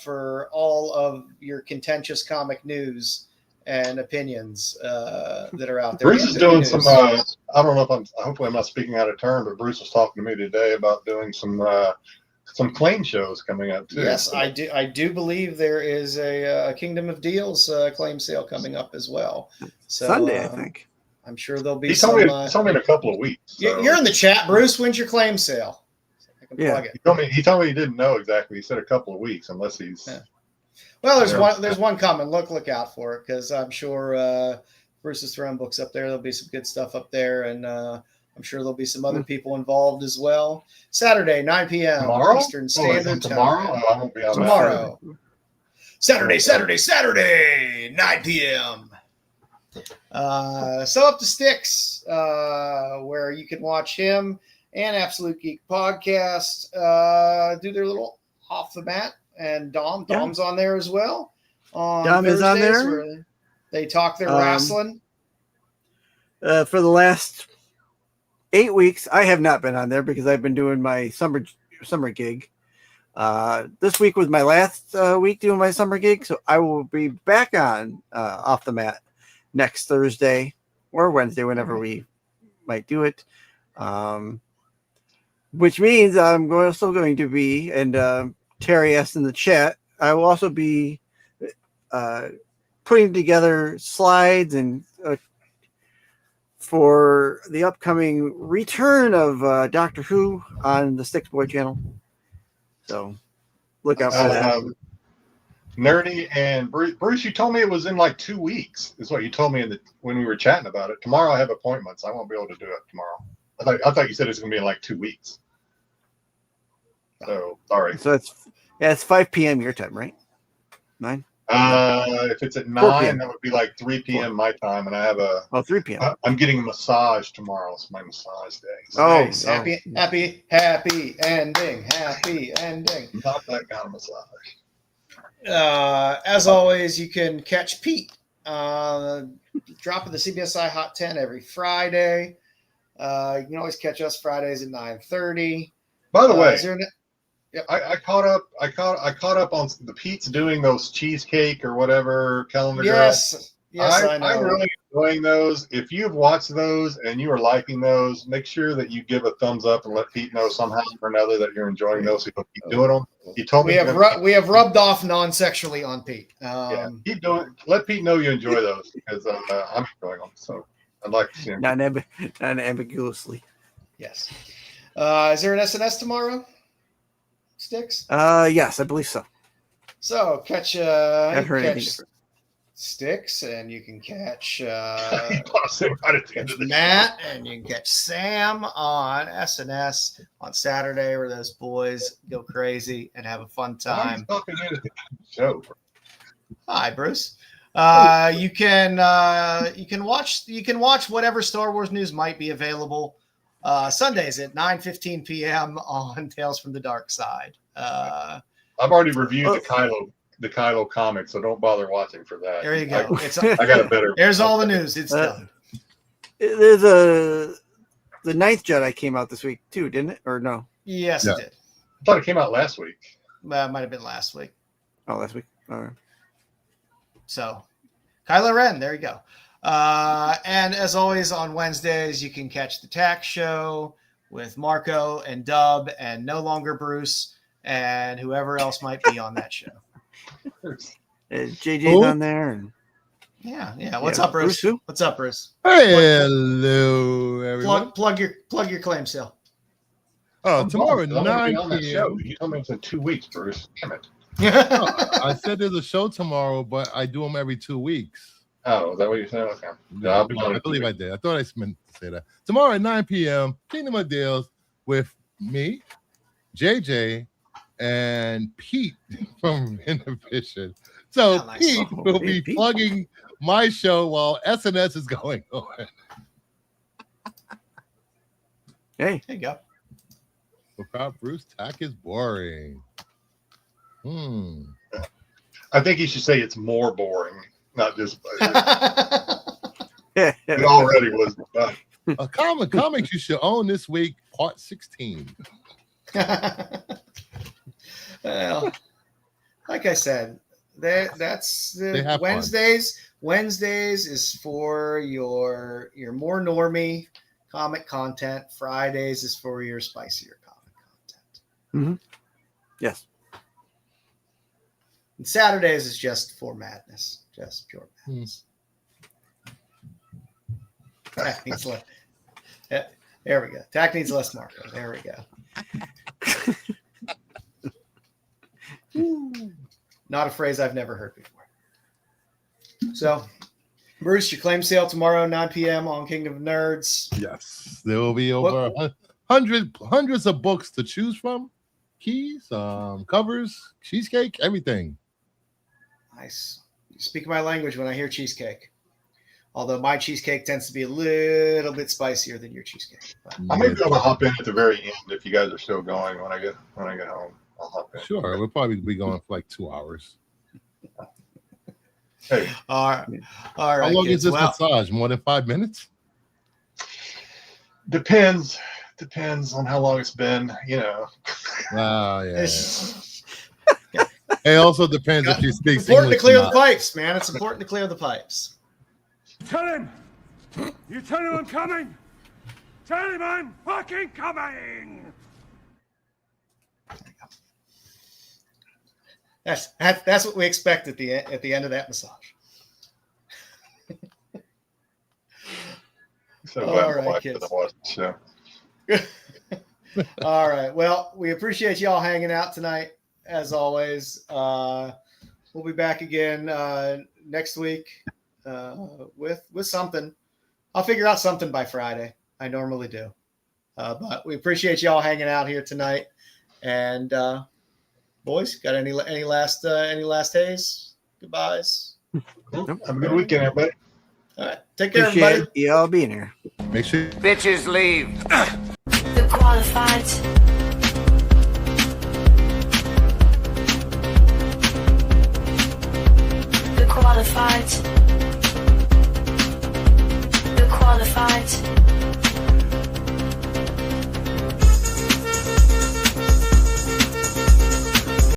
for all of your contentious comic news and opinions that are out there. Bruce is doing some. I don't know if hopefully I'm not speaking out of turn, but Bruce was talking to me today about doing some claim shows coming up too. Yes, I do believe there is a Kingdom of Deals claim sale coming up as well. So, Sunday, I think. I'm sure there'll be. He told me in a couple of weeks. So. You're in the chat, Bruce. When's your claim sale? I can plug it. He told me he didn't know exactly. He said a couple of weeks, unless he's. Yeah. Well, there's one coming. Look out for it, because I'm sure Bruce is throwing books up there. There'll be some good stuff up there, and I'm sure there'll be some other people involved as well. Saturday, 9 p.m. Tomorrow? Eastern Standard Time. Tomorrow? I won't be on tomorrow. Saturday, 9 p.m. So up to Styx, where you can watch him and Absolute Geek Podcast do their little off the mat and Dom. Yeah. Dom's on there as well. On Dom is on Thursdays there. where they talk their wrestling. For the last 8 weeks, I have not been on there because I've been doing my summer gig. This week was my last week doing my summer gig, so I will be back on Off the Mat next Thursday or Wednesday, whenever we might do it. Which means I'm also going to be, and Terry asked in the chat, I will also be putting together slides and for the upcoming return of Doctor Who on the Styx Boy channel. So look out for that. Nerdy and Bruce, you told me it was in like 2 weeks, is what you told me when we were chatting about it. Tomorrow I have appointments. I won't be able to do it tomorrow. I thought you said it's going to be in like 2 weeks. So, sorry. So it's 5 p.m. your time, right? 9? If it's at 9, that would be like 3 p.m. my time, and I have 3 p.m. I'm getting a massage tomorrow. It's my massage day. So Nice. Happy ending. Happy ending. not that kind of massage. As always, you can catch Pete dropping the CBSI Hot 10 every Friday. You can always catch us Fridays at 9:30. By the way, Yep. I caught up on the Pete's doing those cheesecake or whatever calendar. Yes, I know. I'm really enjoying those. If you've watched those and you are liking those, make sure that you give a thumbs up and let Pete know somehow or another that you're enjoying those. So he'll keep doing them. He told me we have rubbed off non-sexually on Pete. Keep doing. Let Pete know you enjoy those because I'm enjoying them. So I'd like to see him. Not ambiguously. Yes. Is there an SNS tomorrow? Styx? Yes, I believe so. So catch I've heard anything different. Styx, and you can catch Right Matt, and you can catch Sam on SNS on Saturday, where those boys go crazy and have a fun time. Show. Hi, Bruce. You can watch whatever Star Wars news might be available Sundays at 9:15 p.m. on Tales from the Dark Side. I've already reviewed the Kylo comic, so don't bother watching for that. There you go. I got a better. There's all the news. It's done. There's the 9th Jedi came out this week too, didn't it? Or no? Yes, Yeah. it did. I thought it came out last week. Might have been last week. Oh, last week. All right. So, Kylo Ren, there you go. And as always, on Wednesdays, you can catch the Tax Show with Marco and Dub and no longer Bruce and whoever else might be on that show. JJ's on there. And Yeah. What's up, Bruce? What's up, Bruce? Hello, everyone. Plug your claim sale. Oh, tomorrow at I'm 9 on that show. p.m. You told me it's in 2 weeks, Bruce. Damn it. I said there's a show tomorrow, but I do them every 2 weeks. Oh, is that what you're saying? Okay. Yeah, I believe I did. I thought I meant to say that. Tomorrow at 9 p.m., Kingdom of Deals with me, JJ, and Pete from Rennavision. So nice. Pete will be plugging my show while SNS is going on. Hey. There you go. Without Bruce, Tack is boring. I think you should say it's more boring, not just. It already was. A comics you should own this week, part 16. Well, like I said, that's They Wednesdays. Wednesdays is for your more normie comic content. Fridays is for your spicier comic content. Mm-hmm. Yes. And Saturdays is just for madness, just pure madness. Tack needs less. There we go. Tack needs less Marco. There we go. Not a phrase I've never heard before. So, Bruce, your claim sale tomorrow, 9 p.m. on Kingdom of Nerds. Yes, there will be over hundreds of books to choose from. Keys, covers, cheesecake, everything. Nice. You speak my language when I hear cheesecake. Although my cheesecake tends to be a little bit spicier than your cheesecake. But I may be able to hop in at the very end if you guys are still going when I get home. hop in. Sure, we'll probably be going for like 2 hours. Hey, All right. How long is this massage? More than 5 minutes? depends on how long it's been. Oh, yeah. It also depends if you speak It's important English to clear or the not. pipes, man. It's important to clear the pipes. Tell him! You tell him I'm coming! Tell him I'm fucking coming! That's what we expect at the end of that massage. So All glad my right, wife kids. doesn't watch the show. All right. Well, we appreciate y'all hanging out tonight, as always. We'll be back again next week with something. I'll figure out something by Friday. I normally do. But we appreciate y'all hanging out here tonight. And boys, got any last hays? Goodbyes. Have a good weekend, everybody. All right. Take care, Appreciate everybody. y'all being here. Make sure Bitches leave. The qualified. The qualified.